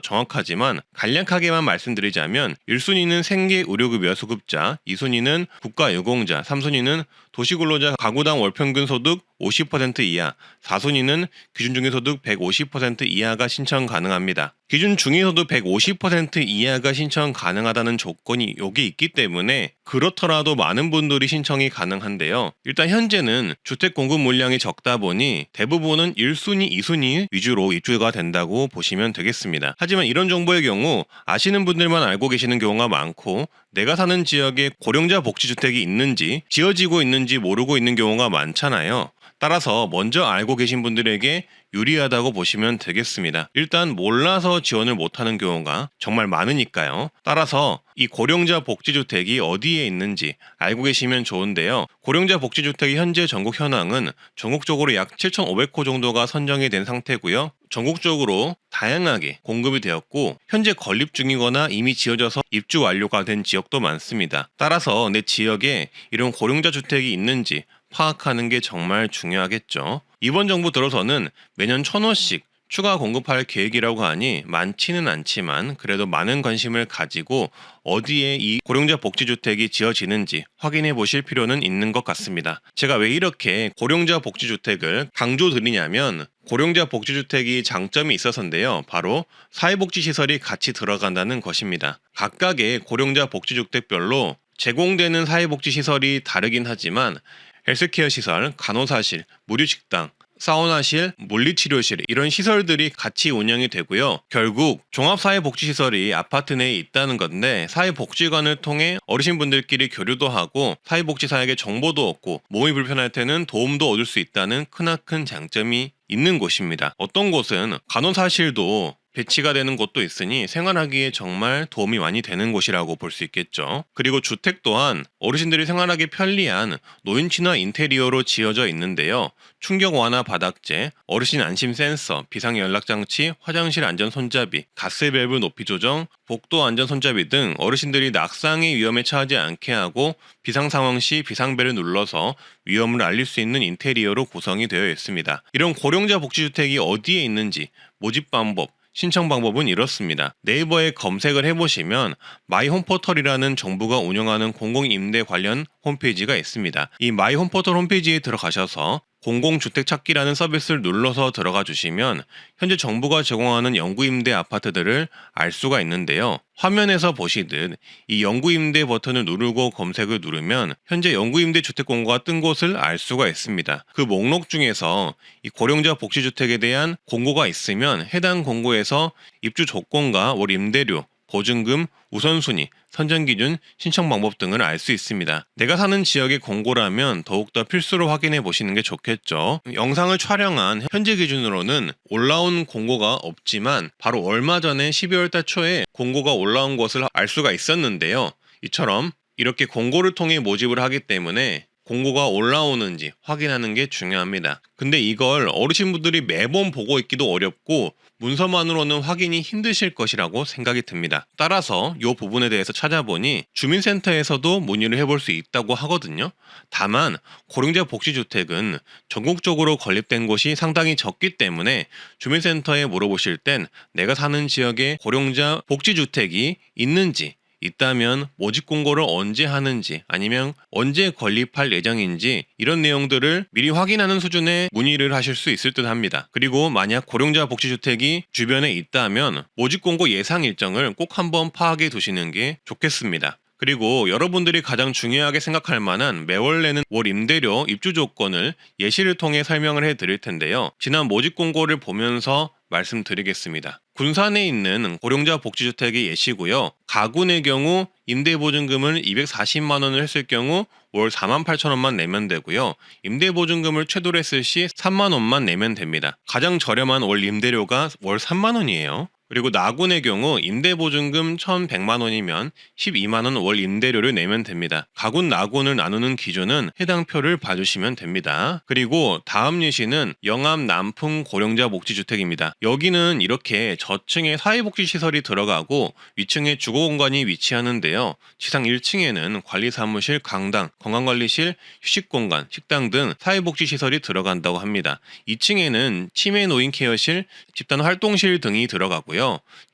정확하지만 간략하게만 말씀드리자면 1순위는 생계의료급여 수급자, 2순위는 국가유공자, 3순위는 도시근로자 가구당 월평균 소득 50% 이하, 4순위는 기준중위소득 150% 이하가 신청 가능합니다. 기준중위소득 150% 이하가 신청 가능하다는 조건이 여기 있기 때문에 그렇더라도 많은 분들이 신청이 가능한데요. 일단 현재는 주택 공급 물량이 적다 보니 대부분은 1순위, 2순위 위주로 입주가 된다고 보시면 되겠습니다. 하지만 이런 정보의 경우 아시는 분들만 알고 계시는 경우가 많고 내가 사는 지역에 고령자 복지주택이 있는지 지어지고 있는지 모르고 있는 경우가 많잖아요. 따라서 먼저 알고 계신 분들에게 유리하다고 보시면 되겠습니다. 일단 몰라서 지원을 못하는 경우가 정말 많으니까요. 따라서 이 고령자 복지주택이 어디에 있는지 알고 계시면 좋은데요. 고령자 복지주택이 현재 전국 현황은 전국적으로 약 7,500호 정도가 선정이 된 상태고요. 전국적으로 다양하게 공급이 되었고 현재 건립 중이거나 이미 지어져서 입주 완료가 된 지역도 많습니다. 따라서 내 지역에 이런 고령자 주택이 있는지 파악하는 게 정말 중요하겠죠. 이번 정부 들어서는 매년 1,000호씩 추가 공급할 계획이라고 하니 많지는 않지만 그래도 많은 관심을 가지고 어디에 이 고령자 복지주택이 지어지는지 확인해 보실 필요는 있는 것 같습니다. 제가 왜 이렇게 고령자 복지주택을 강조드리냐면 고령자 복지주택이 장점이 있어서인데요. 바로 사회복지시설이 같이 들어간다는 것입니다. 각각의 고령자 복지주택별로 제공되는 사회복지시설이 다르긴 하지만 헬스케어 시설, 간호사실, 무료식당, 사우나실, 물리치료실 이런 시설들이 같이 운영이 되고요. 결국 종합사회복지시설이 아파트 내에 있다는 건데 사회복지관을 통해 어르신분들끼리 교류도 하고 사회복지사에게 정보도 얻고 몸이 불편할 때는 도움도 얻을 수 있다는 크나큰 장점이 있는 곳입니다. 어떤 곳은 간호사실도 배치가 되는 곳도 있으니 생활하기에 정말 도움이 많이 되는 곳이라고 볼 수 있겠죠. 그리고 주택 또한 어르신들이 생활하기 편리한 노인 친화 인테리어로 지어져 있는데요. 충격 완화 바닥재, 어르신 안심 센서, 비상 연락 장치, 화장실 안전 손잡이, 가스 밸브 높이 조정, 복도 안전 손잡이 등 어르신들이 낙상의 위험에 처하지 않게 하고 비상 상황 시 비상벨을 눌러서 위험을 알릴 수 있는 인테리어로 구성이 되어 있습니다. 이런 고령자 복지주택이 어디에 있는지 모집 방법, 신청 방법은 이렇습니다. 네이버에 검색을 해보시면 마이홈포털이라는 정부가 운영하는 공공임대 관련 홈페이지가 있습니다. 이 마이홈포털 홈페이지에 들어가셔서 공공주택 찾기라는 서비스를 눌러서 들어가 주시면 현재 정부가 제공하는 영구임대 아파트들을 알 수가 있는데요. 화면에서 보시듯 이 영구임대 버튼을 누르고 검색을 누르면 현재 영구임대 주택 공고가 뜬 곳을 알 수가 있습니다. 그 목록 중에서 이 고령자 복지주택에 대한 공고가 있으면 해당 공고에서 입주 조건과 월 임대료, 보증금, 우선순위, 선정기준, 신청 방법 등을 알 수 있습니다. 내가 사는 지역의 공고라면 더욱더 필수로 확인해 보시는 게 좋겠죠. 영상을 촬영한 현재 기준으로는 올라온 공고가 없지만 바로 얼마 전에 12월 달 초에 공고가 올라온 것을 알 수가 있었는데요. 이처럼 이렇게 공고를 통해 모집을 하기 때문에 공고가 올라오는지 확인하는 게 중요합니다. 근데 이걸 어르신분들이 매번 보고 있기도 어렵고 문서만으로는 확인이 힘드실 것이라고 생각이 듭니다. 따라서 이 부분에 대해서 찾아보니 주민센터에서도 문의를 해볼 수 있다고 하거든요. 다만 고령자 복지주택은 전국적으로 건립된 곳이 상당히 적기 때문에 주민센터에 물어보실 땐 내가 사는 지역에 고령자 복지주택이 있는지 있다면 모집 공고를 언제 하는지 아니면 언제 건립할 예정인지 이런 내용들을 미리 확인하는 수준의 문의를 하실 수 있을 듯 합니다. 그리고 만약 고령자 복지주택이 주변에 있다면 모집 공고 예상 일정을 꼭 한번 파악해 두시는 게 좋겠습니다. 그리고 여러분들이 가장 중요하게 생각할 만한 매월 내는 월 임대료 입주 조건을 예시를 통해 설명을 해 드릴 텐데요. 지난 모집 공고를 보면서 말씀드리겠습니다. 군산에 있는 고령자 복지주택의 예시고요. 가군의 경우 임대보증금을 240만 원을 했을 경우 월 48,000원만 내면 되고요. 임대보증금을 최대로 했을 시 3만 원만 내면 됩니다. 가장 저렴한 월 임대료가 월 3만 원이에요. 그리고 나군의 경우 임대보증금 1,100만 원이면 12만 원 월 임대료를 내면 됩니다. 가군, 나군을 나누는 기준은 해당 표를 봐주시면 됩니다. 그리고 다음 예시는 영암 남풍 고령자 복지주택입니다. 여기는 이렇게 저층에 사회복지시설이 들어가고 위층에 주거공간이 위치하는데요. 지상 1층에는 관리사무실, 강당, 건강관리실, 휴식공간, 식당 등 사회복지시설이 들어간다고 합니다. 2층에는 치매 노인 케어실, 집단활동실 등이 들어가고요.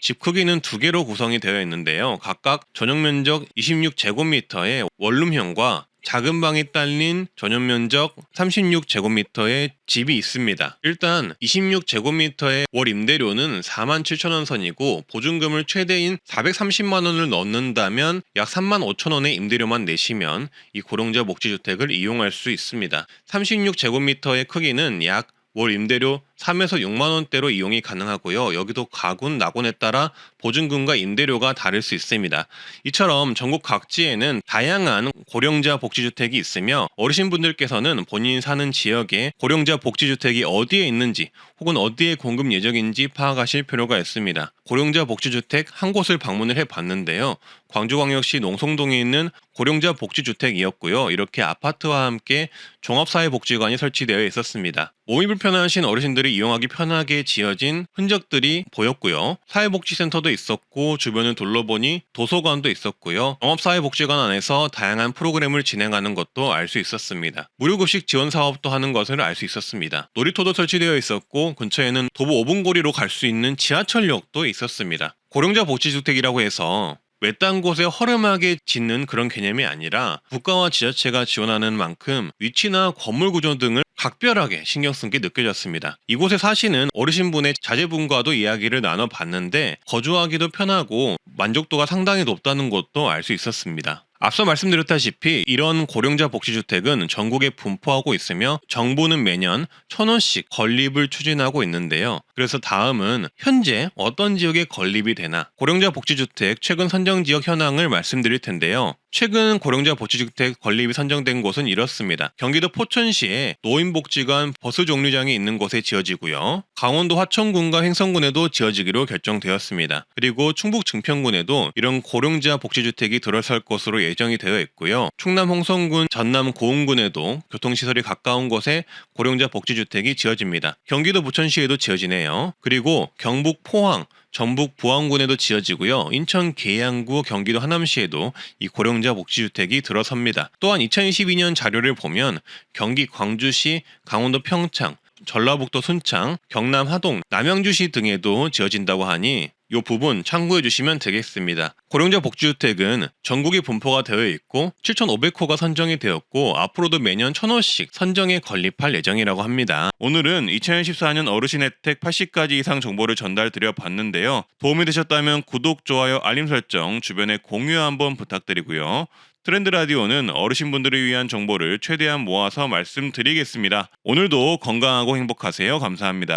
집 크기는 2개로 구성이 되어 있는데요. 각각 전용 면적 26제곱미터의 원룸형과 작은 방이 딸린 전용 면적 36제곱미터의 집이 있습니다. 일단 26제곱미터의 월 임대료는 47,000원 선이고 보증금을 최대인 430만 원을 넣는다면 약 35,000원의 임대료만 내시면 이 고령자 복지주택을 이용할 수 있습니다. 36제곱미터의 크기는 약 월 임대료 3에서 6만 원대로 이용이 가능하고요. 여기도 가군, 나군에 따라 보증금과 임대료가 다를 수 있습니다. 이처럼 전국 각지에는 다양한 고령자 복지주택이 있으며 어르신분들께서는 본인이 사는 지역에 고령자 복지주택이 어디에 있는지 혹은 어디에 공급 예정인지 파악하실 필요가 있습니다. 고령자 복지주택 한 곳을 방문을 해봤는데요. 광주광역시 농성동에 있는 고령자 복지주택이었고요. 이렇게 아파트와 함께 종합사회복지관이 설치되어 있었습니다. 몸이 불편하신 어르신들이 이용하기 편하게 지어진 흔적들이 보였고요. 사회복지센터도 있었고 주변을 둘러보니 도서관도 있었고요. 종합사회복지관 안에서 다양한 프로그램을 진행하는 것도 알 수 있었습니다. 무료급식 지원 사업도 하는 것을 알 수 있었습니다. 놀이터도 설치되어 있었고 근처에는 도보 5분 거리로 갈 수 있는 지하철역도 있었습니다. 고령자 복지주택이라고 해서 외딴 곳에 허름하게 짓는 그런 개념이 아니라 국가와 지자체가 지원하는 만큼 위치나 건물 구조 등을 각별하게 신경 쓴 게 느껴졌습니다. 이곳에 사시는 어르신분의 자제분과도 이야기를 나눠봤는데 거주하기도 편하고 만족도가 상당히 높다는 것도 알 수 있었습니다. 앞서 말씀드렸다시피 이런 고령자 복지주택은 전국에 분포하고 있으며 정부는 매년 1,000원씩 건립을 추진하고 있는데요. 그래서 다음은 현재 어떤 지역에 건립이 되나 고령자 복지주택 최근 선정 지역 현황을 말씀드릴 텐데요. 최근 고령자 복지주택 건립이 선정된 곳은 이렇습니다. 경기도 포천시에 노인복지관 버스종류장이 있는 곳에 지어지고요. 강원도 화천군과 횡성군에도 지어지기로 결정되었습니다. 그리고 충북 증평군에도 이런 고령자 복지주택이 들어설 것으로 예정이 되어 있고요. 충남 홍성군, 전남 고흥군에도 교통시설이 가까운 곳에 고령자 복지주택이 지어집니다. 경기도 부천시에도 지어지네요. 그리고 경북 포항, 전북 부안군에도 지어지고요. 인천 계양구, 경기도 하남시에도 이 고령자 복지주택이 들어섭니다. 또한 2022년 자료를 보면 경기 광주시, 강원도 평창, 전라북도 순창, 경남 하동, 남양주시 등에도 지어진다고 하니 이 부분 참고해 주시면 되겠습니다. 고령자 복지주택은 전국에 분포가 되어 있고 7,500호가 선정이 되었고 앞으로도 매년 1,000호씩 선정에 건립할 예정이라고 합니다. 오늘은 2014년 어르신 혜택 80가지 이상 정보를 전달드려 봤는데요. 도움이 되셨다면 구독, 좋아요, 알림 설정, 주변에 공유 한번 부탁드리고요. 트렌드 라디오는 어르신분들을 위한 정보를 최대한 모아서 말씀드리겠습니다. 오늘도 건강하고 행복하세요. 감사합니다.